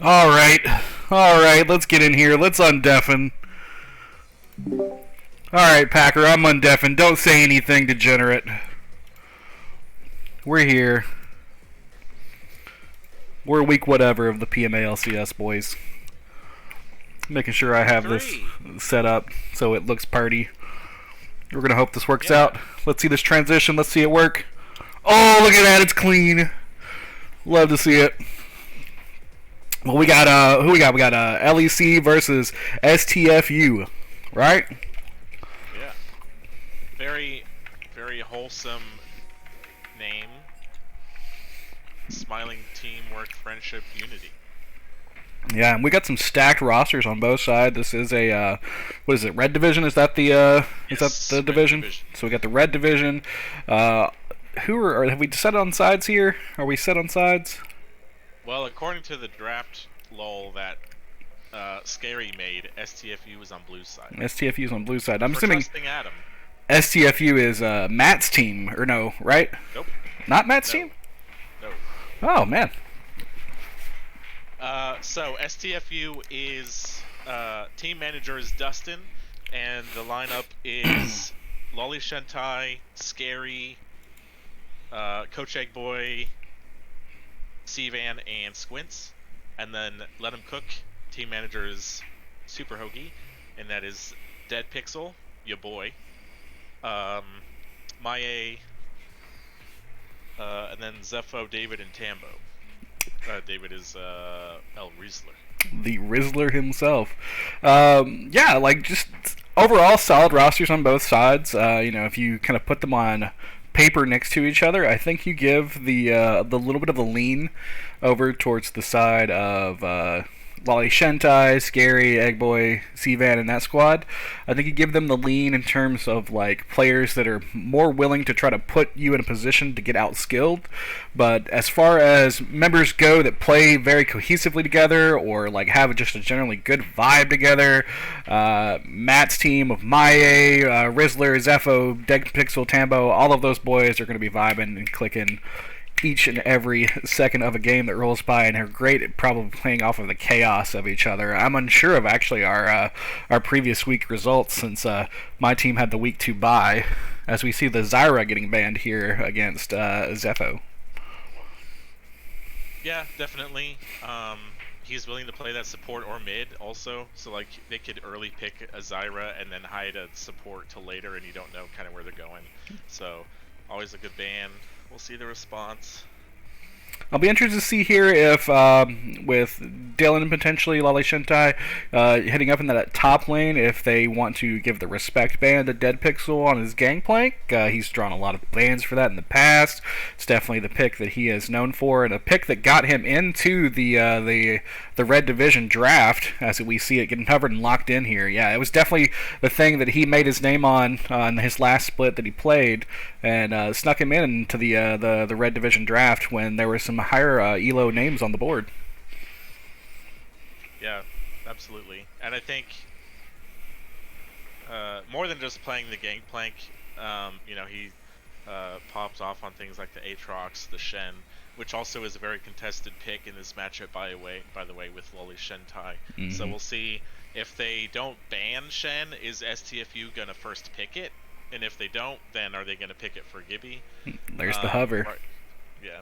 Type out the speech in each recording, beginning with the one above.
Alright, let's get in here. Let's undeafen. Alright, Packer, I'm undeafen. Don't say anything degenerate. We're here. We're week whatever of the PMA LCS, boys. Making sure I have this set up so it looks party. We're going to hope this works out. Let's see this transition. Let's see it work. Oh, look at that. It's clean. Love to see it. Well, we got, who we got? We got LEC versus STFU, right? Yeah. Very, very wholesome name. Smiling teamwork, friendship, unity. Yeah, and we got some stacked rosters on both sides. This is a, what is it, Red Division? Is that the, is that the division? So we got the Red Division. Have we set on sides here? Are we set on sides? Well, according to the draft lull that Scary made, STFU was on blue side. STFU is on blue side. I'm For assuming trusting Adam. STFU is Matt's team, or no, right? Nope. Not Matt's team? No. Oh, man. So STFU is team manager is Dustin, and the lineup is Lolly Shentai, Scary, Coach Eggboy, C-Van, and Squints. And then Let Him Cook, team manager is Super Hoagie, and that is Dead Pixel, ya boy. Maya, and then Zepho, David, and Tambo. David is El Rizzler. The Rizzler himself. Yeah, like just overall solid rosters on both sides. You know, if you kind of put them on paper next to each other, I think you give the little bit of a lean over towards the side of Lolly Shentai, Scary, Eggboy, C-Van, and that squad. I think you give them the lean in terms of like players that are more willing to try to put you in a position to get outskilled. But as far as members go that play very cohesively together or like have just a generally good vibe together, Matt's team of Maya, Rizzler, Zepho, Dead Pixel, Tambo, all of those boys are going to be vibing and clicking each and every second of a game that rolls by, and are great at probably playing off of the chaos of each other. I'm unsure of actually our previous week results, since my team had the week 2 bye, as we see the Zyra getting banned here against Zepho. Yeah, definitely. He's willing to play that support or mid also, so like they could early pick a Zyra and then hide a support till later, and you don't know kind of where they're going. So always a good ban. We'll see the response. I'll be interested to see here if, with Dylan and potentially Lolly Shentai heading up in that top lane, if they want to give the respect ban to Dead Pixel on his Gangplank. He's drawn a lot of bans for that in the past. It's definitely the pick that he is known for, and a pick that got him into the Red Division draft, as we see it getting covered and locked in here. Yeah, it was definitely the thing that he made his name on his last split that he played, and snuck him into the Red Division draft when there were some higher ELO names on the board. Yeah, absolutely. And I think more than just playing the Gangplank, you know, he pops off on things like the Aatrox, the Shen, which also is a very contested pick in this matchup, by the way, with Lolly Shentai. Mm-hmm. So we'll see if they don't ban Shen, is STFU gonna first pick it? And if they don't, then are they gonna pick it for Gibby? There's the hover. Yeah.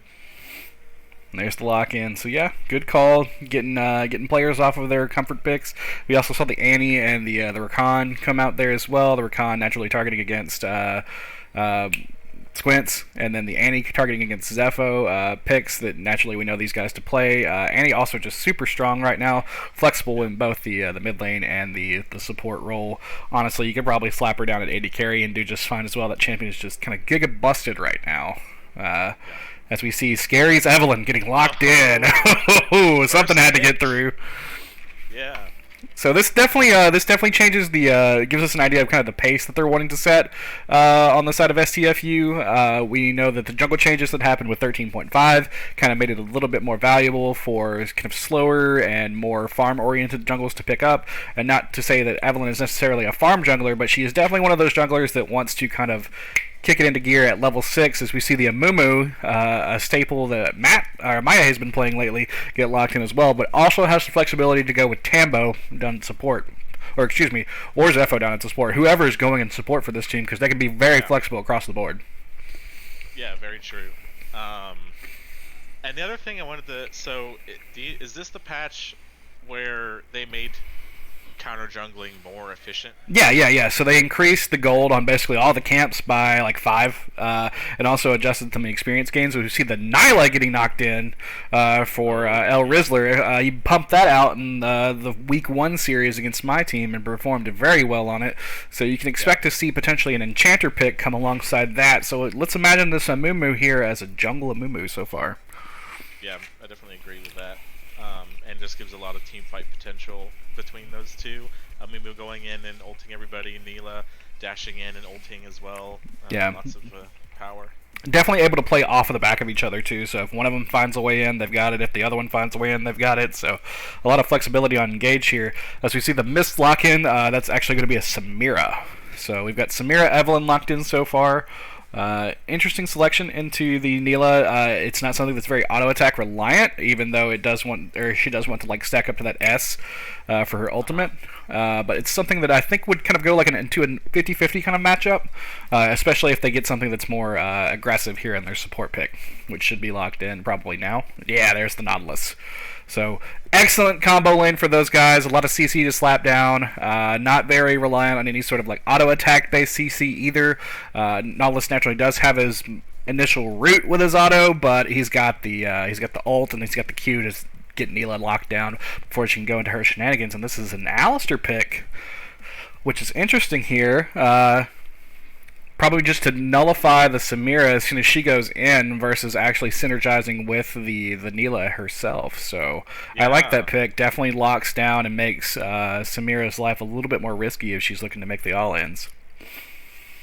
There's the lock-in. So yeah, good call. Getting players off of their comfort picks. We also saw the Annie and the Rakan come out there as well. The Rakan naturally targeting against Squints, and then the Annie targeting against Zepho. Picks that naturally we know these guys to play. Annie also just super strong right now, flexible in both the mid lane and the support role. Honestly, you could probably slap her down at AD carry and do just fine as well. That champion is just kind of giga busted right now. As we see Scary's Evelyn getting locked in. Oh, something had to get through. Yeah. So this definitely changes the gives us an idea of kind of the pace that they're wanting to set on the side of STFU. We know that the jungle changes that happened with 13.5 kind of made it a little bit more valuable for kind of slower and more farm-oriented jungles to pick up. And not to say that Evelyn is necessarily a farm jungler, but she is definitely one of those junglers that wants to kind of kick it into gear at level 6 as we see the Amumu, a staple that Maya has been playing lately, get locked in as well, but also has the flexibility to go with Tambo down in support. Or, excuse me, or Zepho down in support. Whoever is going in support for this team, because they can be very flexible across the board. Yeah, very true. And the other thing I wanted to... So, is this the patch where they made counter jungling more efficient? Yeah. So they increased the gold on basically all the camps by like 5, and also adjusted some experience gains. So we see the Nyla getting knocked in for El Rizzler. He pumped that out in the week 1 series against my team and performed very well on it. So you can expect to see potentially an Enchanter pick come alongside that. So let's imagine this Amumu here as a jungle Amumu so far. Yeah, I definitely agree with that. And just gives a lot of team fight potential between those two. Amumu going in and ulting everybody, Neela dashing in and ulting as well. Lots of power. Definitely able to play off of the back of each other too, so if one of them finds a way in, they've got it. If the other one finds a way in, they've got it. So a lot of flexibility on engage here. As we see the Mist lock in, that's actually going to be a Samira. So we've got Samira Evelyn locked in so far. Interesting selection into the Neela. It's not something that's very auto attack reliant, even though it does want, or she does want to like stack up to that S for her ultimate. But it's something that I think would kind of go like into a 50-50 kind of matchup, especially if they get something that's more aggressive here in their support pick, which should be locked in probably now. Yeah, there's the Nautilus. So, excellent combo lane for those guys. A lot of CC to slap down. Not very reliant on any sort of like auto attack based CC either. Nautilus naturally does have his initial root with his auto, but he's got the ult and he's got the Q to get Neela locked down before she can go into her shenanigans. And this is an Alistair pick, which is interesting here. Probably just to nullify the Samira as soon as she goes in versus actually synergizing with the Neela herself. So I like that pick. Definitely locks down and makes Samira's life a little bit more risky if she's looking to make the all-ins.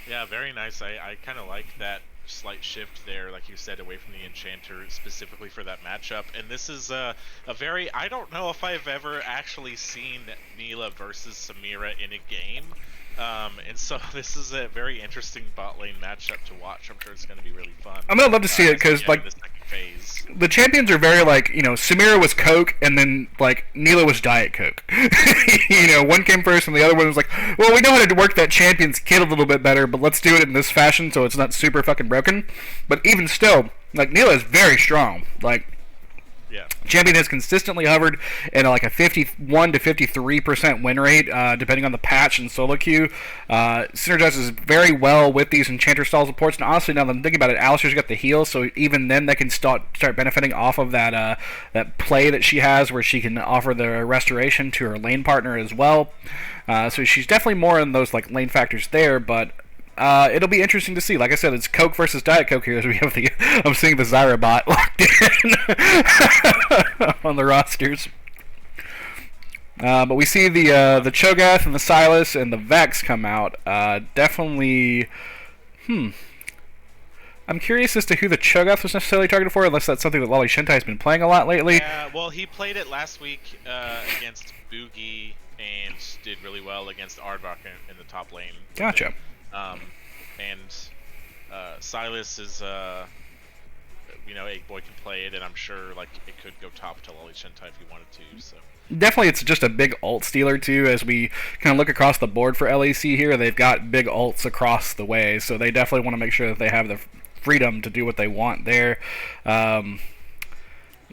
Yeah, very nice. I kind of like that slight shift there, like you said, away from the Enchanter specifically for that matchup. And this is a very... I don't know if I've ever actually seen Neela versus Samira in a game. And so this is a very interesting bot lane matchup to watch. I'm sure it's going to be really fun. I'm gonna love to see it because like the second phase, the champions are very like, you know, Samira was Coke and then like Neela was Diet Coke. You know, one came first and the other one was like, well, we know how to work that champion's kit a little bit better, but let's do it in this fashion so it's not super fucking broken. But even still, like Neela is very strong. Like. Yeah. Champion has consistently hovered in like a 51 to 53% win rate, depending on the patch and solo queue. Synergizes very well with these Enchanter style supports. And honestly, now that I'm thinking about it, Alistair's got the heal, so even then they can start benefiting off of that that play that she has, where she can offer the restoration to her lane partner as well. So she's definitely more in those like lane factors there, but. It'll be interesting to see. Like I said, it's Coke versus Diet Coke here as we have the... I'm seeing the Zyra bot locked in on the rosters. But we see the Cho'Gath and the Sylas and the Vex come out. Definitely... I'm curious as to who the Cho'Gath was necessarily targeted for, unless that's something that Lolly Shentai has been playing a lot lately. Yeah, well, he played it last week against Boogie and did really well against Aardvark in the top lane. Gotcha. And Sylas is, you know, Eggboy can play it, and I'm sure like it could go top to Lolly Shentai if he wanted to. So definitely, it's just a big ult stealer too. As we kind of look across the board for LEC here, they've got big ults across the way, so they definitely want to make sure that they have the freedom to do what they want there.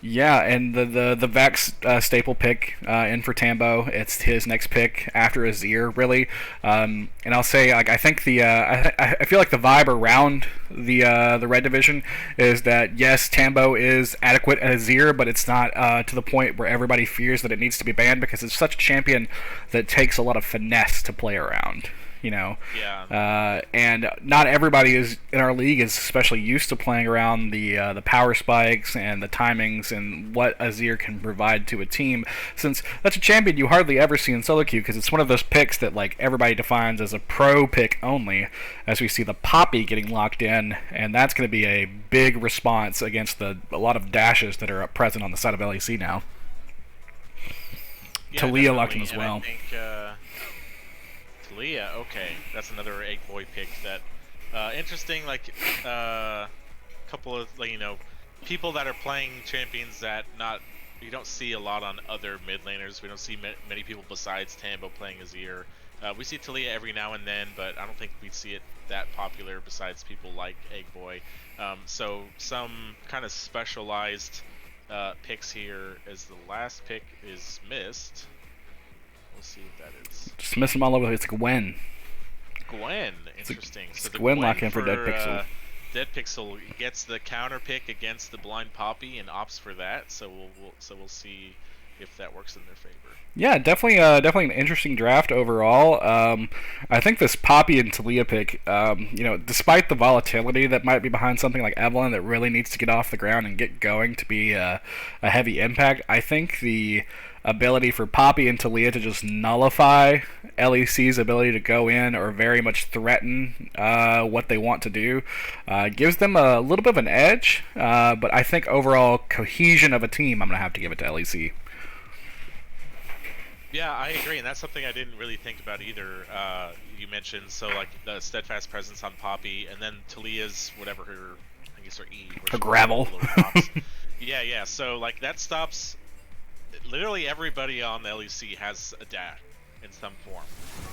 Yeah, and the Vex staple pick in for Tambo. It's his next pick after Azir, really. And I'll say, like, I think I feel like the vibe around the red division is that yes, Tambo is adequate at Azir, but it's not to the point where everybody fears that it needs to be banned because it's such a champion that takes a lot of finesse to play around. You know, and not everybody is in our league is especially used to playing around the power spikes and the timings and what Azir can provide to a team. Since that's a champion you hardly ever see in solo queue because it's one of those picks that like everybody defines as a pro pick only. As we see the Poppy getting locked in, and that's going to be a big response against a lot of dashes that are present on the side of LEC now. Yeah, Talia locked in as well. I think, Talia, okay, that's another Eggboy pick that Interesting, like couple of like people that are playing champions that not you don't see a lot on other mid laners. We don't see many people besides Tambo playing Azir. We see Talia every now and then, but I don't think we see it that popular besides people like Eggboy. So some kind of specialized picks here as the last pick is missed. We'll see what that is. Just miss them all over. It's Gwen. Gwen, interesting. It's So the Gwen lock in for Dead Pixel. Dead Pixel gets the counter pick against the Blind Poppy and opts for that. So we'll see if that works in their favor. Yeah, definitely an interesting draft overall. I think this Poppy and Talia pick, despite the volatility that might be behind something like Evelynn that really needs to get off the ground and get going to be a heavy impact, I think the ability for Poppy and Talia to just nullify LEC's ability to go in or very much threaten what they want to do gives them a little bit of an edge, but I think overall cohesion of a team, I'm going to have to give it to LEC. Yeah, I agree, and that's something I didn't really think about either. You mentioned like the steadfast presence on Poppy, and then Talia's whatever I guess her E. Her gravel. Yeah. So like that stops. Literally everybody on the LEC has a dash in some form,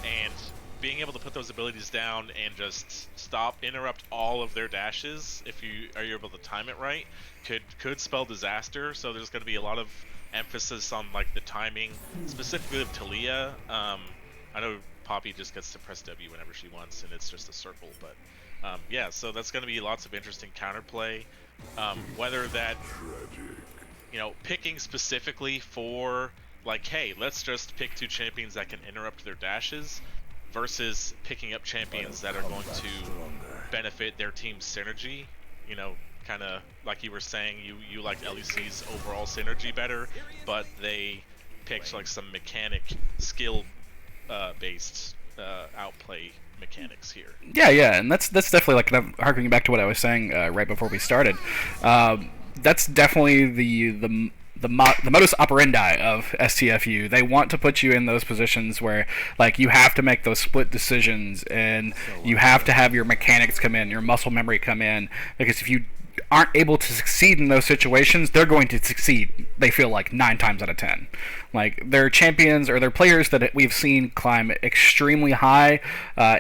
and being able to put those abilities down and just interrupt all of their dashes if you are able to time it right could spell disaster. So there's going to be a lot of emphasis on like the timing, specifically of Talia. I know Poppy just gets to press W whenever she wants, and it's just a circle. But yeah, so that's going to be lots of interesting counterplay. Whether that picking specifically for like, hey, let's just pick 2 champions that can interrupt their dashes, versus picking up champions that are going to benefit their team's synergy. Kind of like you were saying, you liked LEC's overall synergy better, but they picked like some mechanic skill based outplay mechanics here. Yeah, and that's definitely like harkening back to what I was saying right before we started. That's definitely the modus operandi of STFU. They want to put you in those positions where like you have to make those split decisions, and you have to have your mechanics come in, your muscle memory come in, because if you aren't able to succeed in those situations, they're going to succeed, they feel like 9 times out of 10. Like, they're champions, or they're players that we've seen climb extremely high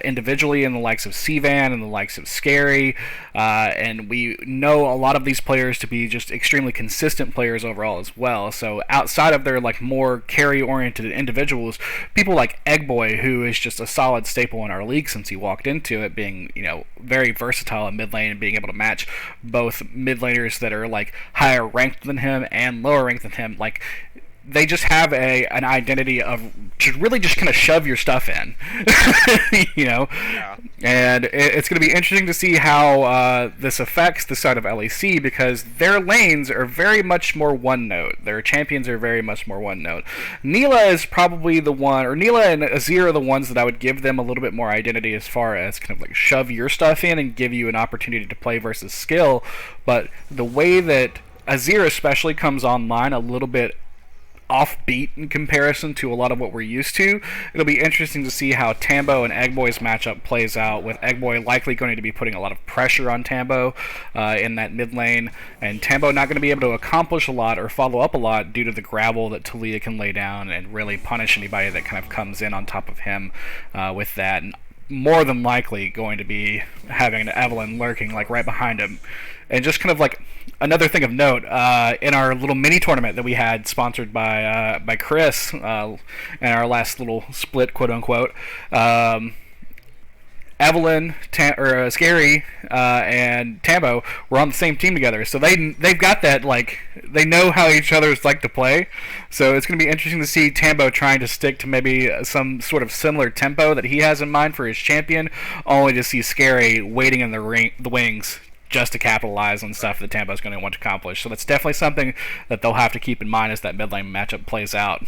individually in the likes of Sivan and the likes of Scary, and we know a lot of these players to be just extremely consistent players overall as well. So outside of their like more carry-oriented individuals, people like Eggboy, who is just a solid staple in our league since he walked into it, being very versatile in mid lane and being able to match both mid laners that are like higher ranked than him and lower ranked than him. Like, they just have an identity of to really just kind of shove your stuff in, Yeah. And it's going to be interesting to see how this affects the side of LEC, because their lanes are very much more one note. Their champions are very much more one note. Neela is probably the one, or Neela and Azir are the ones that I would give them a little bit more identity as far as kind of like shove your stuff in and give you an opportunity to play versus skill. But the way that Azir especially comes online a little bit offbeat in comparison to a lot of what we're used to. It'll be interesting to see how Tambo and Eggboy's matchup plays out, with Eggboy likely going to be putting a lot of pressure on Tambo in that mid lane, and Tambo not going to be able to accomplish a lot or follow up a lot due to the gravel that Talia can lay down and really punish anybody that kind of comes in on top of him with that. And more than likely going to be having an Evelynn lurking like right behind him. And just kind of like another thing of note, in our little mini tournament that we had sponsored by Chris in our last little split, quote unquote, Evelynn, Scary, and Tambo were on the same team together, so they've got that, like, they know how each other's like to play. So it's going to be interesting to see Tambo trying to stick to maybe some sort of similar tempo that he has in mind for his champion, only to see Scary waiting in the wings just to capitalize on stuff that Tambo's going to want to accomplish. So that's definitely something that they'll have to keep in mind as that mid lane matchup plays out.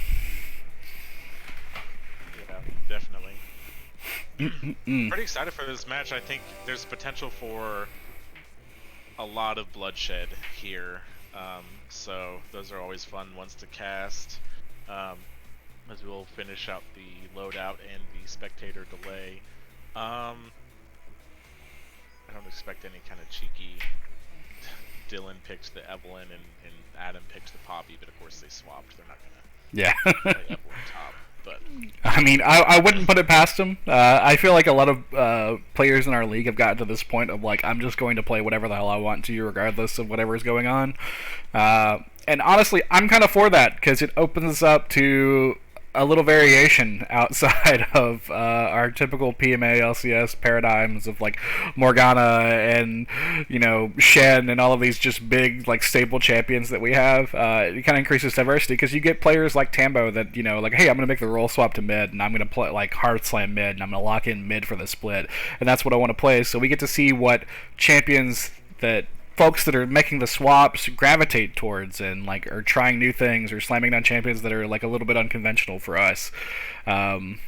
Yeah, definitely. Pretty excited for this match. I think there's potential for a lot of bloodshed here. So those are always fun ones to cast. As we'll finish out the loadout and the spectator delay. don't expect any kind of cheeky. Dylan picked the Evelyn and Adam picked the Poppy, but of course they swapped. They're not gonna play Evelyn top. But I mean, I wouldn't put it past him. I feel like a lot of players in our league have gotten to this point of like, I'm just going to play whatever the hell I want to, regardless of whatever is going on. And honestly, I'm kind of for that because it opens us up to a little variation outside of our typical PMA LCS paradigms of like Morgana and Shen and all of these just big like staple champions that we have. It kind of increases diversity because you get players like Tambo that like, hey, I'm gonna make the role swap to mid and I'm gonna play like hard slam mid and I'm gonna lock in mid for the split, and that's what I want to play. So we get to see what champions that folks that are making the swaps gravitate towards and like are trying new things or slamming down champions that are like a little bit unconventional for us. That's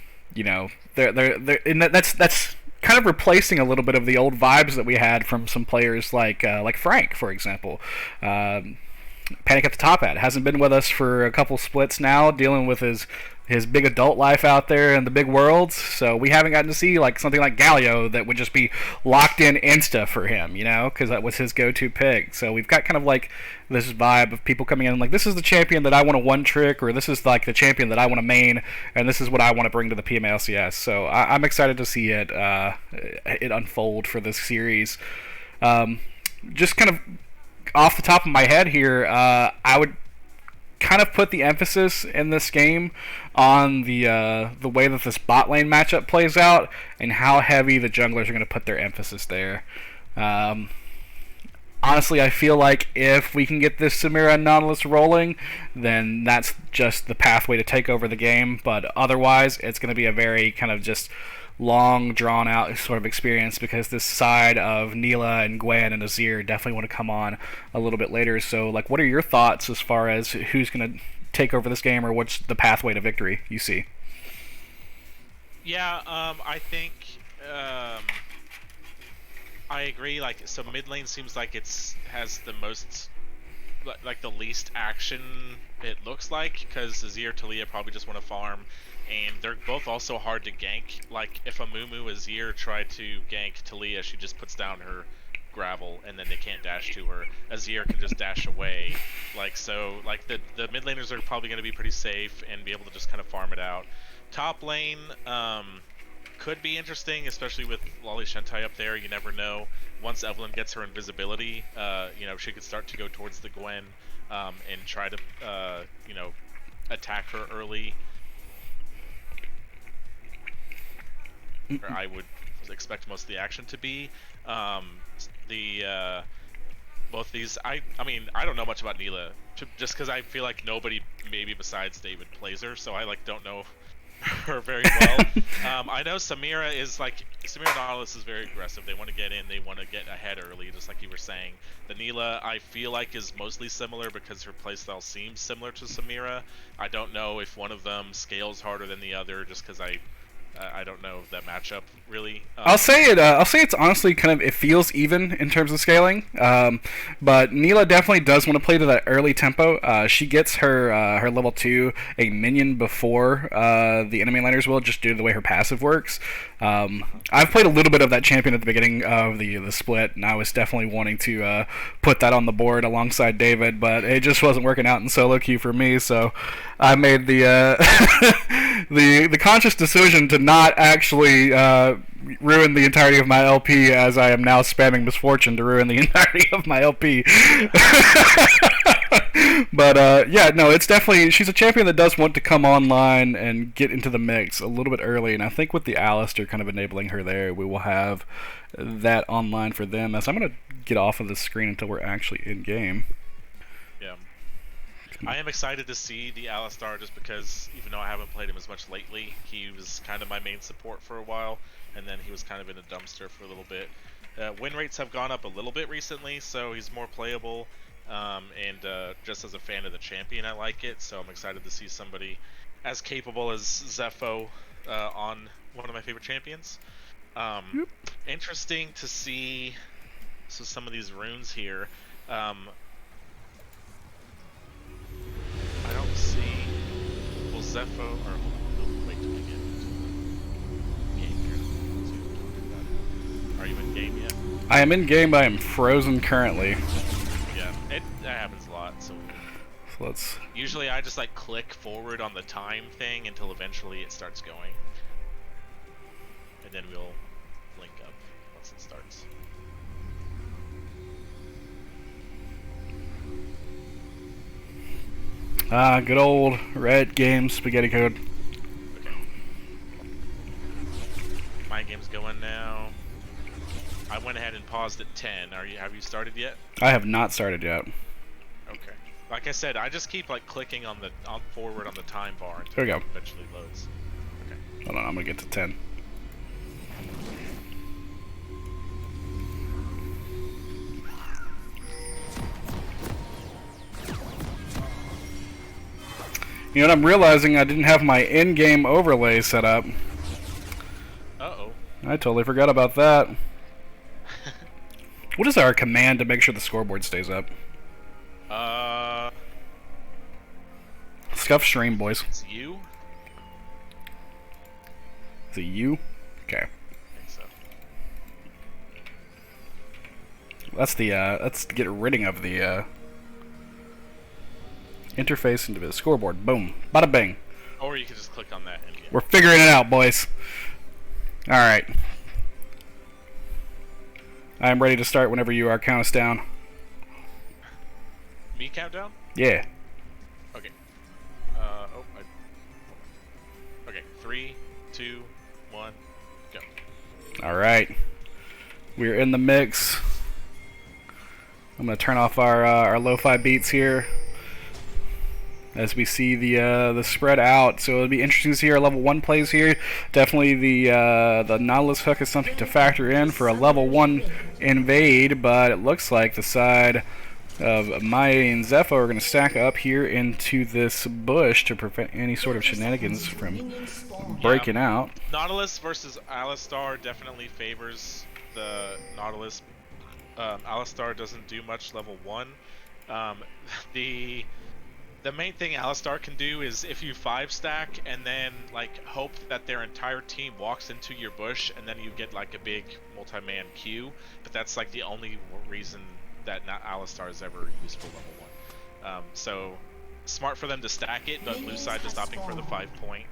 kind of replacing a little bit of the old vibes that we had from some players like Frank, for example. Panic at the Top Hat hasn't been with us for a couple splits now, dealing with his big adult life out there in the big worlds. So we haven't gotten to see like something like Galio that would just be locked in insta for him, because that was his go-to pick. So we've got kind of like this vibe of people coming in like, this is the champion that I want to one trick, or this is like the champion that I want to main, and this is what I want to bring to the PMA LCS. So I'm excited to see it unfold for this series. Just kind of off the top of my head here, I would kind of put the emphasis in this game on the way that this bot lane matchup plays out and how heavy the junglers are going to put their emphasis there. Honestly, I feel like if we can get this Samira and Nautilus rolling, then that's just the pathway to take over the game. But otherwise, it's going to be a very kind of just long, drawn-out sort of experience because this side of Neela and Gwen and Azir definitely want to come on a little bit later. So, like, what are your thoughts as far as who's going to take over this game or what's the pathway to victory you see? Yeah, I think I agree. Like, so mid lane seems like has the most, like the least action it looks like, because Azir, Talia probably just want to farm. And they're both also hard to gank. Like, if a Mumu Azir tried to gank Talia, she just puts down her gravel, and then they can't dash to her. Azir can just dash away. Like, so, like, the mid laners are probably going to be pretty safe and be able to just kind of farm it out. Top lane could be interesting, especially with Lolly Shentai up there. You never know. Once Evelyn gets her invisibility, she could start to go towards the Gwen and try to, attack her early. Or I would expect most of the action to be. Both these, I mean, I don't know much about Neela, just because I feel like nobody, maybe besides David, plays her, so I don't know her very well. I know Samira Nautilus is very aggressive. They want to get in, they want to get ahead early, just like you were saying. The Neela, I feel like, is mostly similar because her playstyle seems similar to Samira. I don't know if one of them scales harder than the other, just because I don't know that matchup really. I'll say it's honestly it feels even in terms of scaling. But Neela definitely does want to play to that early tempo. She gets her level 2 a minion before the enemy laners will, just due to the way her passive works. I've played a little bit of that champion at the beginning of the split, and I was definitely wanting to put that on the board alongside David, but it just wasn't working out in solo queue for me. So I made the the conscious decision to not actually ruin the entirety of my LP, as I am now spamming Misfortune to ruin the entirety of my LP. But it's definitely, she's a champion that does want to come online and get into the mix a little bit early, and I think with the Alistair kind of enabling her there, we will have that online for them. As I'm going to get off of the screen until we're actually in game. Yeah. I am excited to see the Alistar, just because even though I haven't played him as much lately, he was kind of my main support for a while, and then he was kind of in a dumpster for a little bit. Win rates have gone up a little bit recently, so he's more playable, and just as a fan of the champion, I like it, so I'm excited to see somebody as capable as Zepho on one of my favorite champions. Interesting to see some of these runes here. I don't see. Well, Zepho, or wait till we get into the game here. Are you in game yet? I am in game, but I am frozen currently. Yeah, that happens a lot. So let's. Usually I just like click forward on the time thing until eventually it starts going, and then we'll link up once it starts. Ah, good old red game spaghetti code. Okay. My game's going now. I went ahead and paused at 10. Have you started yet? I have not started yet. Okay. Like I said, I just keep like clicking on forward on the time bar until There we go. it eventually loads. Okay. Hold on, I'm gonna get to 10. You know what, I'm realizing I didn't have my in-game overlay set up. Uh-oh. I totally forgot about that. What is our command to make sure the scoreboard stays up? Scuff stream, boys. It's you? Is it you? Okay. I think so. That's the, let's get rid of the, interface into the scoreboard. Boom. Bada bing. Or you can just click on that. And We're figuring it out, boys. Alright. I am ready to start whenever you are. Count us down. Me countdown? Yeah. Okay. Okay. 3, 2, 1, go. Alright. We're in the mix. I'm going to turn off our lo-fi beats here as we see the spread out. So it'll be interesting to see our level 1 plays here. Definitely the Nautilus hook is something to factor in for a level 1 invade, but it looks like the side of Maya and Zepho are going to stack up here into this bush to prevent any sort of shenanigans from breaking out. Nautilus versus Alistar definitely favors the Nautilus. Alistar doesn't do much level 1. The main thing Alistar can do is if you 5-stack and then like hope that their entire team walks into your bush and then you get like a big multi-man queue, but that's like the only reason that Alistar is ever useful level 1. So smart for them to stack it, but blue side just opting for the 5-point.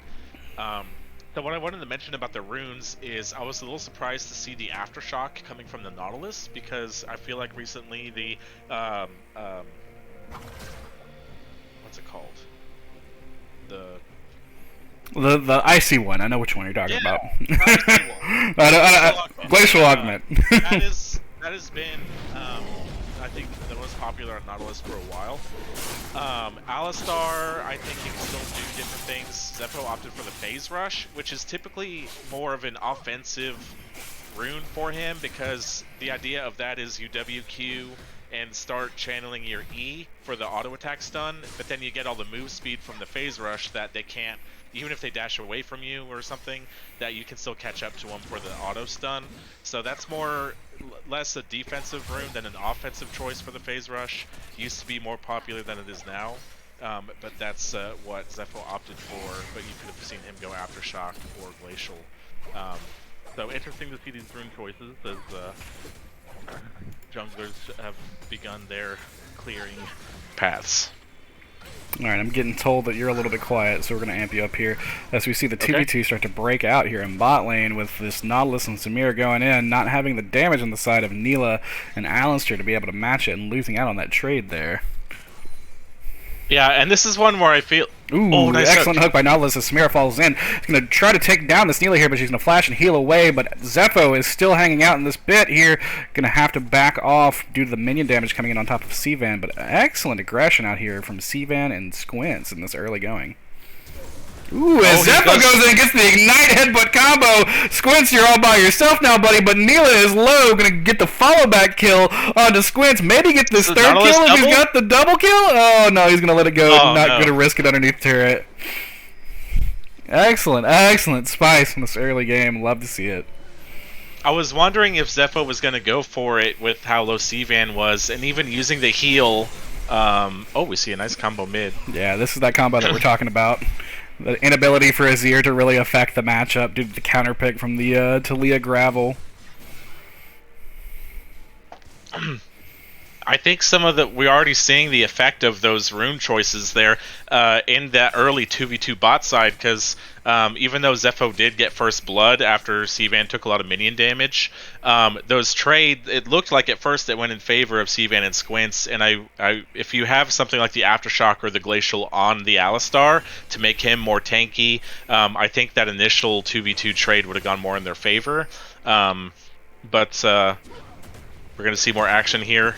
So what I wanted to mention about the runes is I was a little surprised to see the Aftershock coming from the Nautilus, because I feel like recently the what's it called? The icy one. I know which one you're talking about. Glacial Augment. That has been I think the most popular on Nautilus for a while. Alistar, I think he can still do different things. Zepho opted for the Phase Rush, which is typically more of an offensive rune for him, because the idea of that is you WQ and start channeling your E for the auto attack stun, but then you get all the move speed from the Phase Rush that they can't, even if they dash away from you or something, that you can still catch up to them for the auto stun. So that's less a defensive rune than an offensive choice for the Phase Rush. Used to be more popular than it is now, but that's what Zepho opted for, but you could have seen him go Aftershock or Glacial. So interesting to see these rune choices as junglers have begun their clearing paths. Alright, I'm getting told that you're a little bit quiet, so we're going to amp you up here as we see the 2v2 start to break out here in bot lane with this Nautilus and Samir going in, not having the damage on the side of Neela and Alistair to be able to match it and losing out on that trade there. Yeah, and this is one where I feel... Ooh, nice excellent hook by Nautilus as Samira falls in. She's going to try to take down this Neela here, but she's going to flash and heal away, but Zepho is still hanging out in this bit here. Going to have to back off due to the minion damage coming in on top of Sivan, but excellent aggression out here from Sivan and Squints in this early going. Ooh, as Zepho goes in and gets the Ignite Headbutt combo. Squints, you're all by yourself now, buddy, but Neela is low. Gonna get the follow-back kill onto Squints. Maybe get this third kill if he's got the double kill. Oh, no, he's gonna let it go. Not gonna risk it underneath turret. Excellent, excellent spice in this early game. Love to see it. I was wondering if Zepho was gonna go for it with how low Sivan was, and even using the heal. Oh, we see a nice combo mid. Yeah, this is that combo that we're talking about. The inability for Azir to really affect the matchup due to the counter pick from the Talia Gravel. I think we're already seeing the effect of those rune choices there in that early 2v2 bot side, because even though Zepho did get first blood after Cvan took a lot of minion damage, those it looked like at first it went in favor of Cvan and Squints, and if you have something like the Aftershock or the Glacial on the Alistar to make him more tanky, I think that initial 2v2 trade would have gone more in their favor. But we're going to see more action here.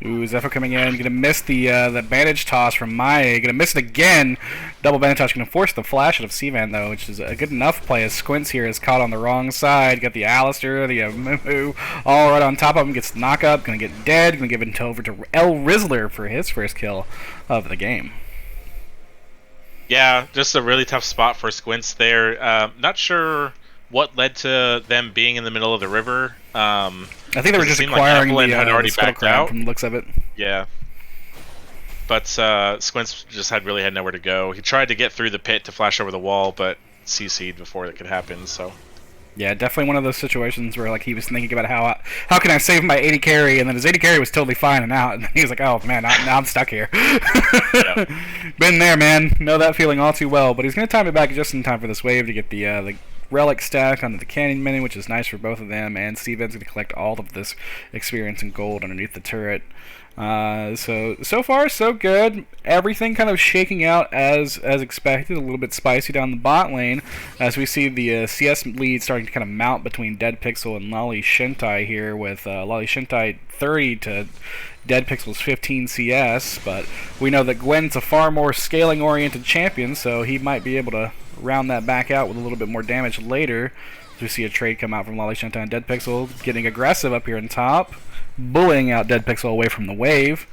Ooh, Zepho coming in, gonna miss the bandage toss from Maya, gonna miss it again. Double bandage toss, gonna force the flash out of Cvan though, which is a good enough play as Squints here is caught on the wrong side. Got the Alistair, the Mumu, all right on top of him, gets the knock up, gonna get dead, gonna give it over to El Rizzler for his first kill of the game. Yeah, just a really tough spot for Squints there. Not sure what led to them being in the middle of the river. I think they were just acquiring like had already backed out from the looks of it. Yeah. But Squints just had nowhere to go. He tried to get through the pit to flash over the wall, but CC'd before that could happen, so... Yeah, definitely one of those situations where like he was thinking about how can I save my 80 carry, and then his 80 carry was totally fine and out, and he was like, oh man, now I'm stuck here. Yep. Been there, man. Know that feeling all too well. But he's gonna time it back just in time for this wave to get the relic stack onto the cannon mini, which is nice for both of them, and Steven's gonna collect all of this experience and gold underneath the turret. So far so good. Everything kind of shaking out as expected. A little bit spicy down the bot lane as we see the CS lead starting to kind of mount between Dead Pixel and Lolly Shentai here, with Lolly Shentai 30 to Dead Pixel's 15 CS. But we know that Gwen's a far more scaling oriented champion, so he might be able to round that back out with a little bit more damage later. We see a trade come out from Lolly Shentai and Dead Pixel getting aggressive up here in top, bullying out Dead Pixel away from the wave,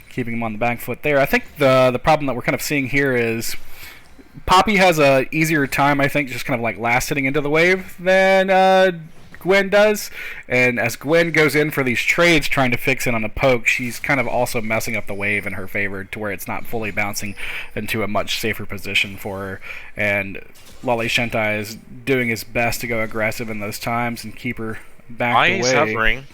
keeping him on the back foot there. I think the problem that we're kind of seeing here is Poppy has a easier time, I think, just kind of like last hitting into the wave than Gwen does, and as Gwen goes in for these trades trying to fix it on a poke, she's kind of also messing up the wave in her favor to where it's not fully bouncing into a much safer position for her, and Lolly Shentai is doing his best to go aggressive in those times and keep her back away. He's hovering.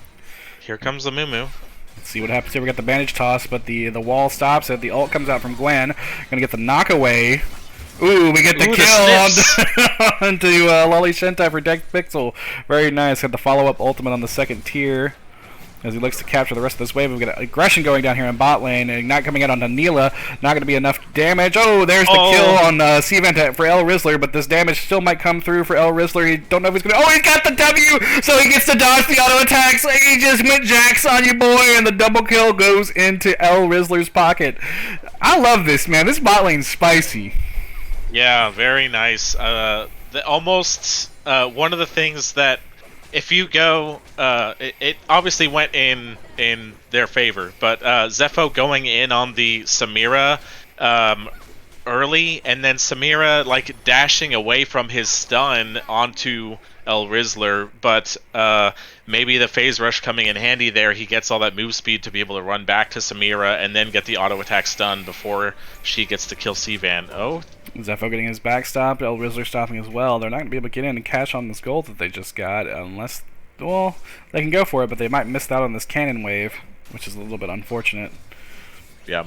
Here comes the Mumu. Let's see what happens here. We got the bandage toss, but the wall stops it. The ult comes out from Gwen. Gonna get the knockaway. Ooh, we get the kill onto Lolly Shentai for Dead Pixel. Very nice. Got the follow-up ultimate on the second tier as he looks to capture the rest of this wave. We've got aggression going down here in bot lane, and Ignite coming out onto Neela. Not going to be enough damage. Oh, there's the kill on Cvan for El Rizzler, but this damage still might come through for El Rizzler. He don't know if he's going to... Oh, he's got the W, so he gets to dodge the auto attacks. He just went Jax on you, boy, and the double kill goes into El Rizzler's pocket. I love this, man. This bot lane's spicy. Yeah, very nice. Almost one of the things that, if you go, it obviously went in their favor, but Zepho going in on the Samira early, and then Samira like dashing away from his stun onto El Rizzler, but maybe the phase rush coming in handy there. He gets all that move speed to be able to run back to Samira and then get the auto attack stun before she gets to kill Cvan. Oh, Zepho getting his back stopped, El Rizzler stopping as well. They're not going to be able to get in and cash on this gold that they just got unless, well, they can go for it, but they might miss out on this cannon wave, which is a little bit unfortunate. Yeah.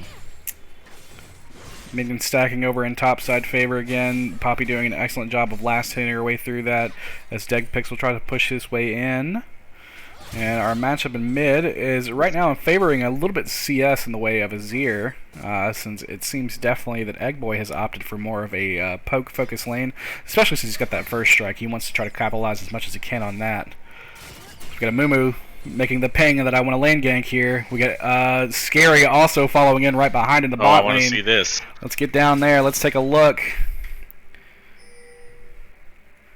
Minion stacking over in top side favor again. Poppy doing an excellent job of last hitting her way through that as Dead Pixel tries to push his way in. And our matchup in mid is right now favoring a little bit CS in the way of Azir, since it seems definitely that Eggboy has opted for more of a poke focus lane, especially since he's got that first strike. He wants to try to capitalize as much as he can on that. We've got a Mumu making the ping that I want to lane gank here. We got Scary also following in right behind in the bot lane. I want to see this. Let's get down there. Let's take a look.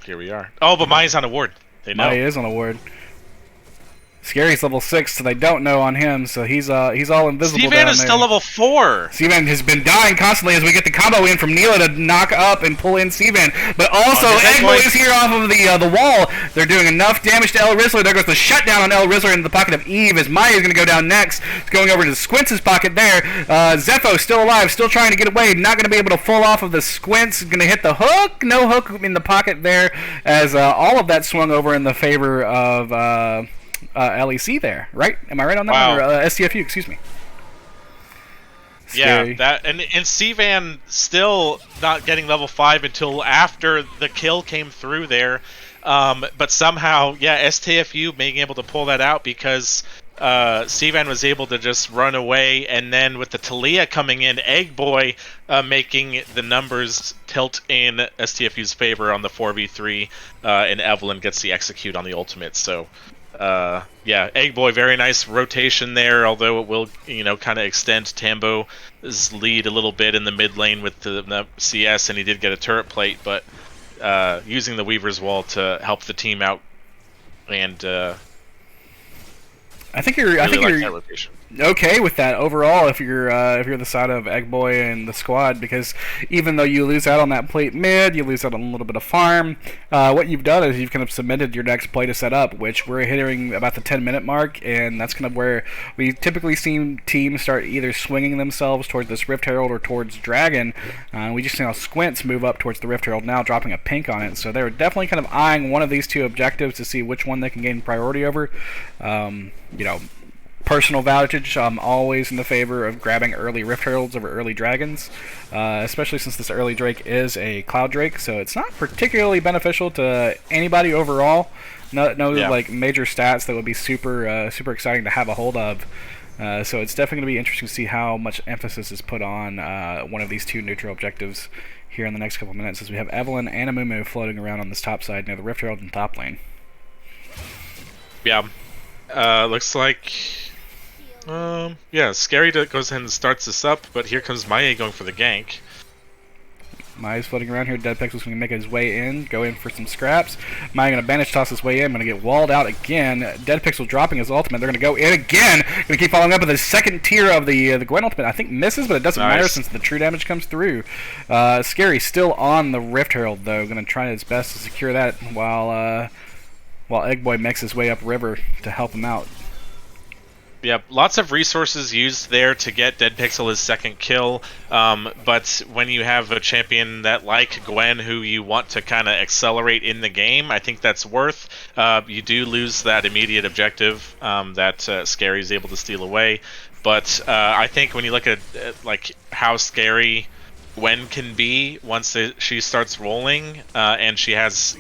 Here we are. Oh, but Maya's on a ward. They know. Maya is on a ward. Scary's level 6, so they don't know on him, so he's all invisible down there. Cvan is still level 4. Cvan has been dying constantly as we get the combo in from Neela to knock up and pull in Cvan. But also, Eggboy is here off of the wall. They're doing enough damage to El Rizzler. There goes the shutdown on El Rizzler into the pocket of Eve as Maya is going to go down next. It's going over to Squints' pocket there. Zepho still alive, still trying to get away. Not going to be able to fall off of the Squints. Going to hit the hook. No hook in the pocket there as all of that swung over in the favor of... LEC there, right? Am I right on that Wow. one? Or STFU, excuse me. Scary. Yeah, that and Cvan still not getting level 5 until after the kill came through there, but somehow, yeah, STFU being able to pull that out because Cvan was able to just run away, and then with the Talia coming in, Egg Boy making the numbers tilt in STFU's favor on the 4v3, and Evelyn gets the execute on the ultimate. So. Yeah, Egg Boy, very nice rotation there, although it will, kind of extend Tambo's lead a little bit in the mid lane with the CS, and he did get a turret plate, but using the Weaver's Wall to help the team out, and I think you're that rotation. okay with that overall if you're the side of Egg Boy and the squad, because even though you lose out on that plate mid, you lose out on a little bit of farm. What you've done is you've kind of submitted your next play to set up, which we're hitting about the 10-minute mark, and that's kind of where we typically see teams start either swinging themselves towards this Rift Herald or towards Dragon. We just saw Squints move up towards the Rift Herald now, dropping a pink on it, so they're definitely kind of eyeing one of these two objectives to see which one they can gain priority over. Personal advantage, I'm always in the favor of grabbing early Rift Heralds over early Dragons, especially since this early Drake is a Cloud Drake, so it's not particularly beneficial to anybody overall. No like major stats that would be super exciting to have a hold of. So it's definitely going to be interesting to see how much emphasis is put on one of these two neutral objectives here in the next couple minutes, as we have Evelyn and Amumu floating around on this top side near the Rift Herald and top lane. Yeah, looks like... Scary goes ahead and starts this up, but here comes Maie going for the gank. Mae's floating around here. Dead Pixel's going to make his way in, go in for some scraps. Mae going to bandage toss his way in, going to get walled out again. Dead Pixel dropping his ultimate. They're going to go in again. Going to keep following up with the second tier of the Gwen ultimate. I think misses, but it doesn't matter since the true damage comes through. Scary still on the Rift Herald, though. Going to try his best to secure that while Egg Boy makes his way up river to help him out. Yeah, lots of resources used there to get Dead Pixel his second kill, but when you have a champion that like Gwen who you want to kind of accelerate in the game, I think that's worth. You do lose that immediate objective that Scary is able to steal away, but I think when you look at like how scary Gwen can be once she starts rolling, and she has,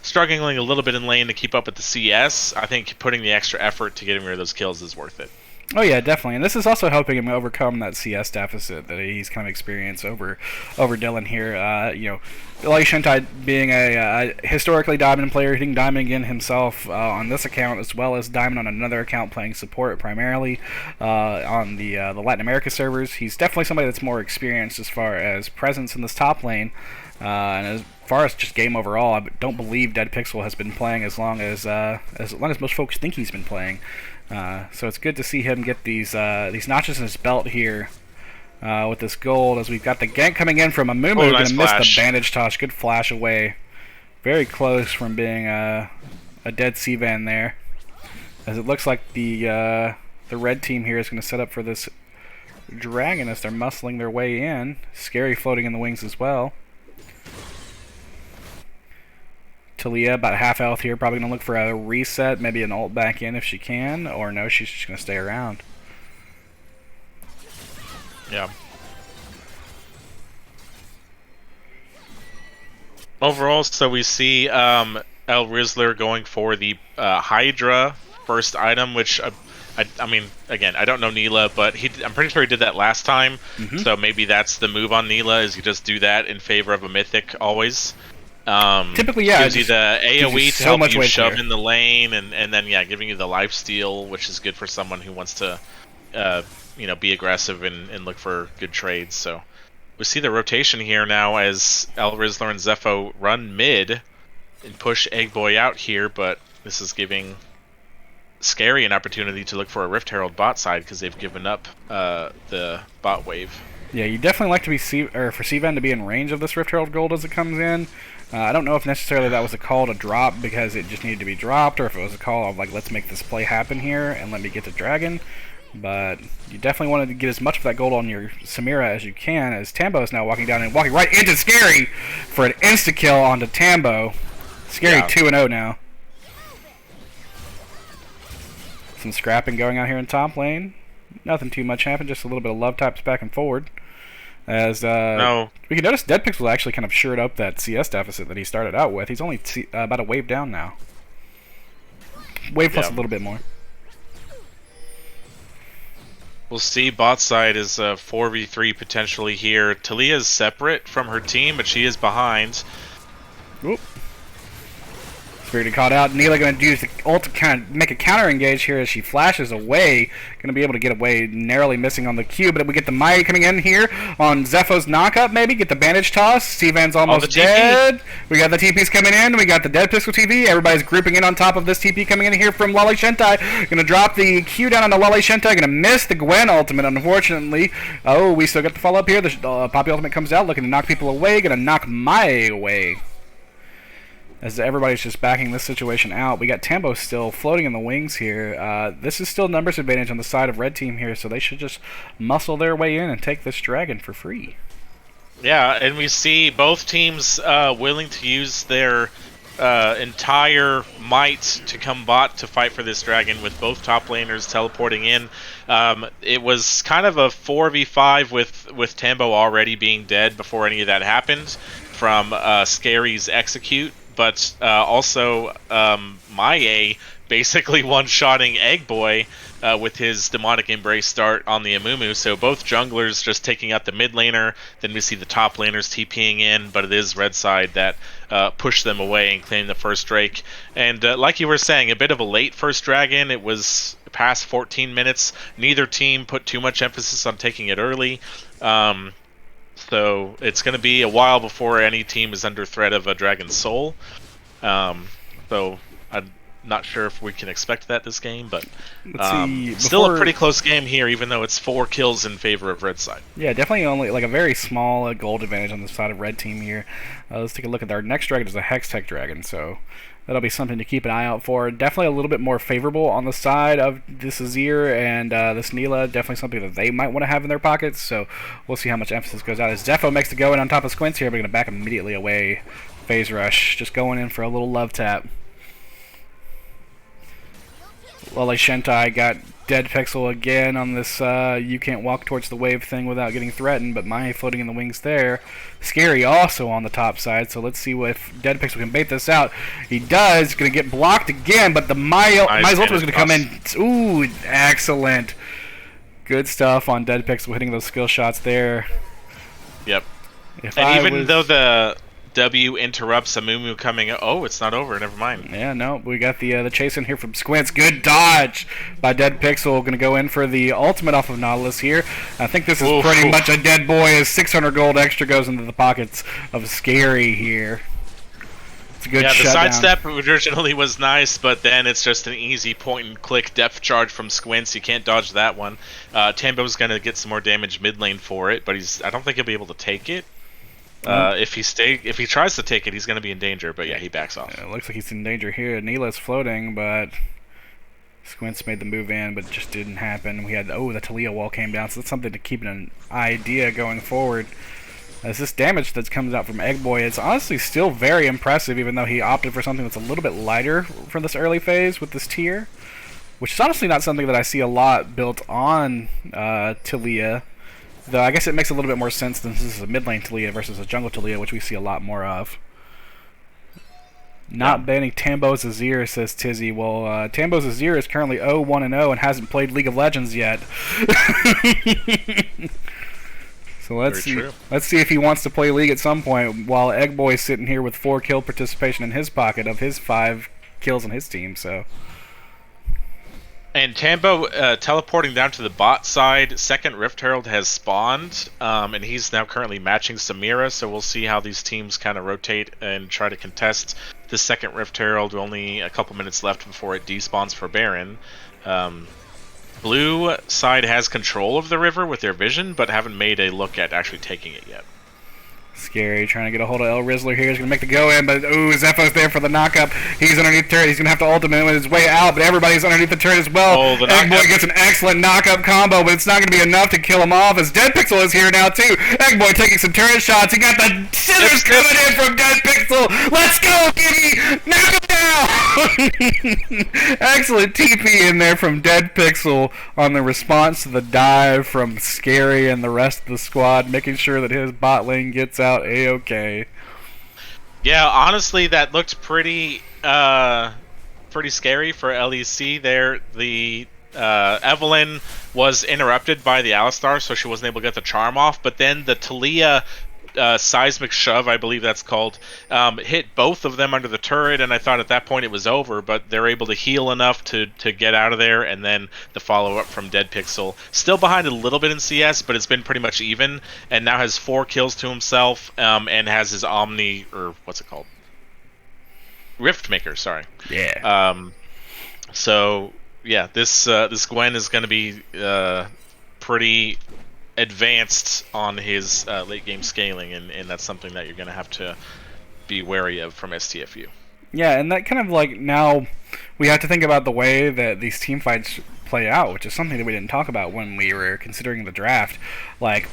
struggling a little bit in lane to keep up with the CS, I think putting the extra effort to getting rid of those kills is worth it. Oh yeah, definitely, and this is also helping him overcome that CS deficit that he's kind of experienced over Dylan here. LE Shentai being a historically Diamond player, hitting Diamond again himself on this account, as well as Diamond on another account playing support primarily on the Latin America servers. He's definitely somebody that's more experienced as far as presence in this top lane, and as far as just game overall, I don't believe Dead Pixel has been playing as long as most folks think he's been playing. So it's good to see him get these notches in his belt here with this gold, as we've got the gank coming in from Amumu. Going to miss the bandage toss. Good flash away. Very close from being a dead Cvan there. As it looks like the red team here is going to set up for this dragon as they're muscling their way in. Scary floating in the wings as well. Talia about half health here, probably going to look for a reset, maybe an ult back in if she can, or no, she's just going to stay around. Yeah. Overall, so we see El Rizzler going for the Hydra first item, which I mean, again, I don't know Neela, but I'm pretty sure he did that last time, so maybe that's the move on Neela, is you just do that in favor of a Mythic always. Typically, yeah, gives you the AoE to help you shove clear in the lane, and then giving you the lifesteal, which is good for someone who wants to, be aggressive and look for good trades. So we see the rotation here now as El Rizzler and Zepho run mid and push Egg Boy out here, but this is giving Scary an opportunity to look for a Rift Herald bot side because they've given up the bot wave. Yeah, you definitely like to be for Cvan to be in range of this Rift Herald gold as it comes in. I don't know if necessarily that was a call to drop because it just needed to be dropped, or if it was a call of like, let's make this play happen here and let me get the dragon. But you definitely want to get as much of that gold on your Samira as you can, as Tambo is now walking down and walking right into Scary for an insta-kill onto Tambo. Scary 2-0 now. Some scrapping going on here in top lane. Nothing too much happened, just a little bit of love types back and forward. As No. we can notice, Dead Pixel actually kind of shored up that CS deficit that he started out with. He's only about a wave down now. Wave plus a little bit more. We'll see. Bot side is 4v3 potentially here. Talia is separate from her team, but she is behind. Oop. Spirit caught out. Neela going to use the ult to kind of make a counter engage here as she flashes away. Going to be able to get away, narrowly missing on the Q, but we get the Mai coming in here on Zepho's knockup, maybe. Get the bandage toss. Sivan's almost dead. We got the TPs coming in. We got the Dead Pixel TP. Everybody's grouping in on top of this TP coming in here from Lolly Shentai. Going to drop the Q down onto Lolly Shentai. Going to miss the Gwen ultimate, unfortunately. Oh, we still got the follow up here. The Poppy ultimate comes out, looking to knock people away. Going to knock Mai away. As everybody's just backing this situation out. We got Tambo still floating in the wings here. This is still numbers advantage on the side of red team here, so they should just muscle their way in and take this dragon for free. Yeah, and we see both teams willing to use their entire might to come bot to fight for this dragon, with both top laners teleporting in. It was kind of a 4v5 with Tambo already being dead before any of that happened from Scary's execute. But also, Maie basically one-shotting Egg Boy with his Demonic Embrace start on the Amumu. So both junglers just taking out the mid laner. Then we see the top laners TPing in, but it is red side that pushed them away and claimed the first Drake. And like you were saying, a bit of a late first dragon. It was past 14 minutes. Neither team put too much emphasis on taking it early. So it's going to be a while before any team is under threat of a Dragon's Soul. So I'm not sure if we can expect that this game, but still a pretty close game here, even though it's 4 kills in favor of red side. Yeah, definitely only like a very small gold advantage on the side of red team here. Let's take a look at our next dragon. Is a Hex Tech dragon, so that'll be something to keep an eye out for. Definitely a little bit more favorable on the side of this Azir and this Neela. Definitely something that they might want to have in their pockets, so we'll see how much emphasis goes out. As Zepho makes the go in on top of Squints here, we're going to back immediately away. Phase Rush, just going in for a little love tap. Lolly Shentai got Dead Pixel again on this you can't walk towards the wave thing without getting threatened, but Mai floating in the wings there. Scary also on the top side, so let's see if Dead Pixel can bait this out. He does. Going to get blocked again, but the Mai's ultimate is going to come in. Ooh, excellent. Good stuff on Dead Pixel hitting those skill shots there. Yep. And even though the W interrupts Amumu coming. Oh, it's not over. Never mind. Yeah, no, we got the chase in here from Squints. Good dodge by Dead Pixel. Going to go in for the ultimate off of Nautilus here. I think this is pretty much a dead boy as 600 gold extra goes into the pockets of Scary here. It's a good shutdown. The sidestep originally was nice, but then it's just an easy point-and-click depth charge from Squints. You can't dodge that one. Tambo's going to get some more damage mid lane for it, but I don't think he'll be able to take it. If he tries to take it, he's going to be in danger. But yeah, he backs off. It looks like he's in danger here. Neela's floating, but Squints made the move in, but it just didn't happen. We had the Talia wall came down, so that's something to keep an idea going forward. As this damage that comes out from Egg Boy is honestly still very impressive, even though he opted for something that's a little bit lighter for this early phase with this tier, which is honestly not something that I see a lot built on Talia. Though I guess it makes a little bit more sense since this is a mid lane Talia versus a jungle Talia, which we see a lot more of. Not banning Tambo's Azir, says Tizzy. Well, Tambo's Azir is currently 0-1-0 and hasn't played League of Legends yet. So let's see if he wants to play League at some point, while Egg Boy's sitting here with 4 kill participation in his pocket of his 5 kills on his team, so... And Tambo teleporting down to the bot side. Second Rift Herald has spawned, and he's now currently matching Samira, so we'll see how these teams kind of rotate and try to contest the second Rift Herald. Only a couple minutes left before it despawns for Baron. Blue side has control of the river with their vision, but haven't made a look at actually taking it yet. Scary, trying to get a hold of El Rizzler here. He's going to make the go in, but Zepho's there for the knockup. He's underneath the turret. He's going to have to ultimate his way out, but everybody's underneath the turret as well. Egg Boy gets an excellent knockup combo, but it's not going to be enough to kill him off, as Dead Pixel is here now, too. Egg Boy taking some turret shots. He got the scissors coming in from Dead Pixel. Let's go, Gibby! Knock him down! Excellent TP in there from Dead Pixel on the response to the dive from Scary and the rest of the squad, making sure that his bot lane gets out A-OK. Yeah, honestly, that looked pretty scary for LEC there. The Evelyn was interrupted by the Alistar, so she wasn't able to get the charm off. But then the Talia seismic shove, I believe that's called, hit both of them under the turret, and I thought at that point it was over, but they're able to heal enough to get out of there, and then the follow-up from Dead Pixel. Still behind a little bit in CS, but it's been pretty much even, and now has 4 kills to himself, and has his Omni, or what's it called? Riftmaker, sorry. Yeah. So, yeah, this Gwen is going to be pretty advanced on his late game scaling, and that's something that you're going to have to be wary of from STFU. Yeah, and that kind of like now we have to think about the way that these team fights play out, which is something that we didn't talk about when we were considering the draft. Like,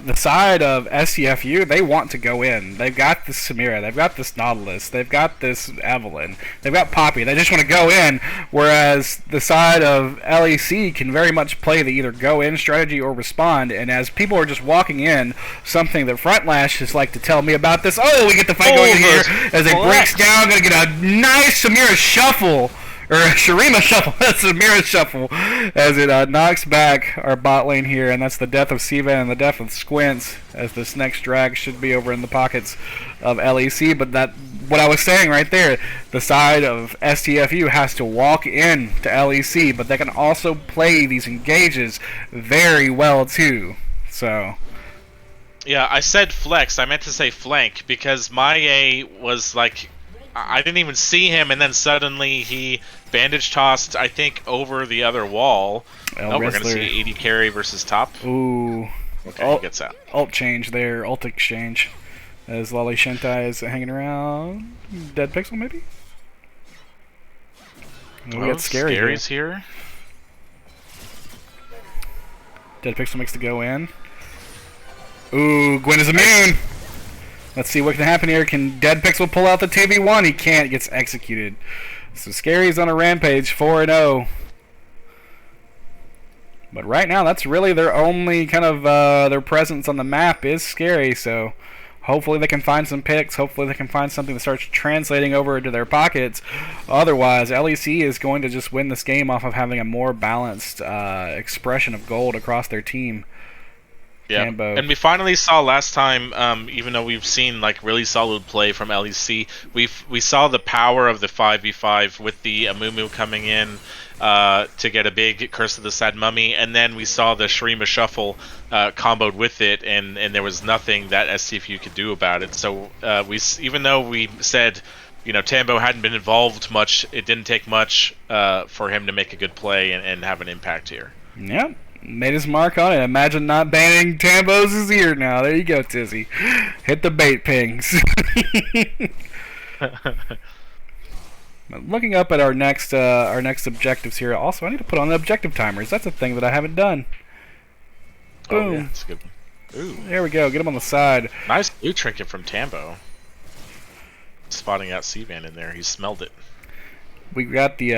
the side of STFU, they want to go in. They've got this Samira, they've got this Nautilus, they've got this Evelyn, they've got Poppy. They just want to go in, whereas the side of LEC can very much play the either go in strategy or respond, and as people are just walking in, something that Frontlash is like to tell me about this, we get the fight going here as it breaks down, gonna get a nice Samira shuffle. Or a Shurima shuffle, that's a mirror shuffle, as it knocks back our bot lane here, and that's the death of Sivan and the death of Squints, as this next drag should be over in the pockets of LEC, but that, what I was saying right there, the side of STFU has to walk in to LEC, but they can also play these engages very well too, so... Yeah, I said flex, I meant to say flank, because my A was like... I didn't even see him, and then suddenly he bandage tossed, I think, over the other wall. We're going to see 80 carry versus top. Ooh. Okay, he gets out. Ult change there, ult exchange. As Lolly Shentai is hanging around. Dead Pixel, maybe? We got Scary Scary's here. Dead Pixel makes the go in. Ooh, Gwen is immune! Let's see what can happen here. Can Dead Pixel pull out the 2v1? He can't. Gets executed. So Scary's on a rampage, 4-0. But right now, that's really their only kind of their presence on the map is Scary. So hopefully they can find some picks. Hopefully they can find something that starts translating over into their pockets. Otherwise, LEC is going to just win this game off of having a more balanced expression of gold across their team. Yeah, and we finally saw last time, even though we've seen like really solid play from LEC, we saw the power of the 5v5 with the Amumu coming in to get a big Curse of the Sad Mummy, and then we saw the Shurima Shuffle comboed with it, and there was nothing that STFU could do about it. So even though we said, you know, Tambo hadn't been involved much, it didn't take much for him to make a good play and have an impact here. Yep. Made his mark on it. Imagine not banning Tambo's ear now. There you go, Tizzy. Hit the bait pings. Looking up at our next objectives here. Also, I need to put on the objective timers. That's a thing that I haven't done. Boom. Oh, yeah, that's a good one. Ooh. There we go. Get him on the side. Nice blue trinket from Tambo. Spotting out Sivan in there. He smelled it. We got the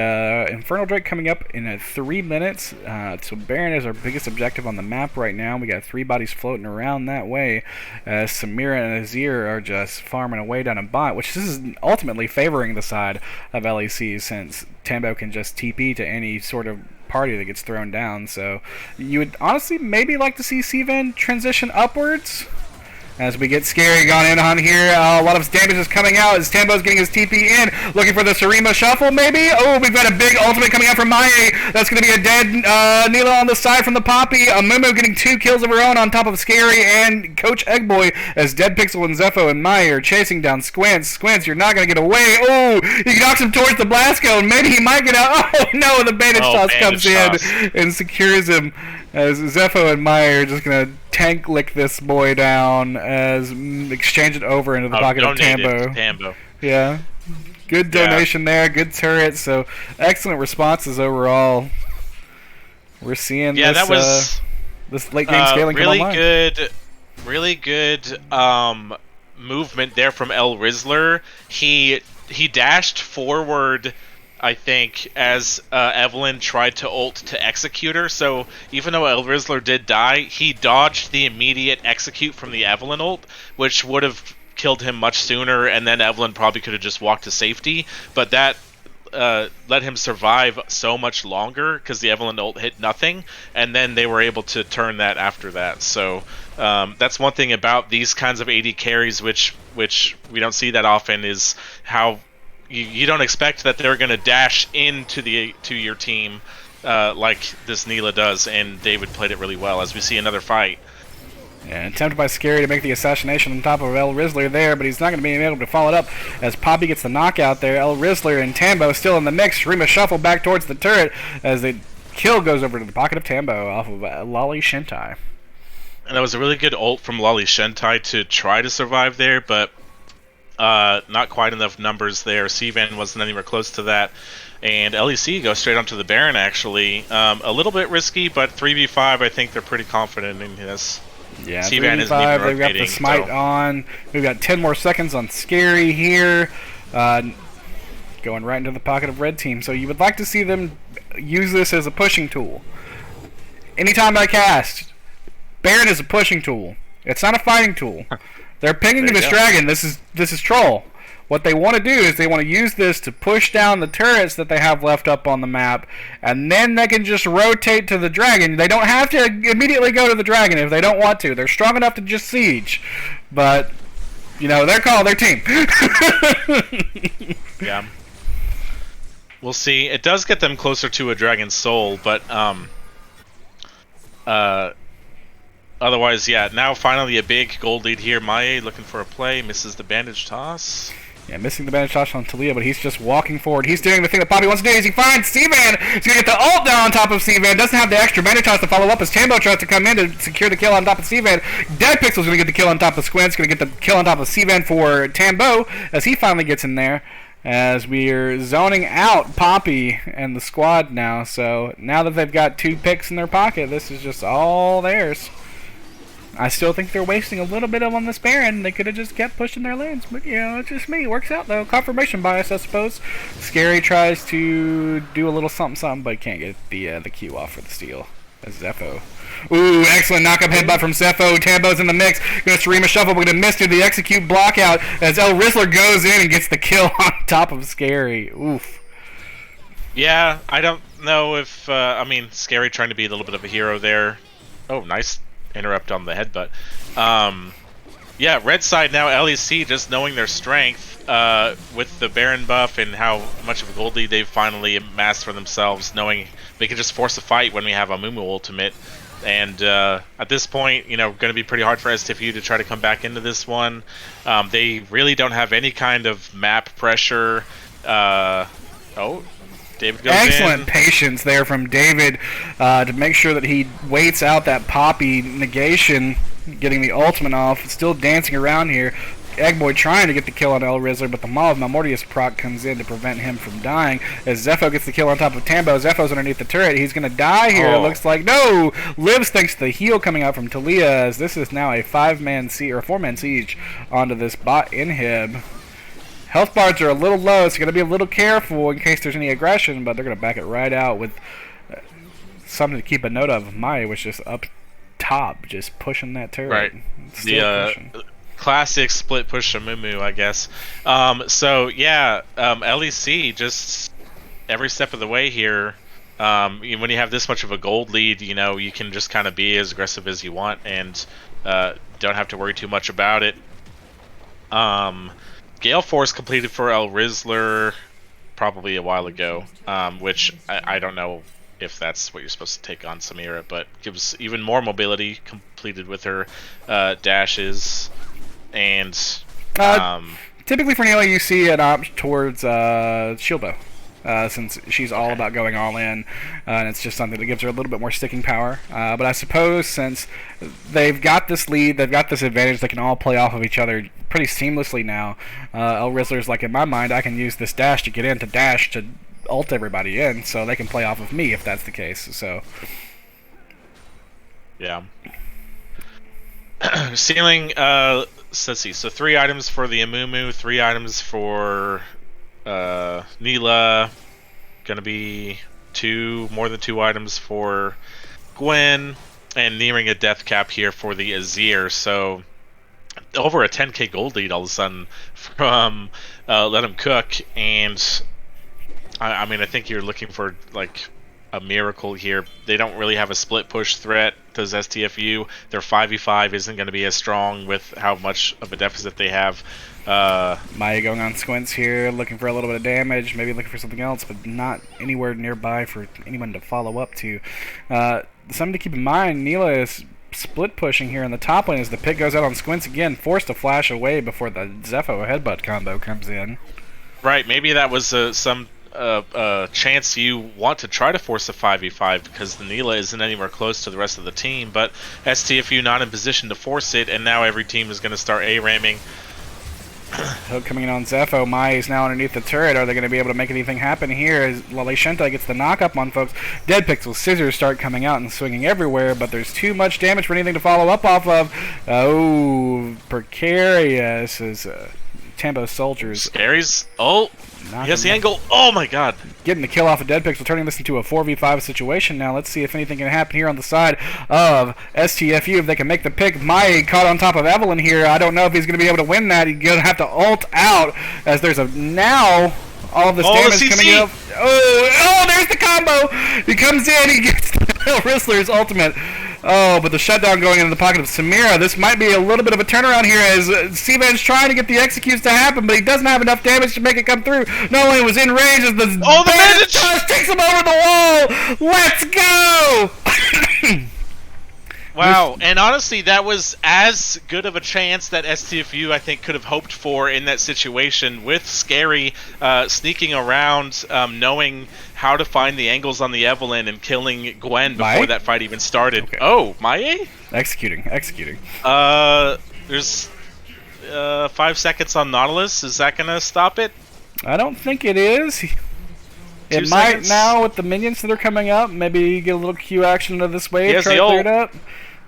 Infernal Drake coming up in 3 minutes. So Baron is our biggest objective on the map right now. We got 3 bodies floating around that way. Samira and Azir are just farming away down a bot, which this is ultimately favoring the side of LEC, since Tambo can just TP to any sort of party that gets thrown down. So you would honestly maybe like to see Sivan transition upwards. As we get Scary gone in on here, a lot of damage is coming out as Tambo's getting his TP in, looking for the Shurima Shuffle maybe? Oh, we've got a big ultimate coming out from Maye. That's going to be a dead Neela on the side from the Poppy. Amumu getting 2 kills of her own on top of Scary and Coach Eggboy as Dead Pixel and Zepho and Maye are chasing down Squints. Squints, you're not going to get away. Oh, he knocks him towards the Blasco and maybe he might get out. Oh no, the bandage toss comes in and secures him. As Zepho and Maye are just going to tank lick this boy down as exchange it over into the pocket of Tambo. Yeah. Good donation there, good turret, so excellent responses overall. We're seeing this late game scaling come online. Really good movement there from El Rizzler. He he dashed forward, I think, as Evelyn tried to ult to execute her. So even though El Rizzler did die, he dodged the immediate execute from the Evelyn ult, which would have killed him much sooner, and then Evelyn probably could have just walked to safety. But that let him survive so much longer because the Evelyn ult hit nothing, and then they were able to turn that after that. So that's one thing about these kinds of AD carries, which we don't see that often, is how you don't expect that they're going to dash into your team like this Neela does, and David played it really well. As we see another fight. Yeah, attempted by Scary to make the assassination on top of El Rizzler there, but he's not going to be able to follow it up as Poppy gets the knockout there. El Rizzler and Tambo still in the mix. Rima shuffle back towards the turret as the kill goes over to the pocket of Tambo off of Lolly Shentai. And that was a really good ult from Lolly Shentai to try to survive there, but not quite enough numbers there. Cvan wasn't anywhere close to that. And LEC goes straight onto the Baron, actually. A little bit risky, but 3v5, I think they're pretty confident in this. Yeah, 3v5, they've got the smite on. We've got 10 more seconds on Scary here. Going right into the pocket of Red Team. So you would like to see them use this as a pushing tool. Anytime I cast, Baron is a pushing tool. It's not a fighting tool. They're pinging this dragon. This is troll. What they want to do is they want to use this to push down the turrets that they have left up on the map, and then they can just rotate to the dragon. They don't have to immediately go to the dragon if they don't want to. They're strong enough to just siege, but you know, they're called their team. Yeah, we'll see. It does get them closer to a dragon's soul, but otherwise, yeah. Now finally a big gold lead here. Maie looking for a play, misses the bandage toss. Yeah, missing the bandage toss on Talia, but he's just walking forward. He's doing the thing that Poppy wants to do. Is he finds Cvan. He's going to get the ult down on top of Cvan. Doesn't have the extra bandage toss to follow up as Tambo tries to come in to secure the kill on top of Cvan. Dead Pixel's going to get the kill on top of Squint's going to get the kill on top of Cvan for Tambo as he finally gets in there. As we're zoning out Poppy and the squad now. So now that they've got 2 picks in their pocket, this is just all theirs. I still think they're wasting a little bit on this Baron. They could have just kept pushing their lanes, but you know, it's just me. It works out though. Confirmation bias, I suppose. Scary tries to do a little something, but can't get the Q off for the steal. That's Zepho. Ooh, excellent knock-up headbutt from Zepho. Tambo's in the mix. Gonna Serena shuffle, but gonna miss through the execute block out as El Rizzler goes in and gets the kill on top of Scary. Oof. Yeah, I don't know if I mean, Scary trying to be a little bit of a hero there. Oh, nice interrupt on the headbutt. Yeah, red side now, LEC just knowing their strength with the Baron buff and how much of a gold lead they've finally amassed for themselves, knowing they can just force a fight when we have a Mumu ultimate. And at this point, you know, going to be pretty hard for STF to try to come back into this one. They really don't have any kind of map pressure. Oh, David goes Excellent in. patience there from David to make sure that he waits out that Poppy negation, getting the ultimate off. Still dancing around here. Eggboy trying to get the kill on El Rizzler, but the Maw of Malmortius proc comes in to prevent him from dying. As Zepho gets the kill on top of Tambo, Zepho's underneath the turret. He's going to die here. It looks like. No! Lives thanks to the heal coming out from Talia, as this is now a 4-man siege onto this bot inhib. Health bars are a little low, so you're going to be a little careful in case there's any aggression, but they're going to back it right out with something to keep a note of. Maie was just up top, just pushing that turret. Right. Still pushing. Classic split push of Mumu, I guess. So yeah, LEC just every step of the way here. When you have this much of a gold lead, you know, you can just kind of be as aggressive as you want and don't have to worry too much about it. Gale Force completed for El Rizzler probably a while ago, which I don't know if that's what you're supposed to take on Samira, but gives even more mobility completed with her dashes. And typically for Neela, you see an opt towards shield bow, since she's all about going all in, and it's just something that gives her a little bit more sticking power. But I suppose since they've got this lead, they've got this advantage, they can all play off of each other pretty seamlessly now. El Rizzler's like, in my mind, I can use this dash to get in to dash to ult everybody in, so they can play off of me if that's the case. So yeah. Ceiling, so let's see. So 3 items for the Amumu, 3 items for Neela, gonna be more than two items for Gwen, and nearing a death cap here for the Azir. So over a 10k gold lead all of a sudden from Let Him Cook, and I mean, I think you're looking for like a miracle here. They don't really have a split push threat. Does STFU? Their 5v5 isn't going to be as strong with how much of a deficit they have. Maya going on squints here, looking for a little bit of damage, maybe looking for something else, but not anywhere nearby for anyone to follow up to. Something to keep in mind, Neela is split pushing here in the top lane as the pick goes out on squints again, forced to flash away before the Zepho headbutt combo comes in. Right, maybe that was some chance you want to try to force a 5v5 because the Neela isn't anywhere close to the rest of the team, but STFU not in position to force it, and now every team is going to start A-ramming. Hook coming in on Zepho. Mai is now underneath the turret. Are they going to be able to make anything happen here as Lale Shentai gets the knock up on folks? Dead Pixel scissors start coming out and swinging everywhere, but there's too much damage for anything to follow up off of. Oh, precarious as Tambo soldiers. Scary's. Oh, he has the angle. Oh my god. Getting the kill off of Dead Pixel, turning this into a 4v5 situation now. Let's see if anything can happen here on the side of STFU. If they can make the pick. Mai caught on top of Evelyn here. I don't know if he's going to be able to win that. He's going to have to ult out as there's a now all of this damage coming up. Oh, there's the combo. He comes in. He gets the Rizzler's ultimate. Oh, but the shutdown going into the pocket of Samira. This might be a little bit of a turnaround here as Seavan's trying to get the executes to happen, but he doesn't have enough damage to make it come through. Not only was in range as the bandage takes him over the wall. Let's go! Wow, and honestly, that was as good of a chance that STFU, I think, could have hoped for in that situation with Scary sneaking around, knowing how to find the angles on the Evelyn and killing Gwen before that fight even started. Okay. Oh, Maie? Executing. There's 5 seconds on Nautilus. Is that going to stop it? I don't think it is. It might now with the minions that are coming up. Maybe get a little Q action into this wave. Try to clear it up.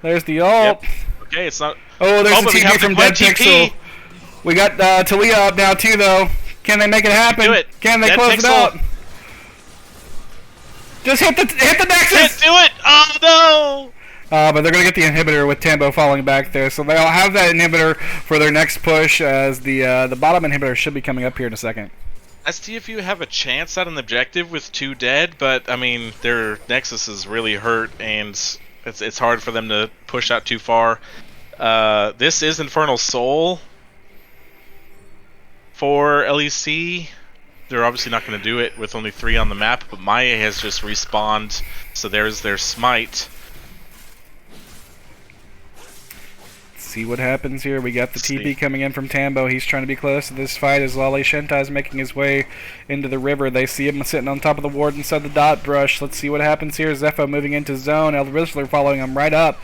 There's the ult. Yep. Okay, it's not. Oh, there's the TP from Dead Pixel. We got Talia up now too, though. Can they make it happen? Do it. Can they close it out? Just hit the nexus. Can't do it. Oh no. But they're gonna get the inhibitor with Tambo falling back there, so they'll have that inhibitor for their next push. As the bottom inhibitor should be coming up here in a second. STFU have a chance at an objective with 2 dead, but I mean their Nexus is really hurt, and it's hard for them to push out too far. This is Infernal Soul for LEC. They're obviously not going to do it with only 3 on the map, but Maya has just respawned, so there's their smite. See what happens here. We got the TP coming in from Tambo. He's trying to be close to this fight as Lale Shentai is making his way into the river. They see him sitting on top of the ward inside the dot brush. Let's see what happens here. Zepho moving into zone. El Rizzler following him right up.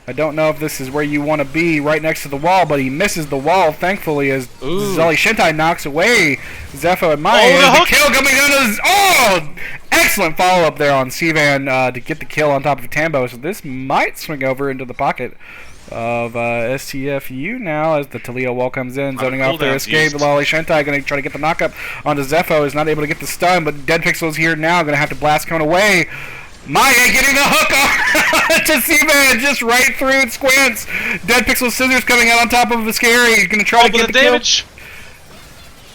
I don't know if this is where you want to be, right next to the wall, but he misses the wall, thankfully, as Lale Shentai knocks away Zepho and Maya. The kill coming down to excellent follow-up there on Sivan to get the kill on top of Tambo. So this might swing over into the pocket of STFU now as the Talia wall comes in, zoning off their escape. Lale Shentai going to try to get the knockup onto Zepho, is not able to get the stun, but Dead Pixel is here now, going to have to blast coming away. Maya getting the hook on to Seaman, just right through its squints. Dead Pixel scissors coming out on top of the Scary. He's going to try to get the damage.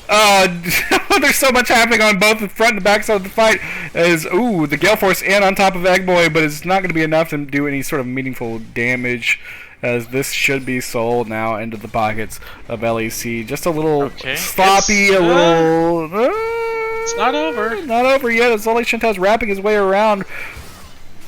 There's so much happening on both the front and the back side of the fight. The Gale Force in on top of Eggboy, but it's not going to be enough to do any sort of meaningful damage, as this should be sold now into the pockets of LEC. Just a little sloppy, a little... it's not over. Not over yet, as Lale Shentai's wrapping his way around.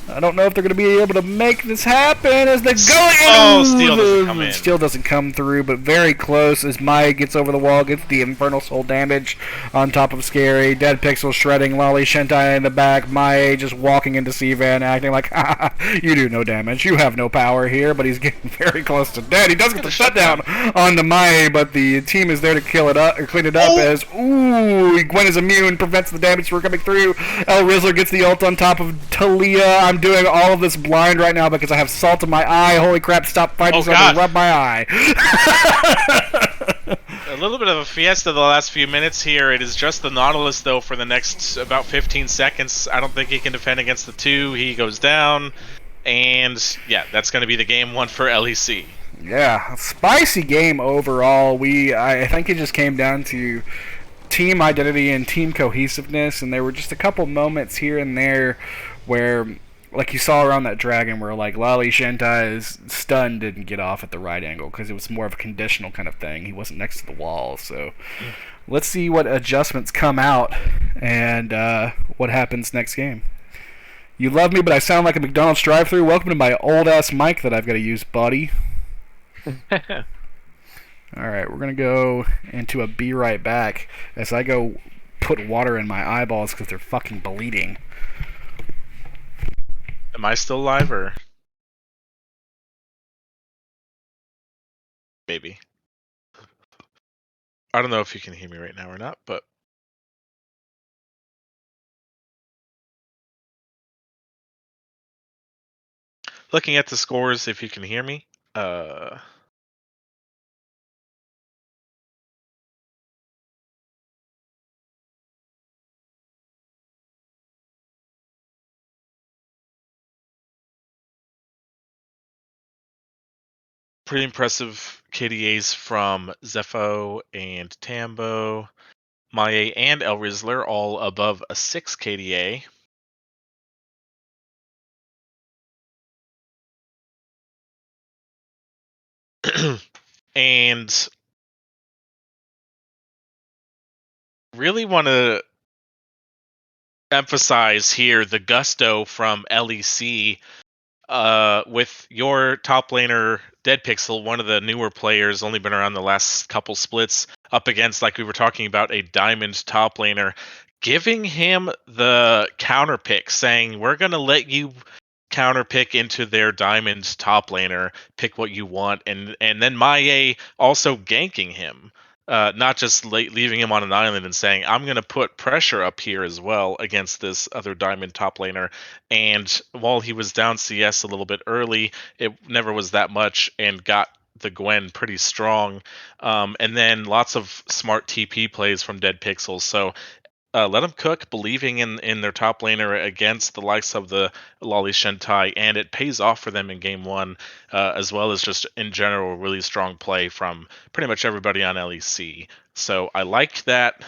I don't know if they're going to be able to make this happen as they go in. Steel doesn't come in. Steel doesn't come through, but very close as Maya gets over the wall, gets the Infernal Soul damage on top of Scary. Dead Pixel shredding Lale Shentai in the back. Maya just walking into Sivan, acting like, ha, you do no damage. You have no power here, but he's getting very close to dead. He does get the shutdown onto Maya, but the team is there to kill it up or clean it up as, Gwen is immune, prevents the damage from coming through. El Rizzler gets the ult on top of Talia. I'm doing all of this blind right now because I have salt in my eye. Holy crap, stop fighting so I can rub my eye. little bit of a fiesta the last few minutes here. It is just the Nautilus, though, for the next about 15 seconds. I don't think he can defend against the 2. He goes down. And, yeah, that's going to be the game 1 for LEC. Yeah, spicy game overall. I think it just came down to team identity and team cohesiveness, and there were just a couple moments here and there where, like you saw around that dragon, where like Lali Shentai's stun didn't get off at the right angle because it was more of a conditional kind of thing. He wasn't next to the wall, so let's see what adjustments come out and what happens next game. You love me, but I sound like a McDonald's drive-thru. Welcome to my old-ass mic that I've got to use, buddy. Alright, we're going to go into a be right back as I go put water in my eyeballs because they're fucking bleeding. Am I still live, or? Maybe. I don't know if you can hear me right now or not, but... Looking at the scores, if you can hear me. Pretty impressive KDAs from Zepho and Tambo. Maya and El Rizzler all above a 6 KDA. And really want to emphasize here the gusto from LEC with your top laner Dead Pixel, one of the newer players, only been around the last couple splits, up against, like we were talking about, a diamond top laner, giving him the counter pick, saying, we're going to let you counter pick into their diamond top laner, pick what you want, and then Maie also ganking him. Not just leaving him on an island and saying, I'm going to put pressure up here as well against this other diamond top laner. And while he was down CS a little bit early, it never was that much, and got the Gwen pretty strong. And then lots of smart TP plays from Dead Pixels. So let them cook, believing in their top laner against the likes of the Lali Shentai, and it pays off for them in game 1, as well as just in general really strong play from pretty much everybody on LEC. So I like that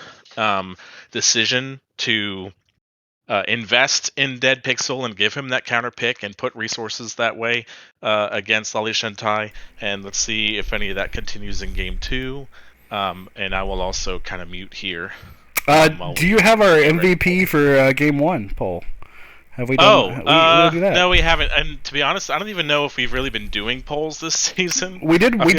decision to invest in Dead Pixel and give him that counter pick and put resources that way against Lali Shentai, and let's see if any of that continues in game 2. And I will also kind of mute here. Do you have our MVP for game 1 poll? Have we done? We do that? No, we haven't. And to be honest, I don't even know if we've really been doing polls this season. We did one at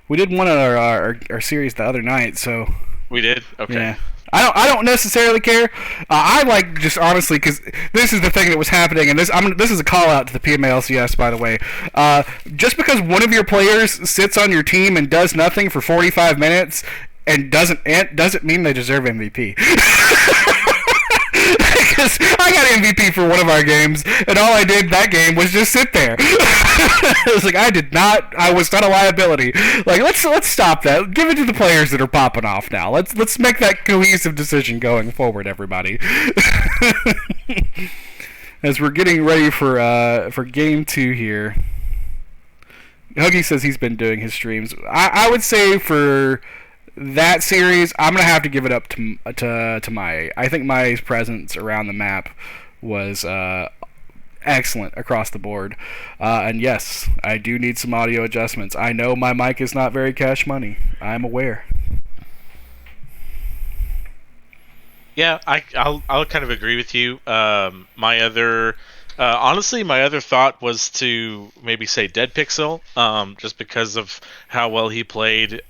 we did one at our series the other night. So we did. Okay. Yeah. I don't necessarily care. I like, just honestly, because this is the thing that was happening, and this is a call out to the PMA LCS, by the way. Just because one of your players sits on your team and does nothing for 45 minutes and doesn't mean they deserve MVP. Because I got MVP for one of our games, and all I did that game was just sit there. It was like I was not a liability. Like, let's stop that. Give it to the players that are popping off now. Let's make that cohesive decision going forward, everybody. As we're getting ready for game 2 here. Huggy says he's been doing his streams. I would say for that series, I'm gonna have to give it up to Mai. I think Mai's presence around the map was excellent across the board. And yes, I do need some audio adjustments. I know my mic is not very cash money. I'm aware. Yeah, I'll kind of agree with you. Honestly, my other thought was to maybe say Dead Pixel, just because of how well he played.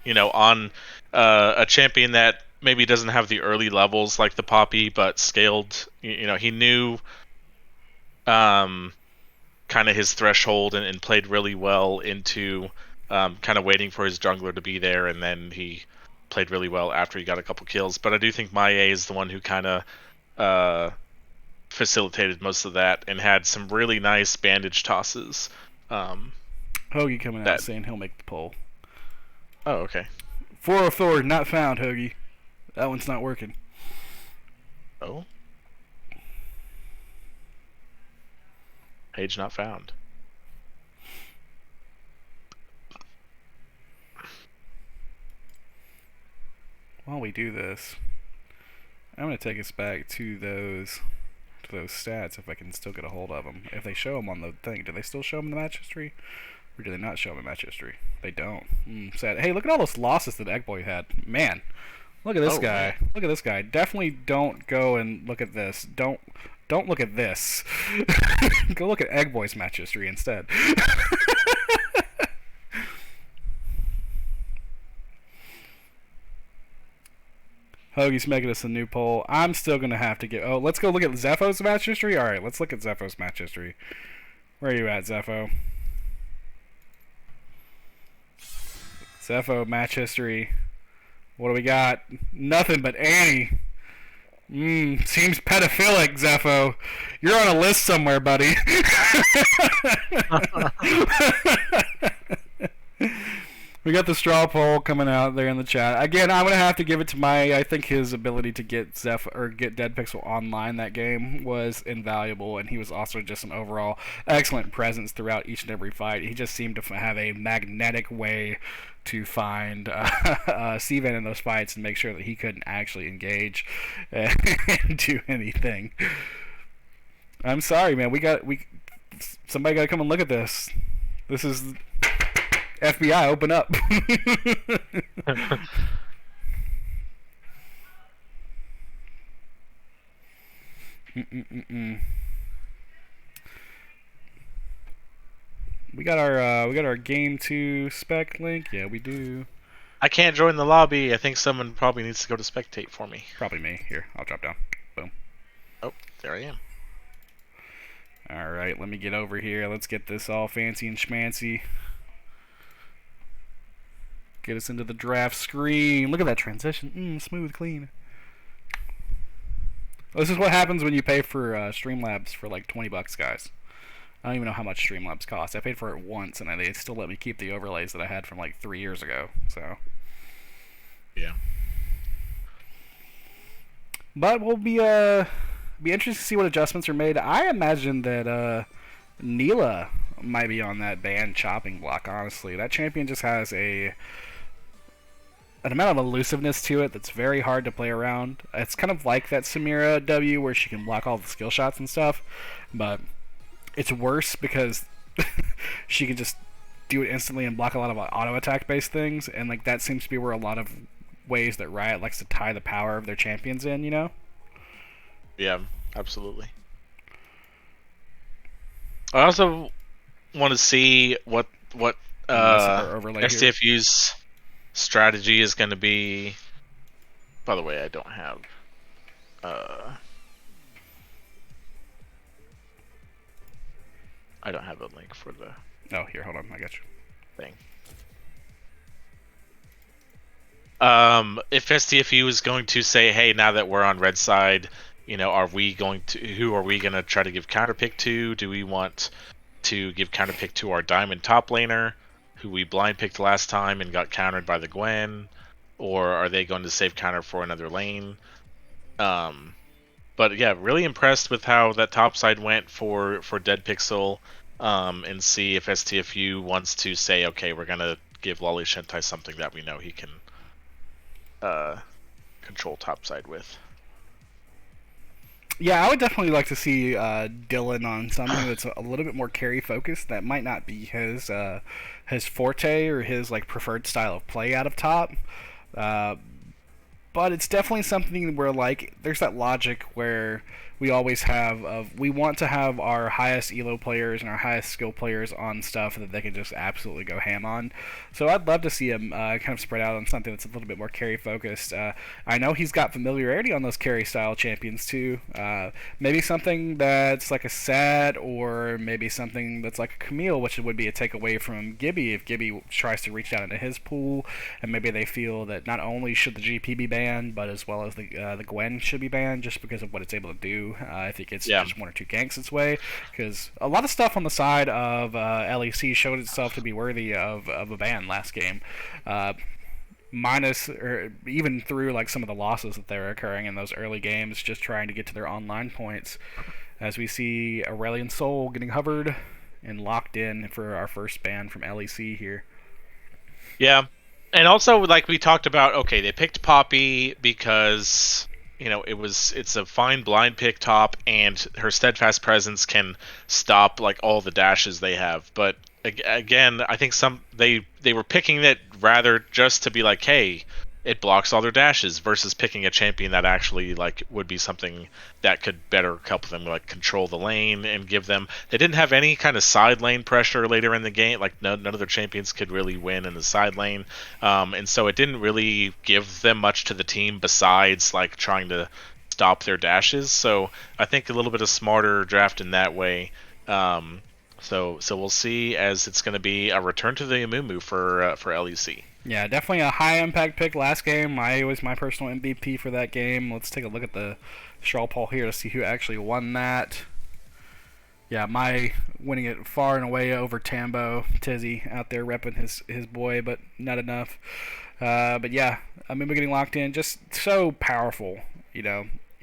On a champion that maybe doesn't have the early levels like the Poppy, but scaled. He knew kind of his threshold and played really well into kind of waiting for his jungler to be there, and then he played really well after he got a couple kills. But I do think Maie is the one who kind of facilitated most of that and had some really nice bandage tosses. Hoagie coming out saying he'll make the poll. Oh, okay. 404 not found, Hoagie. That one's not working. Oh. Page not found. While we do this, I'm gonna take us back to those stats if I can still get a hold of them. If they show them on the thing, do they still show them in the match history, or do they not show them in match history? They don't. Sad. Hey, look at all those losses that Eggboy had. Man, look at this guy. Man. Look at this guy. Definitely don't go and look at this. Don't look at this. Go look at Eggboy's match history instead. Hoagie's making us a new poll. I'm still gonna have to get. Oh, let's go look at Zepho's match history. All right, let's look at Zepho's match history. Where are you at, Zepho? Zepho match history. What do we got? Nothing but Annie. Seems pedophilic, Zepho. You're on a list somewhere, buddy. We got the straw poll coming out there in the chat. Again, I'm gonna have to give it to I think his ability to get get Dead Pixel online that game was invaluable, and he was also just an overall excellent presence throughout each and every fight. He just seemed to have a magnetic way to find Steven in those fights and make sure that he couldn't actually engage and do anything. I'm sorry, man. Somebody got to come and look at this. This is FBI. Open up. We got our game 2 spec link. Yeah, we do. I can't join the lobby. I think someone probably needs to go to spectate for me. Probably me. Here, I'll drop down. Boom. Oh, there I am. Alright, let me get over here. Let's get this all fancy and schmancy. Get us into the draft screen. Look at that transition. Smooth, clean. This is what happens when you pay for Streamlabs for like $20, guys. I don't even know how much Streamlabs cost. I paid for it once, and they still let me keep the overlays that I had from like 3 years ago. So, yeah. But we'll be interested to see what adjustments are made. I imagine that Neela might be on that ban chopping block. Honestly, that champion just has an amount of elusiveness to it that's very hard to play around. It's kind of like that Samira W where she can block all the skill shots and stuff, but it's worse because she can just do it instantly and block a lot of auto attack based things, and like that seems to be where a lot of ways that Riot likes to tie the power of their champions in, you know? Yeah, absolutely. I also want to see what STFU's strategy is going to be. By the way, I don't have a link for the here, hold on, I got you. Thing. If STFU is going to say, hey, now that we're on red side, who are we going to try to give counterpick to? Do we want to give counterpick to our diamond top laner, who we blind picked last time and got countered by the Gwen? Or are they going to save counter for another lane? But yeah, really impressed with how that top side went for Dead Pixel, and see if STFU wants to say, okay, we're going to give Lolly Shentai something that we know he can control topside with. Yeah, I would definitely like to see Dylan on something that's a little bit more carry focused. That might not be his forte or his like preferred style of play out of top, but it's definitely something where like there's that logic where we always have we want to have our highest elo players and our highest skill players on stuff that they can just absolutely go ham on. So I'd love to see him kind of spread out on something that's a little bit more carry focused. I know he's got familiarity on those carry style champions too. Maybe something that's like a Sad, or maybe something that's like a Camille, which would be a takeaway from Gibby if Gibby tries to reach down into his pool, and maybe they feel that not only should the GP be banned, but as well as the Gwen should be banned just because of what it's able to do. too. I think it's Yeah. just one or two ganks its way, because a lot of stuff on the side of LEC showed itself to be worthy of a ban last game. Uh, Minus or even through like some of the losses that they're occurring in those early games, just trying to get to their online points. As we see Aurelion Sol getting hovered and locked in for our first ban from LEC here. Yeah. And also, like we talked about, okay, they picked Poppy because it's a fine blind pick top, and her steadfast presence can stop like all the dashes they have. But again, I think they were picking it rather just to be like, hey, it blocks all their dashes, versus picking a champion that actually like would be something that could better help them like control the lane and give them. They didn't have any kind of side lane pressure later in the game. Like none of their champions could really win in the side lane, and so it didn't really give them much to the team besides like trying to stop their dashes. So I think a little bit of smarter draft in that way. So we'll see, as it's going to be a return to the Amumu for LEC. Yeah, definitely a high impact pick last game. I was my personal MVP for that game. Let's take a look at the straw poll here to see who actually won that. Yeah, my winning it far and away over Tambo. Tizzy out there repping his boy, but not enough. But yeah, I mean, we're getting locked in. Just so powerful,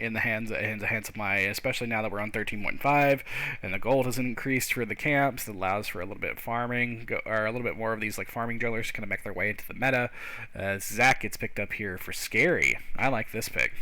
in the hands of my, especially now that we're on 13.5 and the gold has increased for the camps. That allows for a little bit of farming, or a little bit more of these like farming drillers to kind of make their way into the meta. Zach gets picked up here for Scary. I like this pick.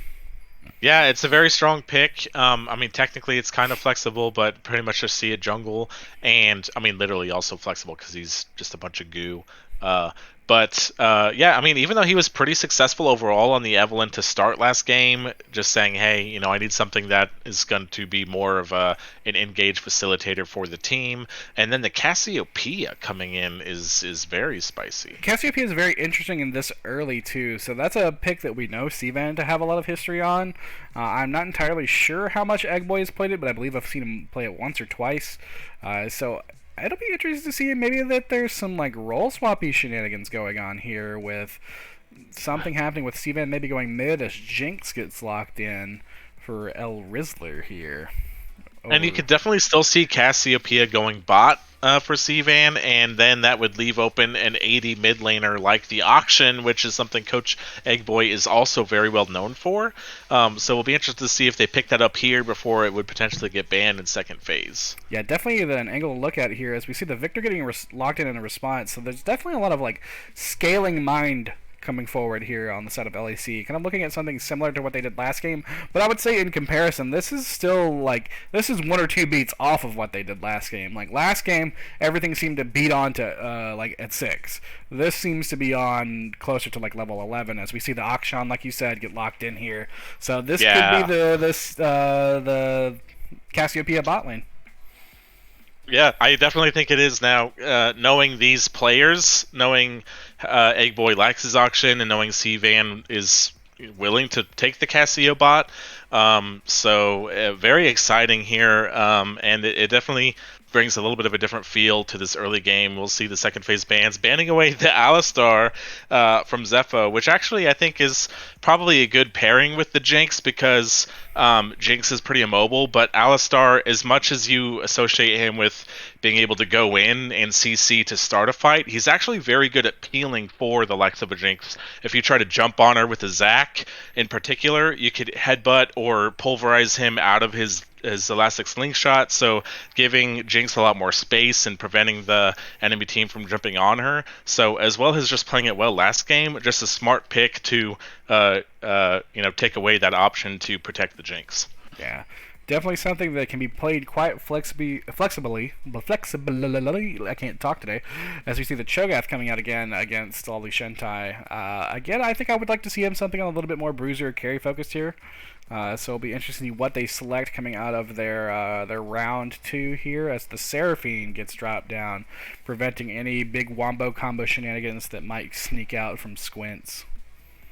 Yeah, it's a very strong pick. I mean, technically it's kind of flexible, but pretty much just see it jungle, and I mean literally also flexible because he's just a bunch of goo. Yeah, I mean, even though he was pretty successful overall on the Evelyn to start last game, just saying, hey, I need something that is going to be more of an engaged facilitator for the team. And then the Cassiopeia coming in is very spicy. Cassiopeia is very interesting in this early too, so that's a pick that we know Sivan to have a lot of history on. I'm not entirely sure how much Eggboy has played it, but I believe I've seen him play it once or twice. So it'll be interesting to see maybe that there's some like role swappy shenanigans going on here, with something happening with Sivan maybe going mid as Jinx gets locked in for El Rizzler here. And you could definitely still see Cassiopeia going bot for Sivan, and then that would leave open an 80 mid laner like the Auction, which is something Coach Eggboy is also very well known for. So we'll be interested to see if they pick that up here before it would potentially get banned in second phase. Yeah, definitely an angle to look at here, as we see the Victor getting locked in a response. So there's definitely a lot of like scaling mind coming forward here on the side of LEC. Kind of looking at something similar to what they did last game, but I would say in comparison, this is still like, this is one or two beats off of what they did last game. Like last game, everything seemed to beat on to like at 6. This seems to be on closer to like level 11, as we see the Akshan, like you said, get locked in here. So this could be the Cassiopeia bot lane. Yeah, I definitely think it is now. Knowing these players, knowing Eggboy likes his Auction, and knowing Sivan is willing to take the Cassio bot. So very exciting here, and it definitely brings a little bit of a different feel to this early game. We'll see the second phase bans, banning away the Alistar from Zepho, which actually I think is probably a good pairing with the Jinx, because Jinx is pretty immobile, but Alistar, as much as you associate him with being able to go in and CC to start a fight, he's actually very good at peeling for the likes of a Jinx. If you try to jump on her with a Zac in particular, you could headbutt or pulverize him out of his elastic slingshot, so giving Jinx a lot more space and preventing the enemy team from jumping on her. So as well as just playing it well last game, just a smart pick to take away that option to protect the Jinx. Yeah, definitely something that can be played quite flexibly. I can't talk today. As we see the Cho'Gath coming out again against all the Shentai. Again, I think I would like to see him something a little bit more bruiser carry focused here. So it'll be interesting to see what they select coming out of their round 2 here, as the Seraphine gets dropped down, preventing any big wombo combo shenanigans that might sneak out from Squints.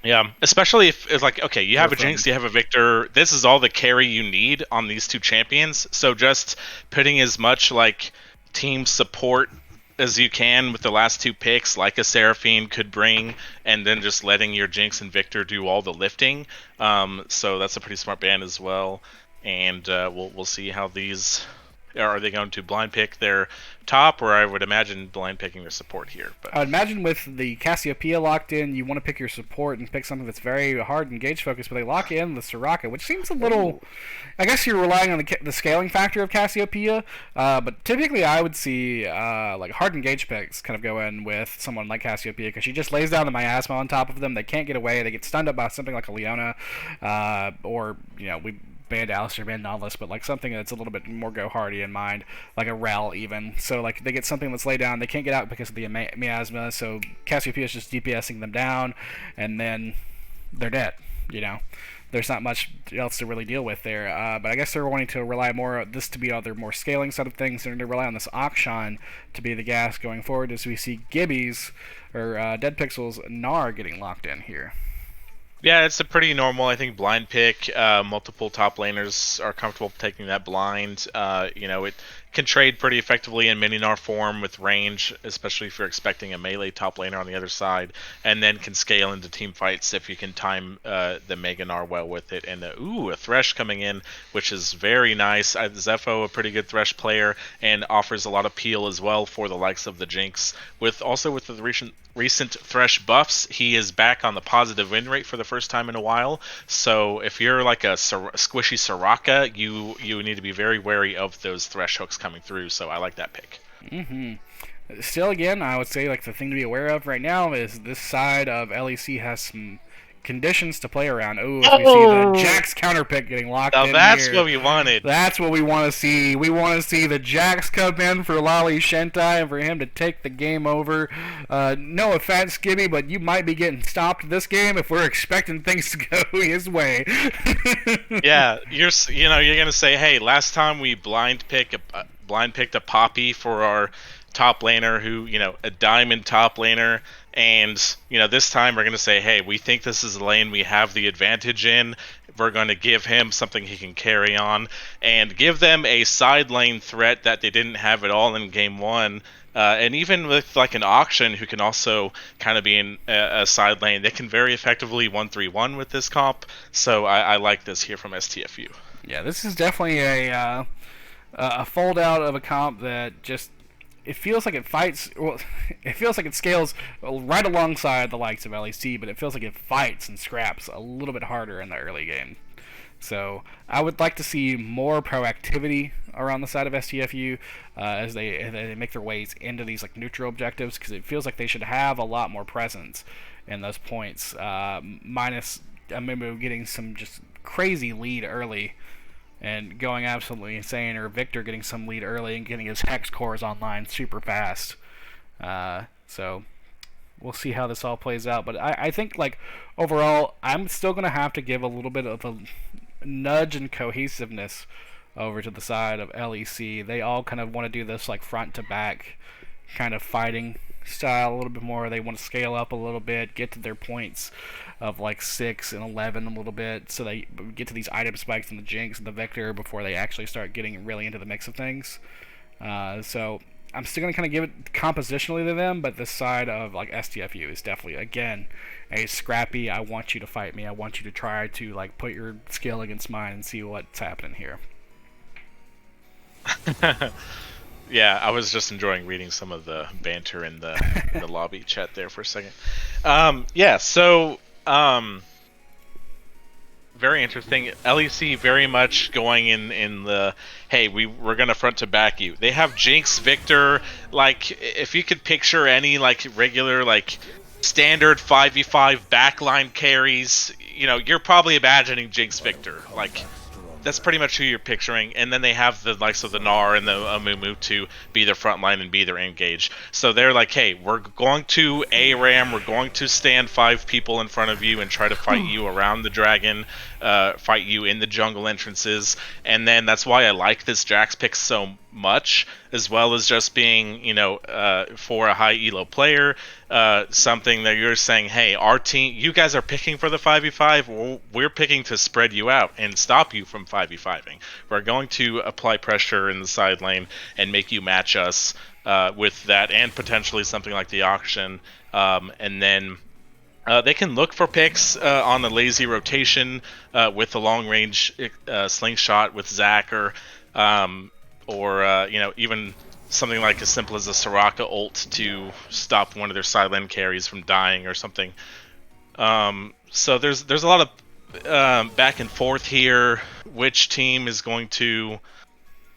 Yeah, especially if it's like, okay, you have a Jinx, you have a Victor. This is all the carry you need on these two champions. So just putting as much like team support as you can with the last 2 picks, like a Seraphine could bring, and then just letting your Jinx and Victor do all the lifting. So that's a pretty smart ban as well. and we'll see how these. Are they going to blind pick their top, or I would imagine blind picking their support here? But I would imagine with the Cassiopeia locked in, you want to pick your support and pick something that's very hard engage focused, but they lock in the Soraka, which seems a little. I guess you're relying on the scaling factor of Cassiopeia, but typically I would see like hard engage picks kind of go in with someone like Cassiopeia because she just lays down the miasma on top of them. They can't get away. They get stunned up by something like a Leona, or we banned Alistair, banned Nautilus, but like something that's a little bit more go hardy in mind, like a Rel even. So like they get something that's laid down, they can't get out because of the miasma. So Cassiopeia is just DPSing them down, and then they're dead. There's not much else to really deal with there. But I guess they're wanting to rely more on this to be other more scaling side of things. They're going to rely on this Akshan to be the gas going forward as we see Gibby's or Dead Pixel's Gnar getting locked in here. Yeah, it's a pretty normal, I think, blind pick. Multiple top laners are comfortable taking that blind. It can trade pretty effectively in mini-Gnar form with range, especially if you're expecting a melee top laner on the other side, and then can scale into team fights if you can time the Mega Gnar well with it. And a Thresh coming in, which is very nice. Zepho, a pretty good Thresh player, and offers a lot of peel as well for the likes of the Jinx. With the recent Thresh buffs, he is back on the positive win rate for the first time in a while. So if you're like a squishy Soraka, you need to be very wary of those Thresh hooks coming through. So I like that pick. Still, again, I would say like the thing to be aware of right now is this side of LEC has some conditions to play around. We see the Jax counter pick getting locked in. That's here. what we wanted. That's what we want to see. We want to see the Jax come in for Lolly Shentai and for him to take the game over. No offense, Gibby, but you might be getting stopped this game if we're expecting things to go his way. Yeah, you're gonna say, hey, last time we blind picked a Poppy for our top laner, who a diamond top laner. And, this time we're going to say, hey, we think this is the lane we have the advantage in. We're going to give him something he can carry on and give them a side lane threat that they didn't have at all in game one. And even with like an auction who can also kind of be in a side lane, they can very effectively 1-3-1 with this comp. So I like this here from STFU. Yeah, this is definitely a fold out of a comp that just... It feels like it fights. Well, it feels like it scales right alongside the likes of LEC, but it feels like it fights and scraps a little bit harder in the early game. So I would like to see more proactivity around the side of STFU as they make their ways into these like neutral objectives, because it feels like they should have a lot more presence in those points. Minus Amimu getting some just crazy lead early and going absolutely insane, or Victor getting some lead early and getting his Hex cores online super fast. So we'll see how this all plays out. But I think, like, overall, I'm still going to have to give a little bit of a nudge and cohesiveness over to the side of LEC. They all kind of want to do this, like, front-to-back kind of fighting style a little bit more. They want to scale up a little bit, get to their points of like 6 and 11 a little bit, so they get to these item spikes in the Jinx and the Vector before they actually start getting really into the mix of things. So I'm still going to kind of give it compositionally to them, but this side of like STFU is definitely, again, a scrappy, I want you to fight me, I want you to try to like put your skill against mine and see what's happening here. Yeah, I was just enjoying reading some of the banter in the lobby chat there for a second. Very interesting. LEC very much going in the, hey, we're gonna front to back you. They have Jinx, Victor. Like, if you could picture any like regular like standard 5v5 backline carries, you're probably imagining Jinx, Victor. Like, that's pretty much who you're picturing. And then they have the likes of the Gnar and the Amumu to be their front line and be their engage. So they're like, hey, we're going to ARAM, we're going to stand 5 people in front of you and try to fight you around the dragon, fight you in the jungle entrances. And then that's why I like this Jax pick so much, as well as just being, for a high elo player, something that you're saying, hey, our team, you guys are picking for the 5v5, well, we're picking to spread you out and stop you from 5v5ing. We're going to apply pressure in the side lane and make you match us with that, and potentially something like the auction, and then They can look for picks on the lazy rotation with the long range slingshot with Zac, or even something like as simple as a Soraka ult to stop one of their side lane carries from dying or something. So there's a lot of back and forth here. Which team is going to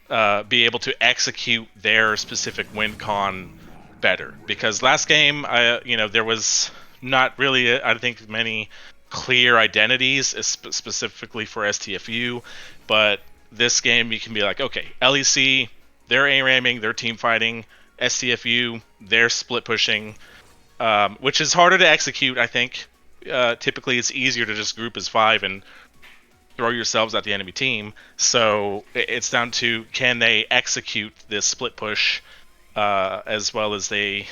be able to execute their specific win con better? Because last game, there was not really, I think, many clear identities specifically for STFU, but this game you can be like, okay, LEC, they're ARAMing, they're team fighting. STFU, they're split pushing, which is harder to execute, I think. Typically, it's easier to just group as 5 and throw yourselves at the enemy team. So it's down to, can they execute this split push as well as they,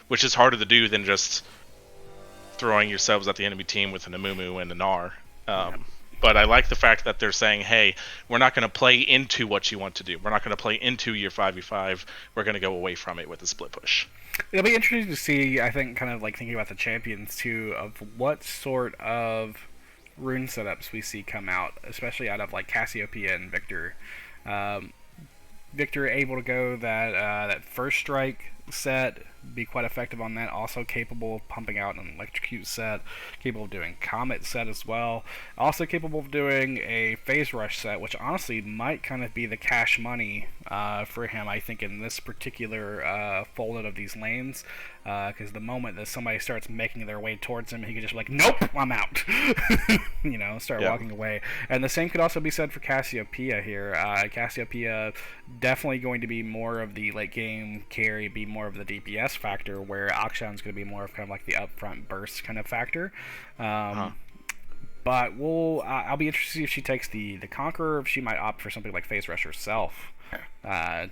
which is harder to do than just throwing yourselves at the enemy team with an Amumu and an R. But I like the fact that they're saying, hey, we're not going to play into what you want to do. We're not going to play into your 5v5. We're going to go away from it with a split push. It'll be interesting to see, I think, kind of like thinking about the champions, too, of what sort of rune setups we see come out, especially out of like Cassiopeia and Victor. Victor able to go that first strike set, be quite effective on that. Also capable of pumping out an electrocute set, capable of doing comet set as well. Also capable of doing a phase rush set, which honestly might kind of be the cash money for him, I think, in this particular fold out of these lanes. Because the moment that somebody starts making their way towards him, he could just be like, nope, I'm out. Start walking away. And the same could also be said for Cassiopeia here. Cassiopeia definitely going to be more of the late game carry, be more of the DPS factor, where Akshan's going to be more of kind of like the upfront burst kind of factor. But I'll be interested to see if she takes the Conqueror, if she might opt for something like Phase Rush herself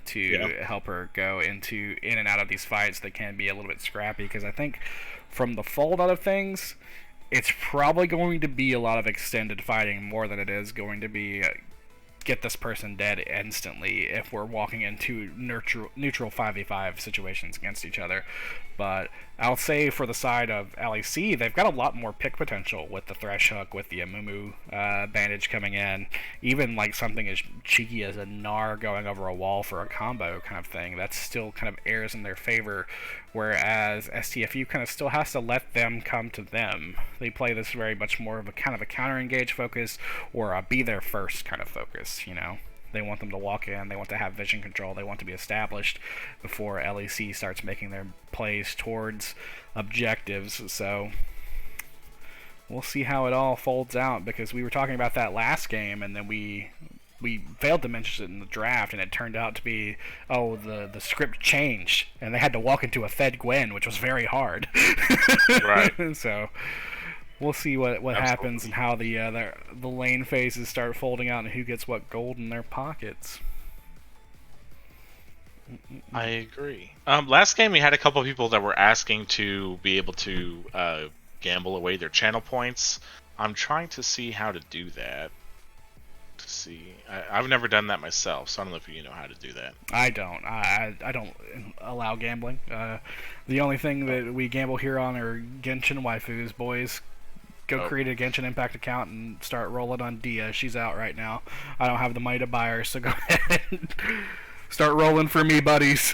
to help her go in and out of these fights that can be a little bit scrappy. Because I think from the fold out of things, it's probably going to be a lot of extended fighting more than it is going to be get this person dead instantly if we're walking into neutral 5v5 situations against each other. But I'll say for the side of LEC, they've got a lot more pick potential with the Thresh Hook, with the Amumu bandage coming in, even like something as cheeky as a Gnar going over a wall for a combo kind of thing. That still kind of airs in their favor, whereas STFU kind of still has to let them come to them. They play this very much more of a kind of a counter-engage focus, or a be there first kind of focus, They want them to walk in, they want to have vision control, they want to be established before LEC starts making their plays towards objectives. So we'll see how it all folds out, because we were talking about that last game and then we failed to mention it in the draft, and it turned out to be, the script changed and they had to walk into a Fed Gwen, which was very hard. Right. So we'll see what happens and how the lane phases start folding out and who gets what gold in their pockets. I agree. Last game we had a couple of people that were asking to be able to gamble away their channel points. I'm trying to see how to do that. I've never done that myself, so I don't know if you know how to do that. I don't. I don't allow gambling. The only thing that we gamble here on are Genshin waifus, boys. Go create a Genshin Impact account and start rolling on Dia. She's out right now. I don't have the money to buy her, so go ahead and start rolling for me, buddies.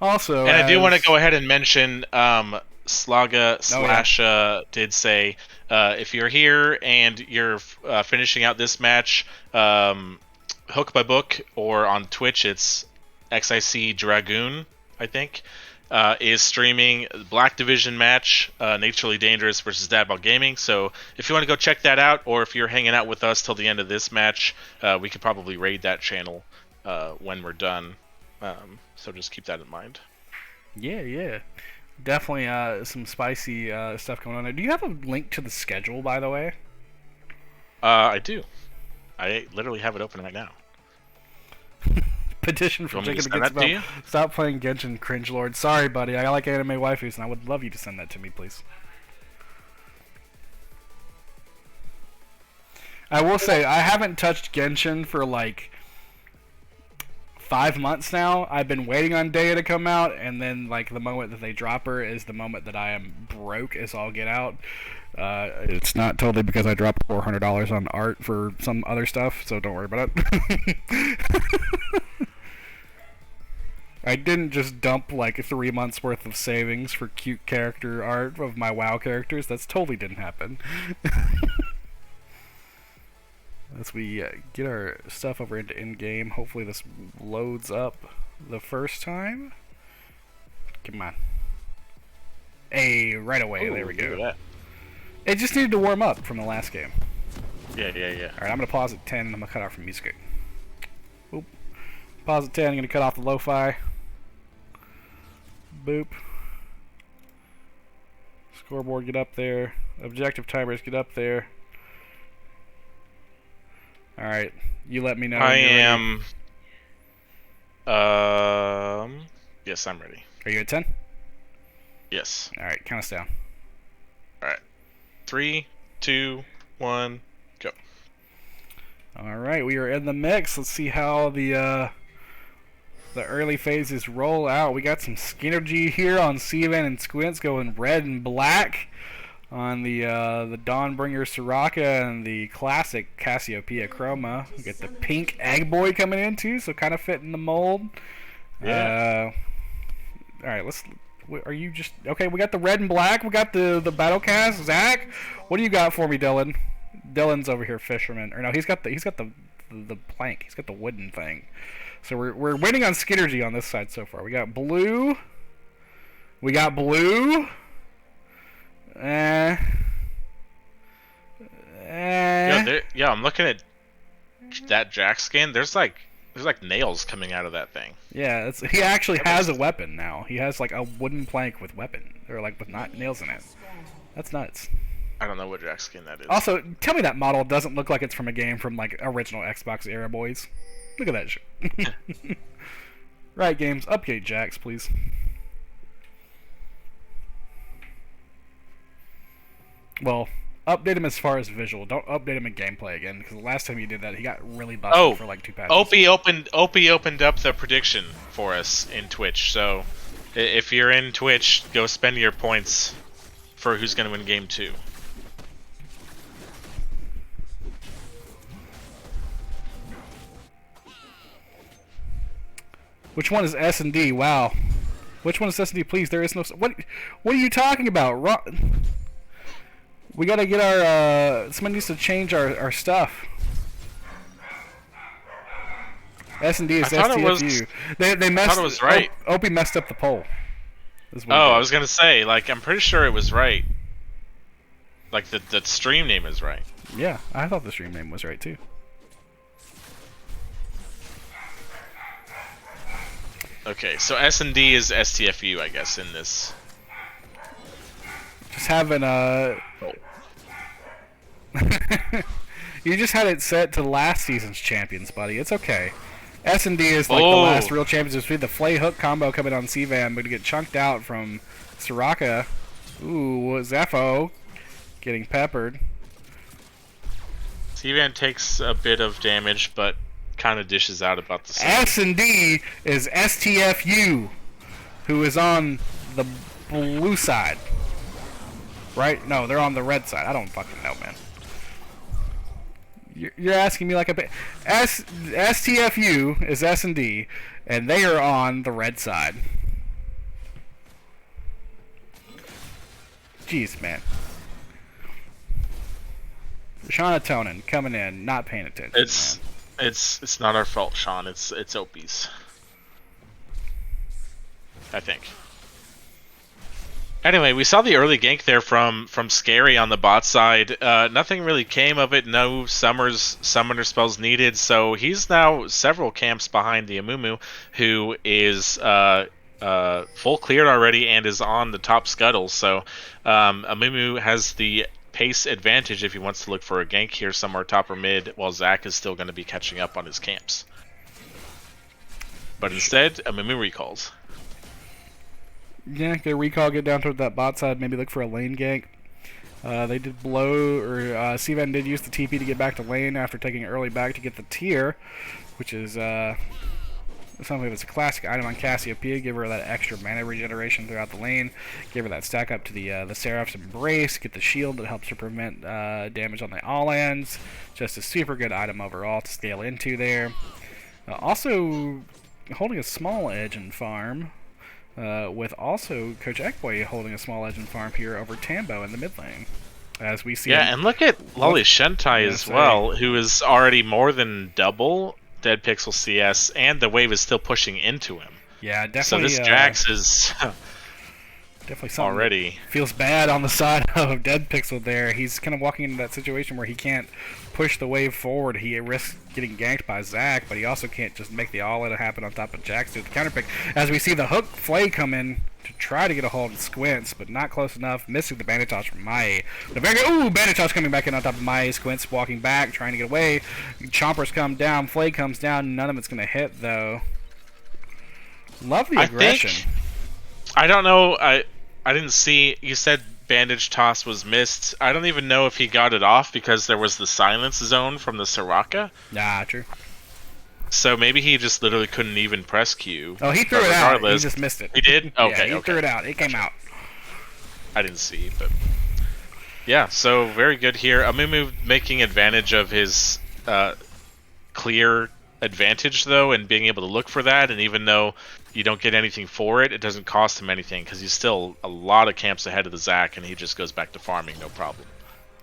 Also, and I do want to go ahead and mention Slaga did say, if you're here and you're finishing out this match, Hook by Book, or on Twitch, it's XIC Dragoon, I think, is streaming Black Division match, Naturally Dangerous versus Dadball Gaming. So if you want to go check that out, or if you're hanging out with us till the end of this match, we could probably raid that channel when we're done. So just keep that in mind. Yeah. Definitely some spicy stuff going on there. Do you have a link to the schedule, by the way? I do. I literally have it open right now. Petition from Jacob against Bell. Stop playing Genshin, cringe lord. Sorry, buddy. I like anime waifus, and I would love you to send that to me, please. I will say, I haven't touched Genshin for like 5 months now. I've been waiting on Daya to come out, and then like the moment that they drop her is the moment that I am broke as all get out. It's not totally because I dropped $400 on art for some other stuff, so don't worry about it. I didn't just dump like 3 months worth of savings for cute character art of my WoW characters. That's totally didn't happen. As we get our stuff over into in-game, hopefully this loads up the first time. Come on. Hey, right away. Ooh, there we go. look at that. It just needed to warm up from the last game. Yeah. Alright, I'm going to pause at 10 and I'm going to cut off from music. Boop. Pause at 10, I'm going to cut off the lo-fi. Boop. Scoreboard, get up there. Objective timers, get up there. Alright, you let me know. I am... Yes, I'm ready. Are you at 10? Yes. Alright, count us down. Alright. 3, 2, 1, go. Alright, we are in the mix. Let's see how the early phases roll out. We got some Skinergy here on Seavan and Squints going red and black on the Dawnbringer Soraka and the classic Cassiopeia Chroma. We get the pink Egg Boy coming in too, so kind of fitting the mold. Yeah. Alright, let's... Are you just... Okay, we got the red and black. We got the battle cast. Zach, what do you got for me, Dylan? Dylan's over here, fisherman. Or no, he's got the plank. He's got the wooden thing. So we're waiting on Skinergy on this side so far. We got blue. We got blue. Yeah, I'm looking at that Jack skin. There's like nails coming out of that thing. Yeah, he actually has a weapon now. He has like a wooden plank with weapon, or like with not nails in it. That's nuts. I don't know what Jack skin that is. Also, tell me that model doesn't look like it's from a game from like original Xbox era, boys. Look at that shit. Right, games, update Jax, please. Well, update him as far as visual. Don't update him in gameplay again, because the last time you did that, he got really busted for like 2 patches. Opie opened up the prediction for us in Twitch. So, if you're in Twitch, go spend your points for who's going to win game 2. Which one is S&D? Wow. Which one is S&D? Please, there is no... What are you talking about? We gotta get our... Someone needs to change our stuff. S&D is STFU. They messed... I thought it was right. Opie messed up the poll. Oh, I was gonna say, like, I'm pretty sure it was right. Like, the stream name is right. Yeah, I thought the stream name was right, too. Okay, so S&D is STFU, I guess, in this. Just having You just had it set to last season's champions, buddy. It's okay. S&D is like the last real champions. We had the Flay Hook combo coming on Seavan, but to get chunked out from Soraka. Ooh, Zepho getting peppered. Seavan takes a bit of damage, but kind of dishes out about the same. S&D is STFU, who is on the blue side. Right? No, they're on the red side. I don't fucking know, man. You're asking me like a bit. STFU is S&D, and they are on the red side. Jeez, man. Shonatonin coming in, not paying attention. It's not our fault, Sean. It's Opie's. I think. Anyway, we saw the early gank there from Scary on the bot side. Nothing really came of it. No summoner spells needed. So he's now several camps behind the Amumu, who is full cleared already and is on the top scuttle. So Amumu has the pace advantage if he wants to look for a gank here somewhere top or mid, while Zach is still going to be catching up on his camps. But instead, Amumu recalls. Yeah, get a recall, get down toward that bot side, maybe look for a lane gank. They did blow, or Seavan did use the TP to get back to lane after taking early back to get the tier, which is Something that's a classic item on Cassiopeia. Give her that extra mana regeneration throughout the lane. Give her that stack up to the Seraph's Embrace. Get the shield that helps her prevent damage on the all-ends. Just a super good item overall to scale into there. Also, holding a small edge in farm. With also Coach Ekboy holding a small edge in farm here over Tambo in the mid lane. As we see. Yeah, and look at Lolly Shentai as well, who is already more than double Dead Pixel CS, and the wave is still pushing into him. Yeah, definitely. So this Jax is definitely something already feels bad on the side of Dead Pixel there. He's kind of walking into that situation where he can't push the wave forward. He risks getting ganked by Zac, but he also can't just make the all-in happen on top of Jax to the counterpick. As we see the hook Flay come in to try to get a hold of Squints, but not close enough, missing the Bandit Toss from Mai. The very ooh, Bandit Toss coming back in on top of Mai. Squints walking back, trying to get away. Chompers come down, Flay comes down, none of it's going to hit, though. Love the aggression. I don't know, I didn't see, you said Bandage Toss was missed. I don't even know if he got it off because there was the silence zone from the Soraka. Nah, true. So maybe he just literally couldn't even press Q. Oh, he threw it out. He just missed it. He did? Okay, yeah, he threw it out. It came out. I didn't see, but yeah. So very good here. Amumu making advantage of his clear advantage though, and being able to look for that. And even though you don't get anything for it, it doesn't cost him anything because he's still a lot of camps ahead of the Zac, and he just goes back to farming, no problem.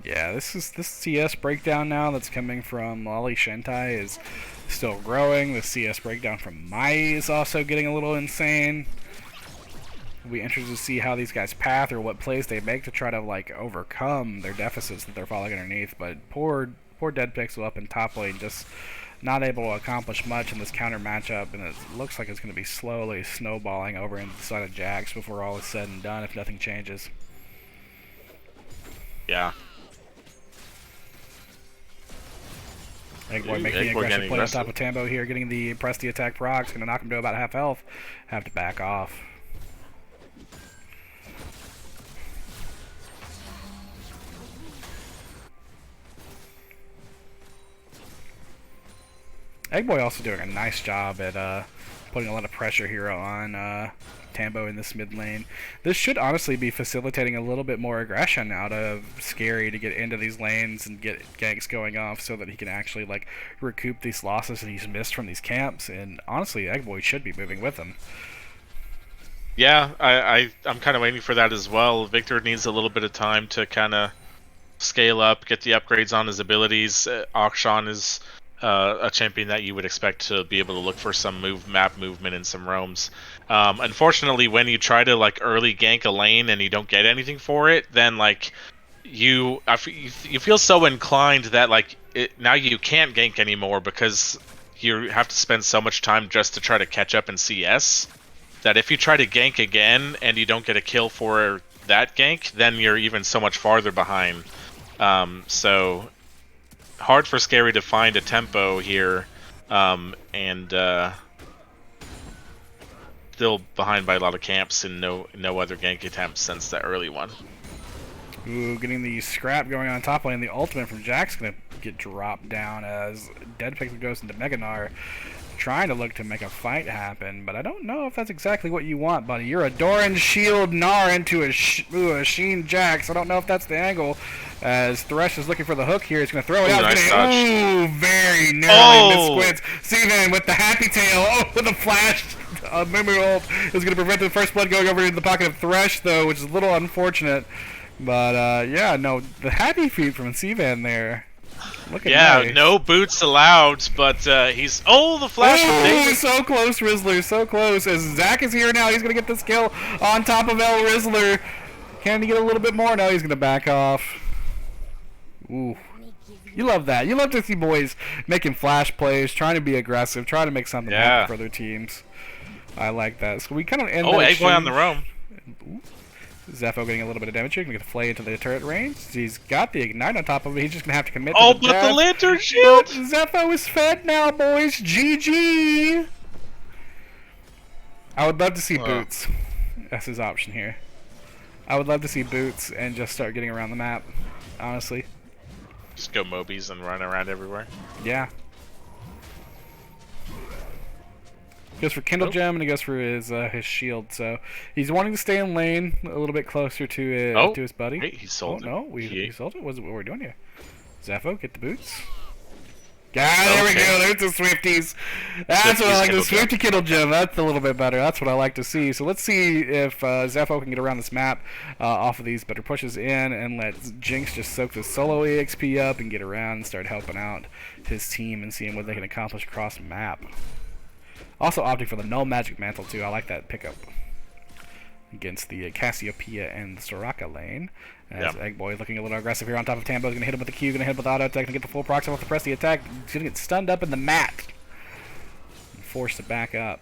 Yeah, this CS breakdown now that's coming from Lolly Shentai is still growing. The CS breakdown from Mai is also getting a little insane. We'll be interested to see how these guys path or what plays they make to try to like overcome their deficits that they're falling underneath. But poor Dead Pixel up in top lane, just not able to accomplish much in this counter matchup, and it looks like it's going to be slowly snowballing over into the side of Jax before all is said and done if nothing changes. Yeah. Eggboy making the aggressive play on top of Tambo here, getting the press the attack procs, going to knock him to about half health. Have to back off. Eggboy also doing a nice job at putting a lot of pressure here on Tambo in this mid lane. This should honestly be facilitating a little bit more aggression out of Scary to get into these lanes and get ganks going off so that he can actually like recoup these losses that he's missed from these camps. And honestly, Eggboy should be moving with him. Yeah, I'm kind of waiting for that as well. Victor needs a little bit of time to kind of scale up, get the upgrades on his abilities. Akshan is a champion that you would expect to be able to look for some map movement and some roams. Unfortunately, when you try to like early gank a lane and you don't get anything for it, then like you feel so inclined that like now you can't gank anymore because you have to spend so much time just to try to catch up in CS that if you try to gank again and you don't get a kill for that gank, then you're even so much farther behind. So hard for Scary to find a tempo here, and still behind by a lot of camps and no other gank attempts since the early one. Ooh, getting the scrap going on top lane. The ultimate from Jack's gonna get dropped down as Dead Pixel goes into Mega Gnar, trying to look to make a fight happen, but I don't know if that's exactly what you want, buddy. You're a Doran shield Gnar into a Sheen Jax. I don't know if that's the angle. As Thresh is looking for the hook here, he's going to throw it out. Nice ooh, very narrowly missed Squints. Steven with the happy tail. Oh, with a flash. Memory ult is going to prevent the first blood going over into the pocket of Thresh, though, which is a little unfortunate. But, yeah, no, the happy feet from Sivan there. Looking nice. No boots allowed, but he's... Oh, the flash from David. So close, Rizzler, so close. As Zac is here now, he's going to get this kill on top of El Rizzler. Can he get a little bit more? No, he's going to back off. Ooh. You love that. You love to see boys making flash plays, trying to be aggressive, trying to make something happen for their teams. I like that. So we kind of end that Eggboy on the roam. Zepho getting a little bit of damage here. Going to get the Flay into the turret range. He's got the Ignite on top of it. He's just going to have to commit to the but the Lantern Shield! But Zepho is fed now, boys. GG! I would love to see Boots. That's his option here. I would love to see Boots and just start getting around the map, honestly. Just go Mobies and run around everywhere. Yeah. Goes for Kindle Gem and he goes for his shield. So he's wanting to stay in lane a little bit closer to his buddy. Wait, he sold it. No, we sold it. What we're doing here? Zepho, get the boots. There we go. There's the Swifties. That's what I like. The Swifty Kindle Gem. That's a little bit better. That's what I like to see. So let's see if Zepho can get around this map off of these better pushes in and let Jinx just soak the solo EXP up and get around and start helping out his team and seeing what they can accomplish across the map. Also opting for the Null Magic Mantle too. I like that pickup against the Cassiopeia and the Soraka lane. As Eggboy looking a little aggressive here on top of Tambo. He's going to hit him with the Q, going to hit him with auto attack, going to get the full proc off to press the attack. He's going to get stunned up in the mat and forced to back up.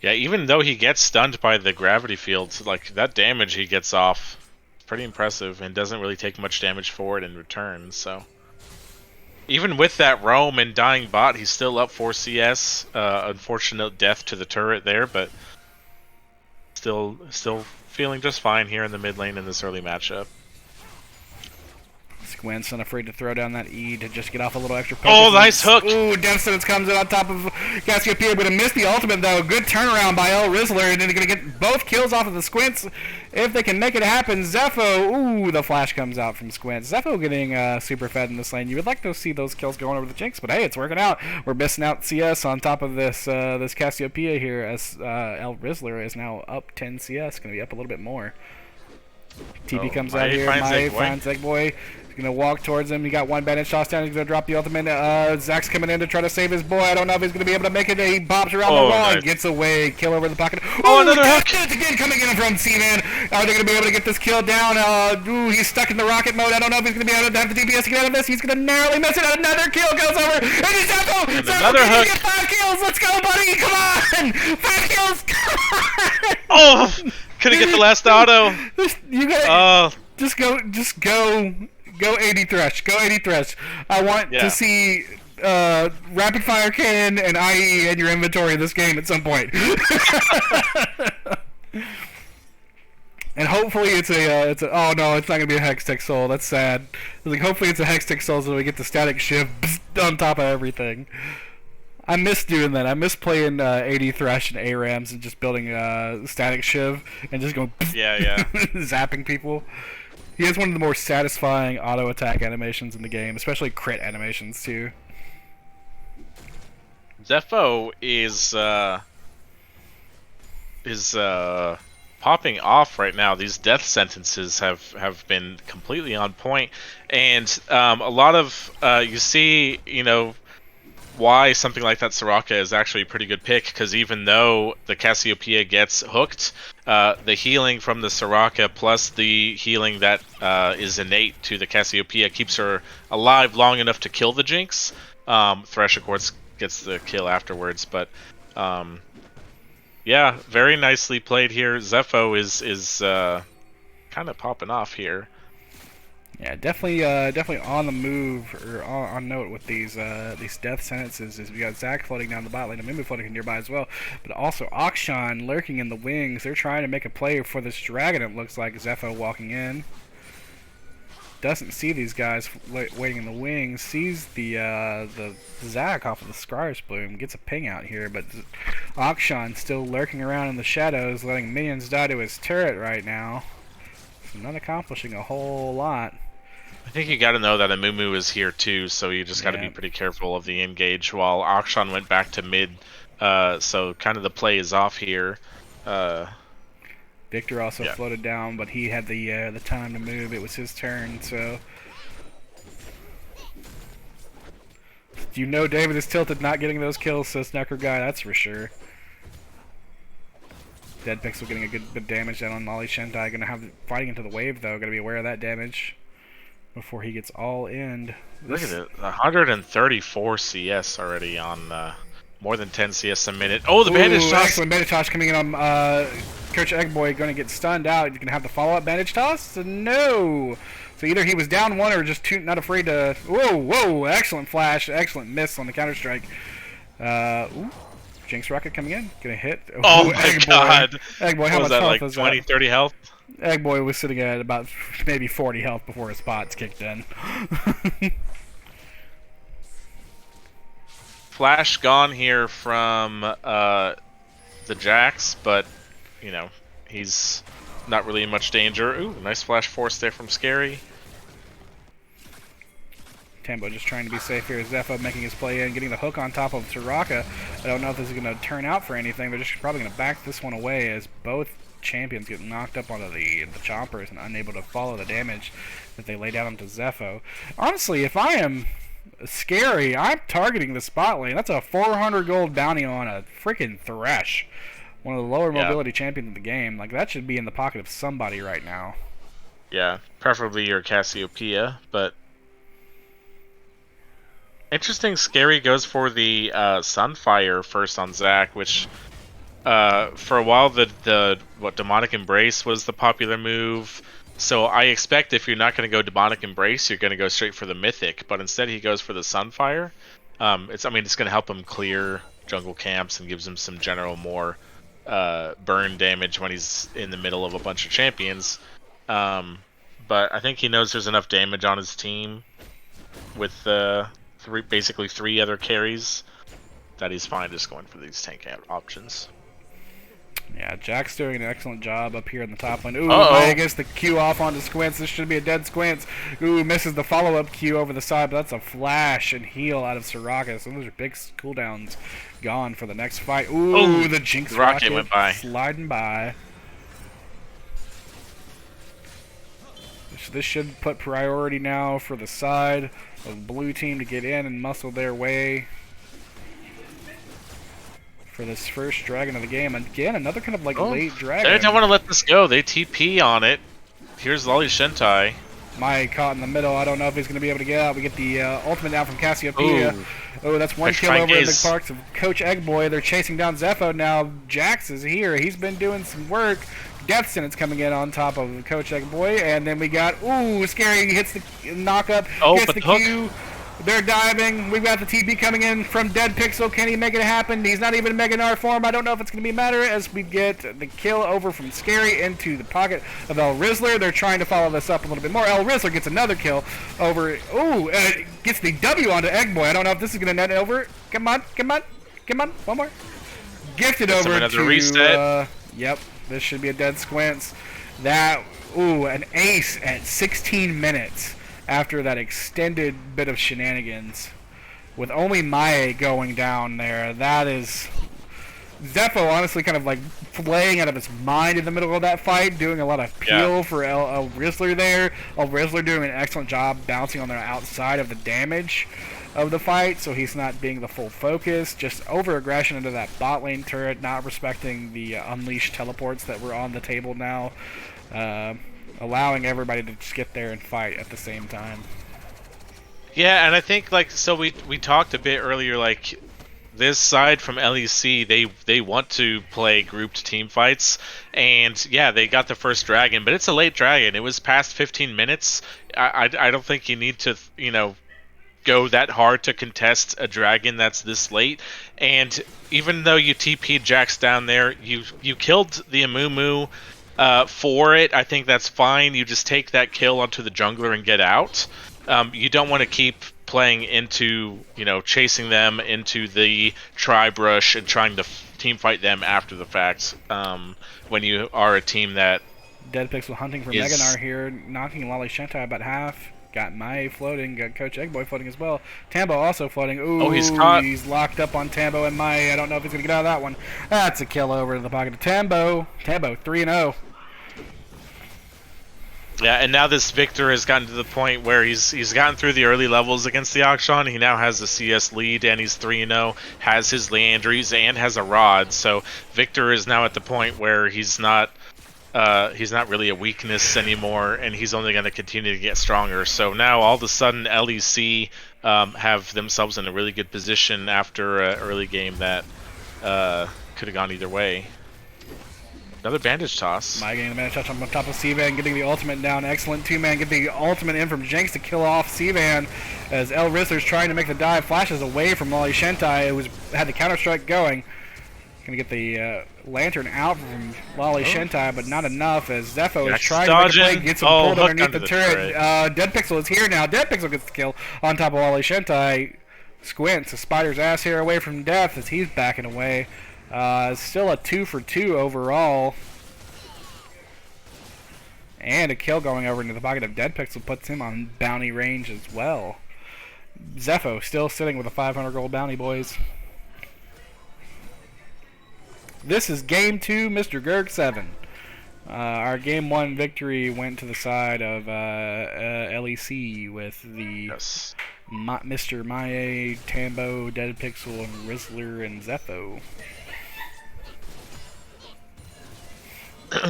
Yeah, even though he gets stunned by the gravity fields, like that damage he gets off, pretty impressive, and doesn't really take much damage for it in return. So even with that roam and dying bot, he's still up 4 CS. Unfortunate death to the turret there, but still feeling just fine here in the mid lane in this early matchup. Squint's unafraid to throw down that E to just get off a little extra poke. Oh, nice hook! Ooh, Death Sentence comes in on top of Cassiopeia, but missed the ultimate though. Good turnaround by El Rizzler, and then they're going to get both kills off of the Squints if they can make it happen. Zepho, ooh, the flash comes out from Squint. Zepho getting super fed in this lane. You would like to see those kills going over the Jinx, but hey, it's working out. We're missing out CS on top of this this Cassiopeia here as El Rizzler is now up 10 CS, going to be up a little bit more. TP comes out here, Mai finds Eggboy. He's going to walk towards him. He got one bandage toss down. He's going to drop the ultimate. Zach's coming in to try to save his boy. I don't know if he's going to be able to make it. He bops around the wall and gets away. Kill over the pocket. Oh, another hook! Again coming in from C-Man. Are they going to be able to get this kill down? Ooh, he's stuck in the rocket mode. I don't know if he's going to be able to have the DPS to get out of this. He's going to narrowly miss it. Another kill goes over. And he's Zepho! Another hook! Get 5 kills. Let's go, buddy. Come on! 5 kills! Come on! Oh! Couldn't get the last auto. You gotta... Just go 80 Thresh. Go 80 Thresh. I want to see rapid fire cannon and IE in your inventory in this game at some point. And hopefully it's a oh no, it's not gonna be a Hextech Soul. That's sad. Like hopefully it's a Hextech Soul so we get the static shift on top of everything. I miss doing that. I miss playing 80 Thresh and ARAMs and just building static shiv and just going zapping people. He has one of the more satisfying auto attack animations in the game, especially crit animations too. Zepho is popping off right now. These death sentences have been completely on point, and a lot of you see, you know, why something like that Soraka is actually a pretty good pick, because even though the Cassiopeia gets hooked, the healing from the Soraka plus the healing that is innate to the Cassiopeia keeps her alive long enough to kill the Jinx. Thresh, of course, gets the kill afterwards, but yeah, very nicely played here. Zepho is kind of popping off here. Yeah, definitely on the move or on note with these death sentences. Is we got Zach floating down the bot lane, and Mimi floating nearby as well, but also Akshan lurking in the wings. They're trying to make a play for this dragon. It looks like Zepho walking in. Doesn't see these guys waiting in the wings. Sees the Zach off of the Scars Bloom. Gets a ping out here, but Akshan still lurking around in the shadows, letting minions die to his turret right now. So not accomplishing a whole lot. I think you got to know that Amumu is here too, so you just got to be pretty careful of the engage. While Akshan went back to mid, so kind of the play is off here. Victor also floated down, but he had the time to move. It was his turn, so you know David is tilted not getting those kills, says Snucker Guy. That's for sure. Dead Pixel getting a good bit of damage down on Molly Shentai. Gonna have fighting into the wave though. Gotta be aware of that damage before he gets all in. Look at it, 134 CS already on more than 10 CS a minute. Oh, the bandage toss! Excellent bandage toss coming in on Coach Eggboy. Going to get stunned out. You can have the follow-up bandage toss. No. So either he was down one or just not afraid to. Whoa! Excellent flash, excellent miss on the counter strike. Ooh. Jinx Rocket coming in, gonna hit. Oh my god! Eggboy, how much that, health like 20, 30 health? Eggboy was sitting at about maybe 40 health before his spots kicked in. flash gone here from the Jax, but you know, he's not really in much danger. Ooh, nice flash force there from Scary. Tambo just trying to be safe here. Zepho making his play in, getting the hook on top of Soraka. I don't know if this is going to turn out for anything. They're just probably going to back this one away as both champions get knocked up onto the choppers and unable to follow the damage that they lay down onto Zepho. Honestly, if I am Scary, I'm targeting the spot lane. That's a 400 gold bounty on a freaking Thresh. One of the lower mobility champions in the game. Like, that should be in the pocket of somebody right now. Yeah, preferably your Cassiopeia, but interesting. Scary goes for the Sunfire first on Zac, which for a while the Demonic Embrace was the popular move. So I expect if you're not going to go Demonic Embrace, you're going to go straight for the Mythic. But instead he goes for the Sunfire. It's going to help him clear jungle camps and gives him some general more burn damage when he's in the middle of a bunch of champions. But I think he knows there's enough damage on his team with basically three other carries that he's fine just going for these tank options. Yeah, Jack's doing an excellent job up here in the top lane. Ooh, I guess the Q off onto Squints. This should be a dead Squints. Ooh, misses the follow-up Q over the side, but that's a flash and heal out of Soraka. So those are big cooldowns gone for the next fight. Ooh, the Jinx Rocket went by. Sliding by. This should put priority now for the side of blue team to get in and muscle their way for this first dragon of the game. Again, another kind of like late dragon. They don't want to let this go. They TP on it. Here's Lolly Shentai. Mai caught in the middle. I don't know if he's going to be able to get out. We get the ultimate down from Cassiopeia. Oh, that's one kill over in the parks of Coach Eggboy. They're chasing down Zepho now. Jax is here. He's been doing some work. Death Sentence coming in on top of Coach Eggboy. And then we got, Scary hits the knock-up. Gets the Q. They're diving. We've got the TP coming in from Dead Pixel. Can he make it happen? He's not even in Mega Gnar form. I don't know if it's going to be a matter as we get the kill over from Scary into the pocket of El Rizzler. They're trying to follow this up a little bit more. El Rizzler gets another kill over. Gets the W onto Eggboy. I don't know if this is going to net over. Come on. One more. Gifted over to reset. Yep. This should be a dead Squints. An ace at 16 minutes. After that extended bit of shenanigans, with only Mae going down there, that is Zepho honestly kind of like playing out of his mind in the middle of that fight, doing a lot of peel for El Rizzler there. El Rizzler doing an excellent job bouncing on the outside of the damage of the fight, so he's not being the full focus. Just over-aggression into that bot lane turret, not respecting the unleashed teleports that were on the table now. Allowing everybody to just get there and fight at the same time. Yeah, and I think we talked a bit earlier, like this side from LEC, they want to play grouped team fights, and yeah, they got the first dragon, but it's a late dragon. It was past 15 minutes. I don't think you need to go that hard to contest a dragon that's this late. And even though you TP'd Jax down there, you killed the Amumu. For it, I think that's fine. You just take that kill onto the jungler and get out. You don't want to keep playing into, chasing them into the tri-brush and trying to team fight them after the fact. When you are a team that Dead Pixel hunting for Mega Gnar here, knocking Lolly Shentai about half. Got Mai floating, got Coach Eggboy floating as well. Tambo also floating. Ooh, he's caught. He's locked up on Tambo and Mai. I don't know if he's going to get out of that one. That's a kill over to the pocket of Tambo. Tambo, 3-0. Yeah, and now this Victor has gotten to the point where he's gotten through the early levels against the Akshan. He now has the CS lead, and he's 3-0, has his Leandries, and has a Rod. So Victor is now at the point where he's not really a weakness anymore, and he's only going to continue to get stronger. So now all of a sudden LEC have themselves in a really good position after an early game that could have gone either way. Another bandage toss. Mai getting the bandage toss on top of Sivan, getting the ultimate down. Excellent two-man. Get the ultimate in from Jinx to kill off Sivan as El Rizzler's trying to make the dive. Flashes away from Lolly Shentai, who had the counter-strike going. Gonna get the lantern out from Lolly Shentai, but not enough as Zepho is trying to make a play, gets him pulled underneath the turret. Dead Pixel is here now. Dead Pixel gets the kill on top of Lolly Shentai. Squints, a spider's ass hair away from death as he's backing away. Still a 2 for 2 overall. And a kill going over into the pocket of Dead Pixel puts him on bounty range as well. Zepho still sitting with a 500 gold bounty, boys. This is game 2, Mr. Gerg 7. Our game 1 victory went to the side of LEC with the Mr. Maye, Tambo, Dead Pixel, and Rizzler and Zepho.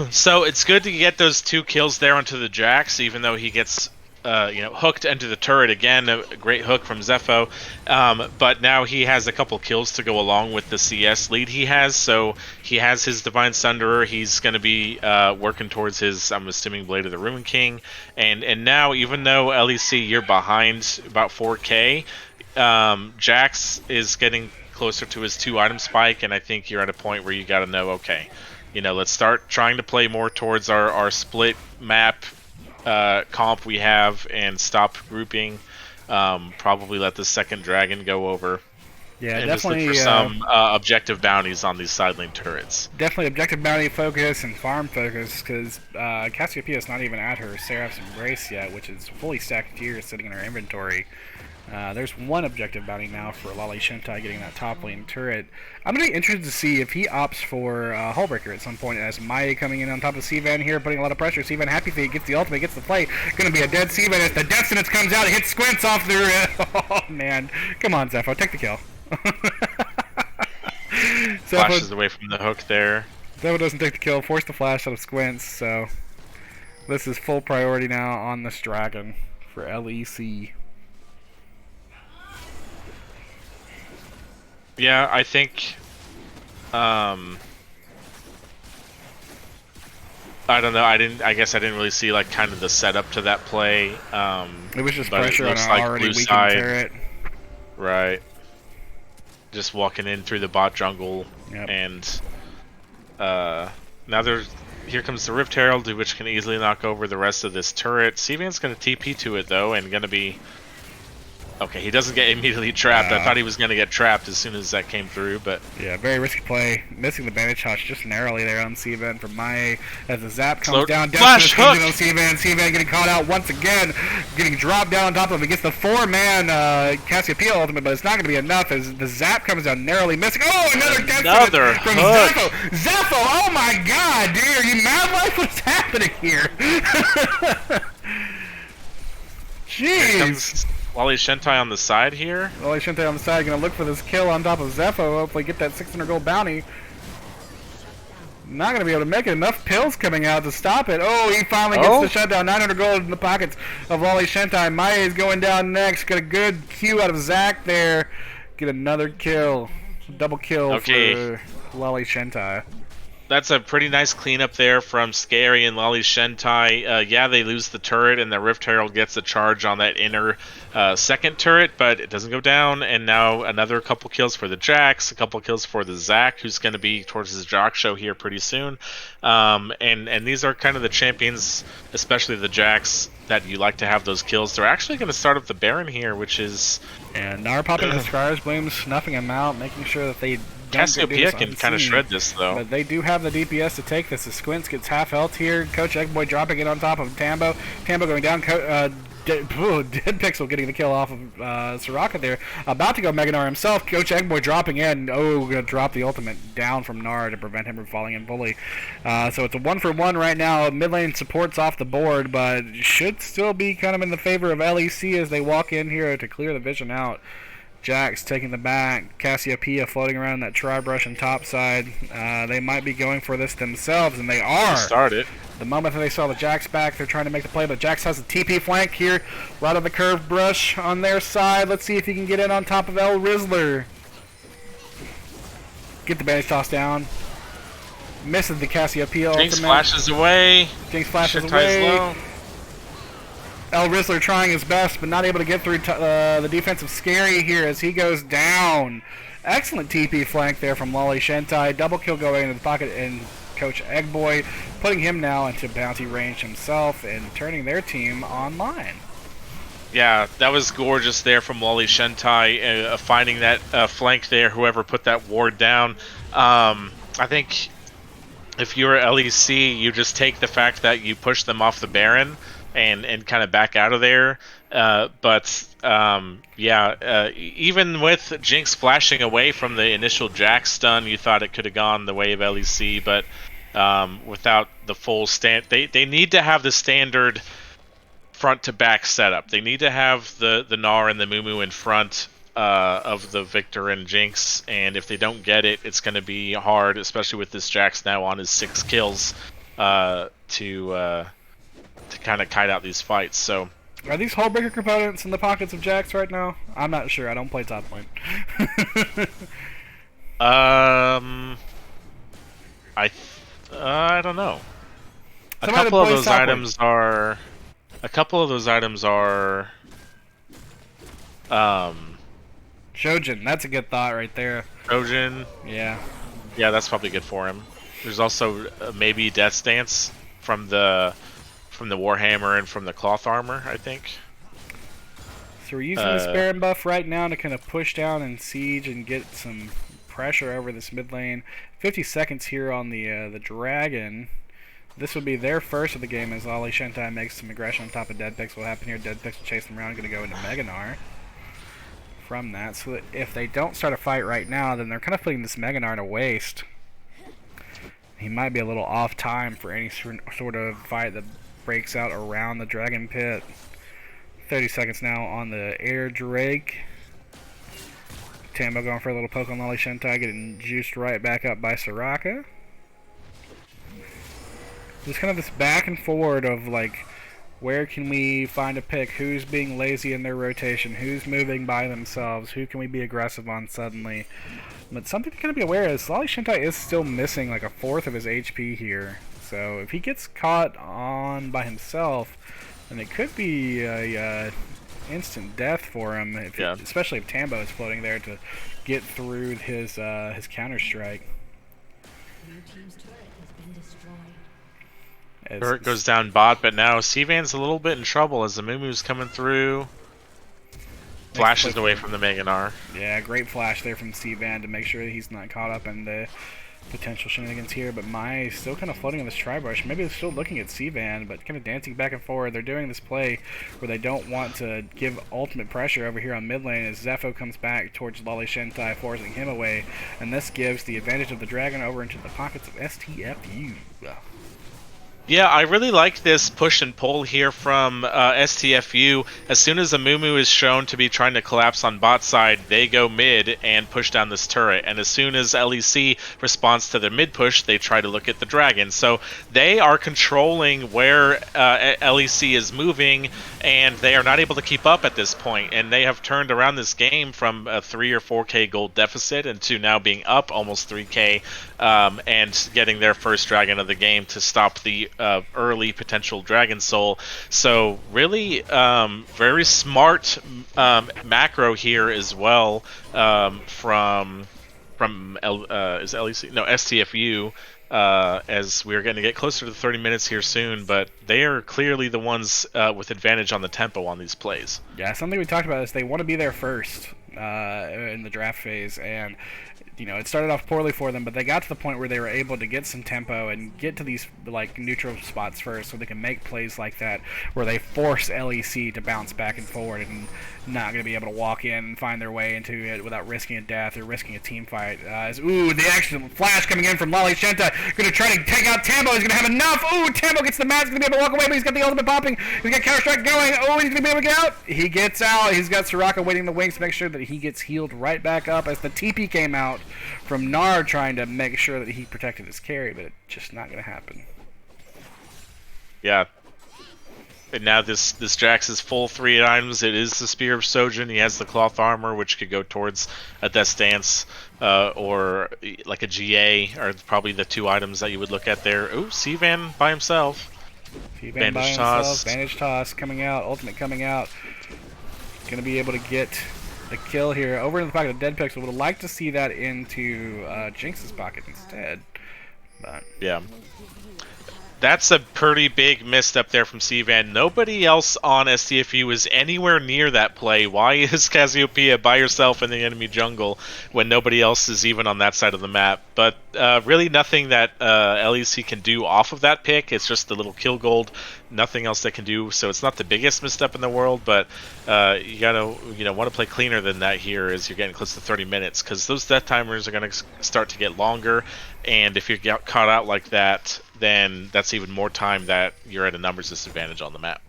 So it's good to get those 2 kills there onto the Jax, even though he gets hooked into the turret again. A great hook from Zepho, but now he has a couple kills to go along with the CS lead he has. So he has his Divine Sunderer. He's going to be working towards his, I'm assuming, Blade of the Ruin King. And now, even though LEC you're behind about 4K, Jax is getting closer to his 2-item spike, and I think you're at a point where you got to know, okay, let's start trying to play more towards our split map comp we have and stop grouping. Probably let the second dragon go over. Yeah, and definitely. Just look for some objective bounties on these side lane turrets. Definitely objective bounty focus and farm focus, because Cassiopeia is not even at her Seraph's Embrace yet, which is fully stacked gear sitting in her inventory. There's one objective bounty now for Lolly Shentai getting that top lane turret. I'm going to be interested to see if he opts for Hullbreaker at some point, as Maya coming in on top of Cvan here, putting a lot of pressure. Cvan Happy Feet gets the ultimate, gets the play. Going to be a dead Cvan as the Death Sentence comes out, hits Squints off the... Oh, man. Come on, Zepho, take the kill. Flashes away from the hook there. Zepho doesn't take the kill, forced the flash out of Squints, so... This is full priority now on this dragon for LEC. Yeah, I think, I don't know. I guess I didn't really see like kind of the setup to that play. It was just pressure on an already weakened turret. Right. Just walking in through the bot jungle, yep. And now here comes the Rift Herald, which can easily knock over the rest of this turret. Cvan's going to TP to it though, and going to be. Okay, he doesn't get immediately trapped. I thought he was going to get trapped as soon as that came through, but... Yeah, very risky play. Missing the bandage shots just narrowly there on Cvan from Maye. As the zap comes down, Flash hook! On Cvan getting caught out once again. Getting dropped down on top of him. He gets the 4-man Cassiopeia ultimate, but it's not going to be enough as the zap comes down narrowly missing. Oh, another hook! From Zepho! Zepho, oh my god, dude, are you mad like what's happening here? Jeez! Lolly Shentai on the side here. Lolly Shentai on the side, gonna look for this kill on top of Zepho. Hopefully get that 600 gold bounty. Not gonna be able to make it. Enough pills coming out to stop it. Oh, he finally gets the shutdown. 900 gold in the pockets of Lolly Shentai. Maya is going down next. Got a good Q out of Zach there. Get another kill. Double kill for Lolly Shentai. That's a pretty nice cleanup there from Scary and Lolly Shentai. Yeah, they lose the turret, and the Rift Herald gets a charge on that inner second turret, but it doesn't go down. And now another couple kills for the Jax, a couple kills for the Zac, who's going to be towards his Jock show here pretty soon. And these are kind of the champions, especially the Jax, that you like to have those kills. They're actually going to start up the Baron here, which is... And now we're popping the Scars, Bloom, snuffing him out, making sure that they... Cassiopeia can kind of shred this, though. But they do have the DPS to take this. The Squints gets half health here. Coach Eggboy dropping it on top of Tambo. Tambo going down. Dead Pixel getting the kill off of Soraka there. About to go Mega Gnar himself. Coach Eggboy dropping in. Oh, going to drop the ultimate down from Gnar to prevent him from falling in fully. So it's a 1-for-1 right now. Mid lane support's off the board, but should still be kind of in the favor of LEC as they walk in here to clear the vision out. Jax taking the back, Cassiopeia floating around that tri-brush and top side. They might be going for this themselves, and they are. Started. The moment that they saw the Jax back, they're trying to make the play, but Jax has a TP flank here, right on the curved brush on their side. Let's see if he can get in on top of El Rizzler. Get the bandage toss down. Misses the Cassiopeia ultimate. Jinx flashes away. Jinx flashes away. Low. El Rizzler trying his best, but not able to get through the defensive Scary here as he goes down. Excellent TP flank there from Lolly Shentai. Double kill going into the pocket, and Coach Eggboy putting him now into bounty range himself and turning their team online. Yeah, that was gorgeous there from Lolly Shentai, finding that flank there, whoever put that ward down. I think if you're LEC, you just take the fact that you push them off the Baron and kind of back out of there. Even with Jinx flashing away from the initial Jack stun, you thought it could have gone the way of LEC, but without the full they need to have the standard front to back setup. They need to have the Gnar and the Mumu in front of the Victor and Jinx, and if they don't get it, it's going to be hard, especially with this Jax now on his 6 kills, to kind of kite out these fights. So, are these Hullbreaker components in the pockets of Jax right now? I'm not sure. I don't play top lane. I don't know. A Somebody couple of plays those top lane. items are. A couple of those items are. Shojin, that's a good thought right there. Trojan. Yeah. Yeah, that's probably good for him. There's also maybe Death's Dance from the Warhammer and from the cloth armor, I think. So we're using this Baron buff right now to kind of push down and siege and get some pressure over this mid lane. 50 seconds here on the dragon. This would be their first of the game as Lolly Shentai makes some aggression on top of Deadpix. What will happen here? Deadpix will chase them around, going to go into Mega Gnar from that. So that if they don't start a fight right now, then they're kind of putting this Mega Gnar to waste. He might be a little off time for any sort of fight that breaks out around the Dragon Pit. 30 seconds now on the Air Drake. Tambo going for a little poke on Lolly Shentai, getting juiced right back up by Soraka. There's kind of this back and forward of like, where can we find a pick? Who's being lazy in their rotation? Who's moving by themselves? Who can we be aggressive on suddenly? But something to kind of be aware is Lolly Shentai is still missing like a fourth of his HP here. So if he gets caught on by himself, then it could be a instant death for him. Especially if Tambo is floating there to get through his counter strike. Turret goes down bot, but now Sivan's a little bit in trouble as the Mumu's coming through. Flashes away from the Mega Gnar. Yeah, great flash there from Sivan to make sure that he's not caught up in the potential shenanigans here. But Mai still kind of floating on this tri-brush. Maybe they're still looking at Sivan, but kind of dancing back and forward. They're doing this play where they don't want to give ultimate pressure over here on mid lane as Zepho comes back towards Lolly Shentai, forcing him away. And this gives the advantage of the dragon over into the pockets of STFU. Yeah, I really like this push and pull here from STFU. As soon as a Mumu is shown to be trying to collapse on bot side, they go mid and push down this turret. And as soon as LEC responds to their mid push, they try to look at the dragon. So they are controlling where LEC is moving, and they are not able to keep up at this point. And they have turned around this game from a 3 or 4k gold deficit into now being up almost 3k and getting their first dragon of the game to stop the early potential Dragon Soul. So really very smart macro here as well from is LEC? No, STFU, as we're going to get closer to 30 minutes here soon, but they are clearly the ones with advantage on the tempo on these plays. Yeah, something we talked about is they want to be there first in the draft phase, and you know, it started off poorly for them, but they got to the point where they were able to get some tempo and get to these like neutral spots first, so they can make plays like that where they force LEC to bounce back and forward and not going to be able to walk in and find their way into it without risking a death or risking a team fight. Ooh, the action flash coming in from Lolly Shentai, going to try to take out Tambo. He's going to have enough. Ooh, Tambo gets the match. He's going to be able to walk away, but he's got the ultimate popping. He's got counter strike going. Oh, he's going to be able to get out. He gets out. He's got Soraka waiting in the wings to make sure that he gets healed right back up as the TP came out from Gnar trying to make sure that he protected his carry, but it's just not going to happen. Yeah. And now this Jax is full 3 items. It is the Spear of Sojin. He has the cloth armor, which could go towards a Death Dance or like a GA, are probably the 2 items that you would look at there. Ooh, Sivan by himself. Sivan by himself. Bandage toss coming out. Ultimate coming out. Going to be able to get the kill here over in the pocket of Deadpix. Would have liked to see that into Jinx's pocket instead. But yeah. That's a pretty big misstep there from Cvan. Nobody else on STFU is anywhere near that play. Why is Cassiopeia by herself in the enemy jungle when nobody else is even on that side of the map? But really nothing that LEC can do off of that pick. It's just the little kill gold. Nothing else they can do. So it's not the biggest misstep in the world, but you gotta want to play cleaner than that here as you're getting close to 30 minutes, because those death timers are going to start to get longer, and if you get caught out like that, then that's even more time that you're at a numbers disadvantage on the map.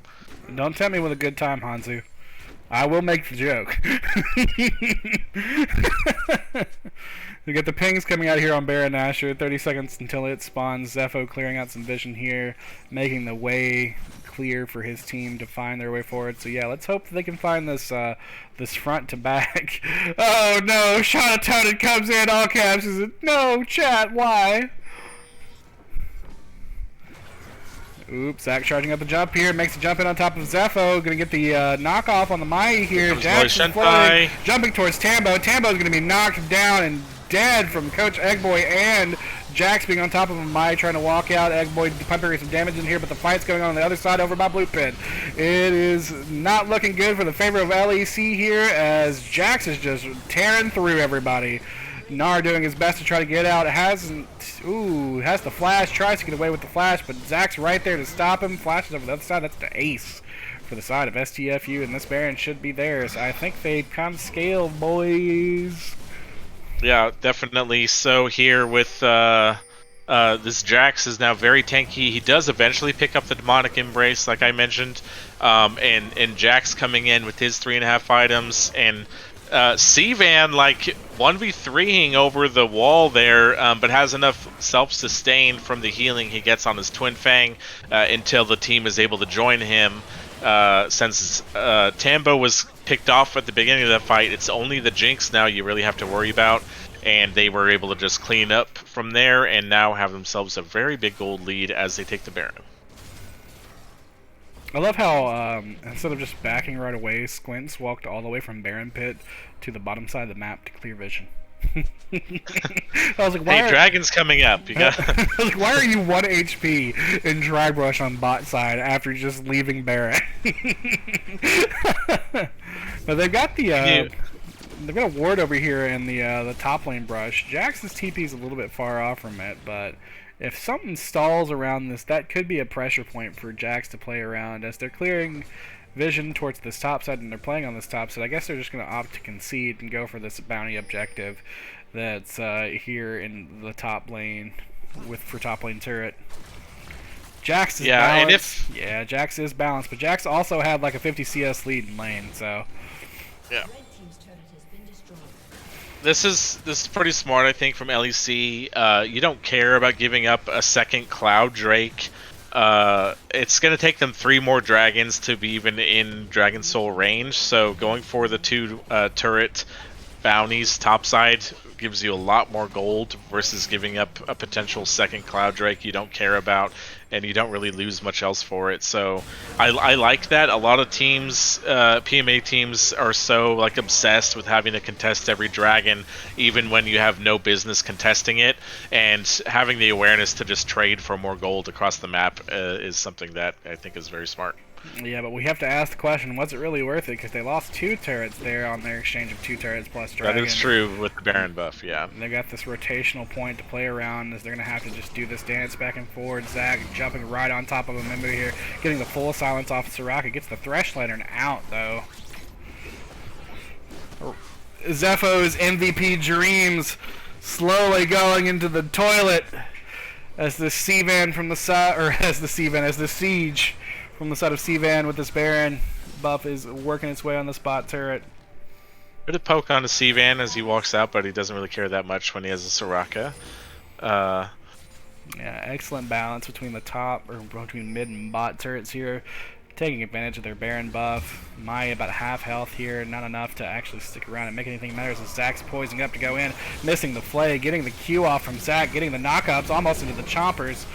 Don't tempt me with a good time, Hanzu. I will make the joke. We get the pings coming out here on Baron Asher. 30 seconds until it spawns. Zepho clearing out some vision here, making the way clear for his team to find their way forward. So yeah, let's hope they can find this this front to back. Oh no, Shot Toted comes in, all caps. Is it? No, chat, why? Oops, Zach charging up the jump here, makes a jump in on top of Zepho, gonna get the knockoff on the Mai here. Jackson floating, jumping towards Tambo. Tambo's gonna be knocked down and dead from Coach Eggboy, and Jax being on top of him. Mai trying to walk out. Eggboy pumping some damage in here, but the fight's going on the other side over by Blue Pin. It is not looking good for the favor of LEC here, as Jax is just tearing through everybody. Nar doing his best to try to get out. Has the flash, tries to get away with the flash, but Zach's right there to stop him. Flashes over the other side. That's the ace for the side of STFU, and this Baron should be theirs. I think they kind of scaled, boys. Yeah, definitely. So here with this Jax is now very tanky. He does eventually pick up the Demonic Embrace, like I mentioned, and Jax coming in with his 3.5 items, and Cvan like 1v3ing over the wall there, but has enough self-sustain from the healing he gets on his Twin Fang until the team is able to join him. Since Tambo was picked off at the beginning of the fight, it's only the Jinx now you really have to worry about, and they were able to just clean up from there and now have themselves a very big gold lead as they take the Baron. I love how instead of just backing right away, Squints walked all the way from Baron Pit to the bottom side of the map to clear vision. I was like, hey, Dragon's coming up. You got. I was like, why are you 1 HP in Dry Brush on bot side after just leaving Baron? But they've got the they've got a ward over here in the top lane brush. Jax's TP is a little bit far off from it, but if something stalls around this, that could be a pressure point for Jax to play around as they're clearing vision towards this top side and they're playing on this top side. I guess they're just going to opt to concede and go for this bounty objective that's here in the top lane for top lane turret. Jax is balanced. Yeah, Jax is balanced, but Jax also had like a 50 CS lead in lane, so yeah. This is pretty smart, I think, from LEC. You don't care about giving up a second Cloud Drake. It's going to take them 3 more dragons to be even in Dragon Soul range, so going for the 2 turret bounties topside gives you a lot more gold versus giving up a potential second Cloud Drake you don't care about, and you don't really lose much else for it. So I like that. A lot of teams, PMA teams, are so like obsessed with having to contest every dragon, even when you have no business contesting it, and having the awareness to just trade for more gold across the map is something that I think is very smart. Yeah, but we have to ask the question, was it really worth it? Because they lost 2 turrets there on their exchange of 2 turrets plus dragon. That is true with the Baron buff, yeah. They got this rotational point to play around as they're going to have to just do this dance back and forward. Zach jumping right on top of a member here, getting the full silence off of Soraka. Gets the Thresh Lantern out, though. Zepho's MVP dreams slowly going into the toilet as the Cvan from the side, or as the Siege from the side of Cvan with this Baron buff is working its way on the spot turret. Bit of poke on to Cvan as he walks out, but he doesn't really care that much when he has a Soraka. Yeah, excellent balance between the top, or between mid and bot turrets here. Taking advantage of their Baron buff. Mai about half health here, not enough to actually stick around and make anything matter as Zach's poising up to go in. Missing the flay, getting the Q off from Zach, getting the knockups almost into the chompers.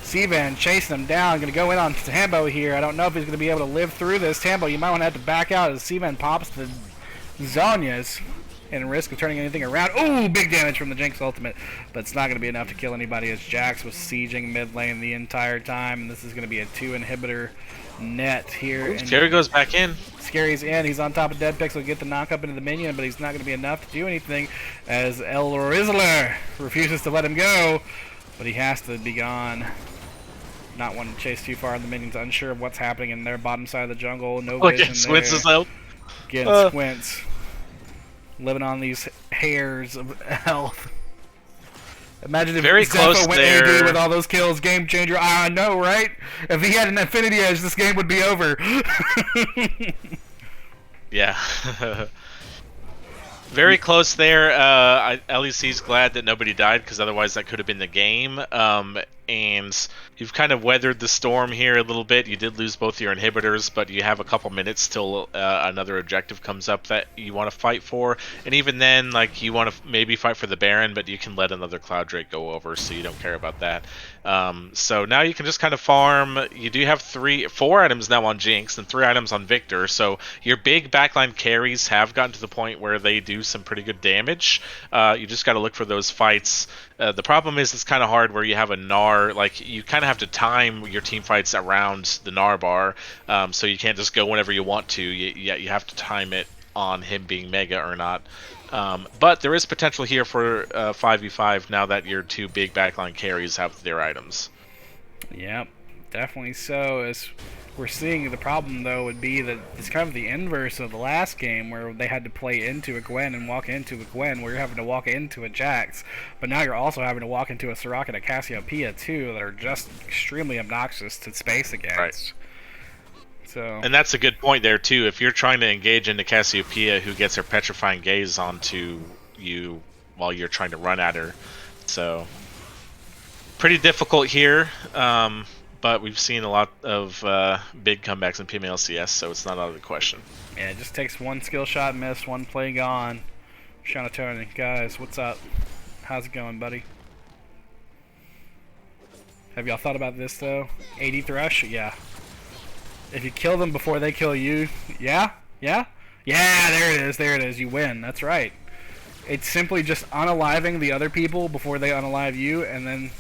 Cvan chasing him down, going to go in on Tambo here. I don't know if he's going to be able to live through this. Tambo, you might want to have to back out as Cvan pops the Zonias. and risk of turning anything around. Ooh, big damage from the Jinx ultimate, but it's not going to be enough to kill anybody as Jax was sieging mid lane the entire time, and this is going to be a 2 inhibitor net here. Ooh, Scary goes back in. Scary's in. He's on top of Dead Pixel, get the knock up into the minion, but he's not going to be enough to do anything as El Rizzler refuses to let him go, but he has to be gone. Not wanting to chase too far, the minions unsure of what's happening in their bottom side of the jungle. No vision there. Squints is out. Again, Squints. Living on these hairs of health. Imagine if Very Zepho close went there. AD with all those kills. Game changer. I know, right? If he had an Affinity Edge, this game would be over. Yeah. Very close there. LEC's glad that nobody died, because otherwise that could have been the game. And you've kind of weathered the storm here a little bit. You did lose both your inhibitors, but you have a couple minutes till another objective comes up that you want to fight for. And even then, like, you want to maybe fight for the Baron, but you can let another Cloud Drake go over, so you don't care about that. So now you can just kind of farm. You do have 4 items now on Jinx and 3 items on Victor. So your big backline carries have gotten to the point where they do some pretty good damage. You just got to look for those fights. The problem is it's kind of hard where you have a Gnar. Like, you kind of have to time your team fights around the Gnar bar, so you can't just go whenever you want to. You have to time it on him being Mega or not. But there is potential here for 5v5 now that your 2 big backline carries have their items. Yep, definitely so. As we're seeing, the problem though would be that it's kind of the inverse of the last game where they had to play into a Gwen and walk into a Gwen, where you're having to walk into a Jax, but now you're also having to walk into a Soraka and a Cassiopeia too that are just extremely obnoxious to space against. Right. So. And that's a good point there too. If you're trying to engage into Cassiopeia, who gets her petrifying gaze onto you while you're trying to run at her, so pretty difficult here. But we've seen a lot of big comebacks in PMA LCS, so it's not out of the question. Yeah, it just takes one skill shot miss, one play gone. Shanatoni, guys, what's up? How's it going, buddy? Have y'all thought about this though? 80 Thrush? Yeah. If you kill them before they kill you, yeah? Yeah? Yeah, there it is, you win, that's right. It's simply just unaliving the other people before they unalive you, and then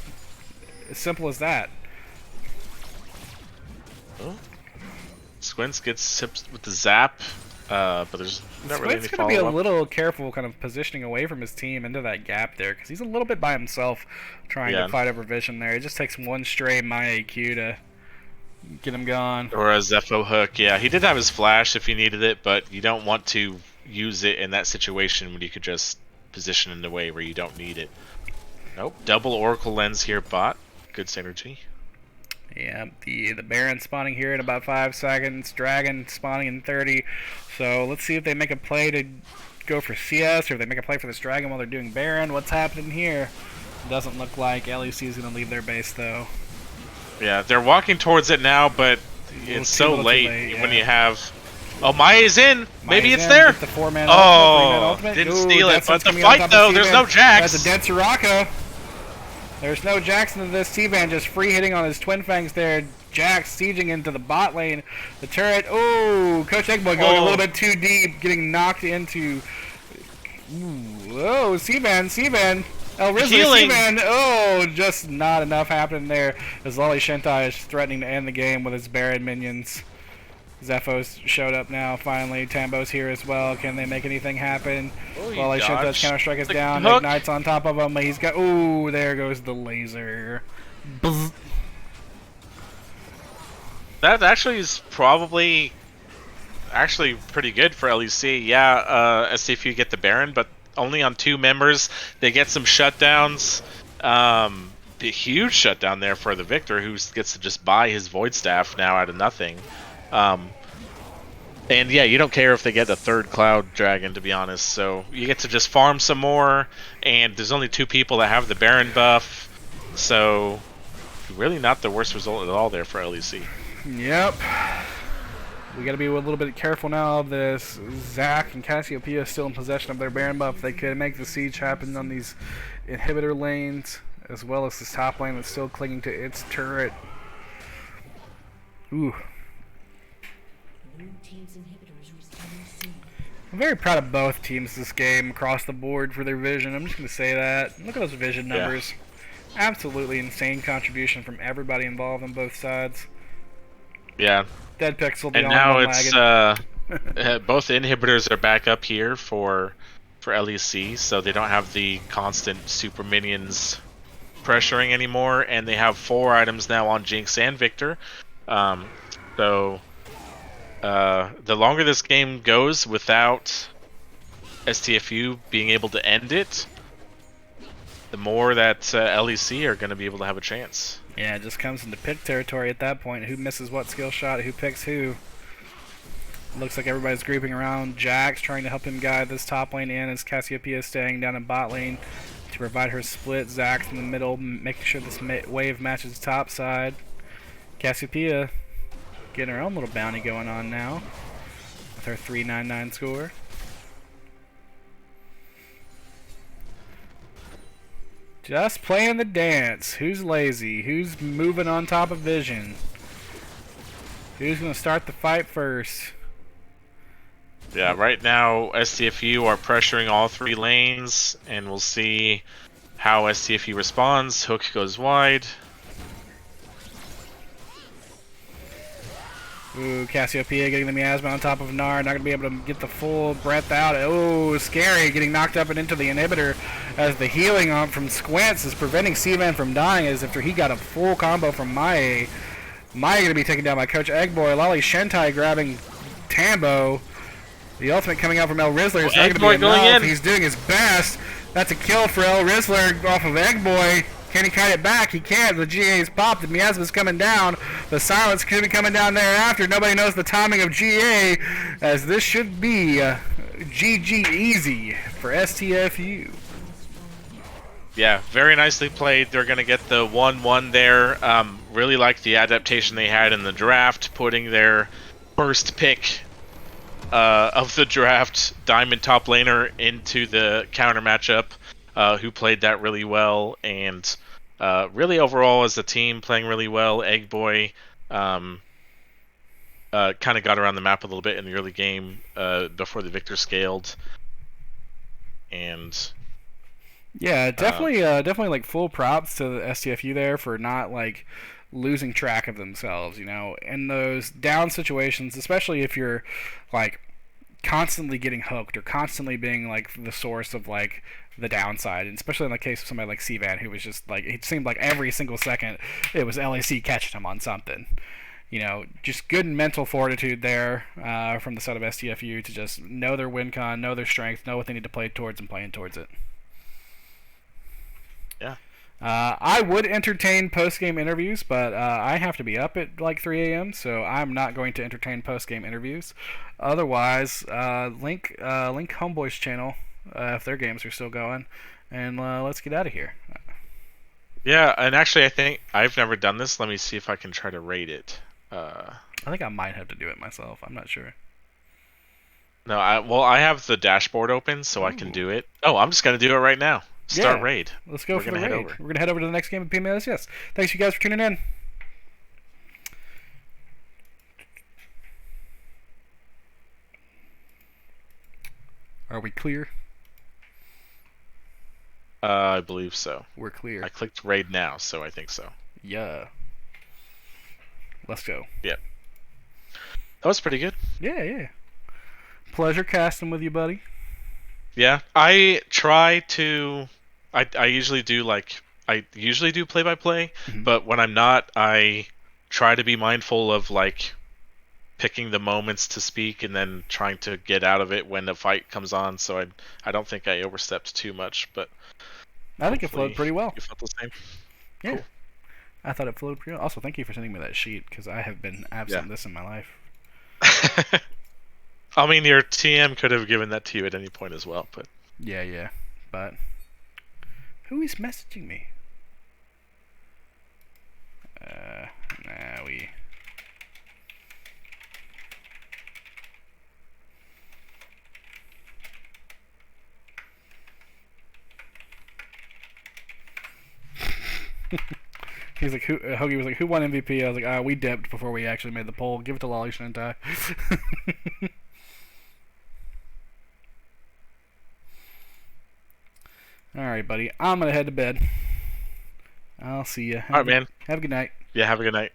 as simple as that. Oh. Squints gets hit with the zap, but there's not really any Squint's going to be a follow-up. little careful kind of positioning away from his team into that gap there, because he's a little bit by himself trying to fight over vision there. It just takes one stray Maya EQ to get him gone. Or a Zepho hook. Yeah, he did have his flash if you needed it, but you don't want to use it in that situation when you could just position in a way where you don't need it. Nope. Double Oracle Lens here, bot. Good synergy. Yeah, the Baron spawning here in about 5 seconds. Dragon spawning in 30. So let's see if they make a play to go for CS, or if they make a play for this Dragon while they're doing Baron. What's happening here? Doesn't look like LEC is going to leave their base, though. Yeah, they're walking towards it now, but it's so late when you have... Oh, Maya's in! Maybe it's there! The 4-man ultimate, didn't steal it, but the fight though, there's no Jax! That's a dead Soraka! There's no Jax into this. T-Van just free hitting on his Twin Fangs there. Jax sieging into the bot lane. The turret. Oh, Coach Eggboy going a little bit too deep, getting knocked into. Ooh, oh, C-Van. El Rizzo, C-Van. Oh, just not enough happening there. As Lolly Shentai is threatening to end the game with his Baron minions. Zepho's showed up now, finally. Tambo's here as well. Can they make anything happen? Lolly Shentai's Counter-Strike is down. Hook. Ignite's on top of him. He's got... Ooh, there goes the laser. Bzz. That actually is probably pretty good for LEC. Yeah, if you get the Baron, but only on 2 members. They get some shutdowns. A huge shutdown there for the Victor, who gets to just buy his Void Staff now out of nothing. And yeah, you don't care if they get a 3rd Cloud Dragon, to be honest. So you get to just farm some more, and there's only 2 people that have the Baron buff. So really not the worst result at all there for LEC. Yep. We got to be a little bit careful now of this. Zac and Cassiopeia still in possession of their Baron buff. They could make the siege happen on these inhibitor lanes, as well as this top lane that's still clinging to its turret. Ooh. I'm very proud of both teams this game across the board for their vision. I'm just going to say that. Look at those vision Yeah. numbers. Absolutely insane contribution from everybody involved on both sides. Yeah. Dead Pixel, the And only now one it's lagging. both inhibitors are back up here for LEC, so they don't have the constant super minions pressuring anymore, and they have 4 items now on Jinx and Victor. So the longer this game goes without STFU being able to end it, the more that LEC are going to be able to have a chance. Yeah, it just comes into pick territory at that point. Who misses what skill shot, who picks who. Looks like everybody's grouping around Jax, trying to help him guide this top lane in as Cassiopeia staying down in bot lane to provide her split. Zax's in the middle, making sure this wave matches top side. Cassiopeia getting her own little bounty going on now with her 399 score. Just playing the dance. Who's lazy? Who's moving on top of Vision? Who's going to start the fight first? Yeah, right now STFU are pressuring all 3 lanes, and we'll see how STFU responds. Hook goes wide. Ooh, Cassiopeia getting the miasma on top of Gnar. Not going to be able to get the full breath out. Oh, scary. Getting knocked up and into the inhibitor as the healing on from Squints is preventing Seaman from dying as after he got a full combo from Mae. Mae going to be taken down by Coach Eggboy. Lolly Shentai grabbing Tambo. The ultimate coming out from El Rizzler is not going to be enough. He's doing his best. That's a kill for El Rizzler off of Eggboy. Can he kite it back? He can't. The GA's popped. The miasma's coming down. The silence could be coming down thereafter. Nobody knows the timing of GA, as this should be GG easy for STFU. Yeah, very nicely played. They're going to get the 1-1 there. Really like the adaptation they had in the draft, putting their first pick of the draft, Diamond top laner, into the counter matchup. Who played that really well, and really overall as a team playing really well. Eggboy kind of got around the map a little bit in the early game before the Victor scaled, and yeah, definitely like full props to the STFU there for not like losing track of themselves. You know, in those down situations, especially if you're like constantly getting hooked or constantly being like the source of like the downside, and especially in the case of somebody like Sivan, who was just like, it seemed like every single second it was LEC catching him on something. You know, just good mental fortitude there from the side of STFU to just know their win con, know their strength, know what they need to play towards, and playing towards it. Yeah. I would entertain post-game interviews, but I have to be up at like 3 a.m., so I'm not going to entertain post-game interviews. Otherwise, link Homeboy's channel if their games are still going, and let's get out of here. Yeah, and actually I think I've never done this. Let me see if I can try to rate it. I think I might have to do it myself. I'm not sure. No, I have the dashboard open, so I can do it. Oh, I'm just going to do it right now. Start raid. Let's go for the raid. We're going to head over to the next game of PMA LCS. Thanks you guys for tuning in. Are we clear? I believe so. We're clear. I clicked raid now, so I think so. Yeah. Let's go. Yep. That was pretty good. Yeah. Pleasure casting with you, buddy. Yeah, I try to. I usually do play-by-play, but when I'm not, I try to be mindful of like picking the moments to speak and then trying to get out of it when the fight comes on. So I don't think I overstepped too much, but I think it flowed pretty well. You felt the same. Yeah. Cool. I thought it flowed pretty well. Also, thank you for sending me that sheet because I have been absent this in my life. I mean, your TM could have given that to you at any point as well, but yeah. But who is messaging me? we. He's like, Hoagie was like, who won MVP? I was like, we dipped before we actually made the poll. Give it to Lolly Shentai. All right, buddy. I'm gonna head to bed. I'll see you. All right, man. Have a good night. Yeah, have a good night.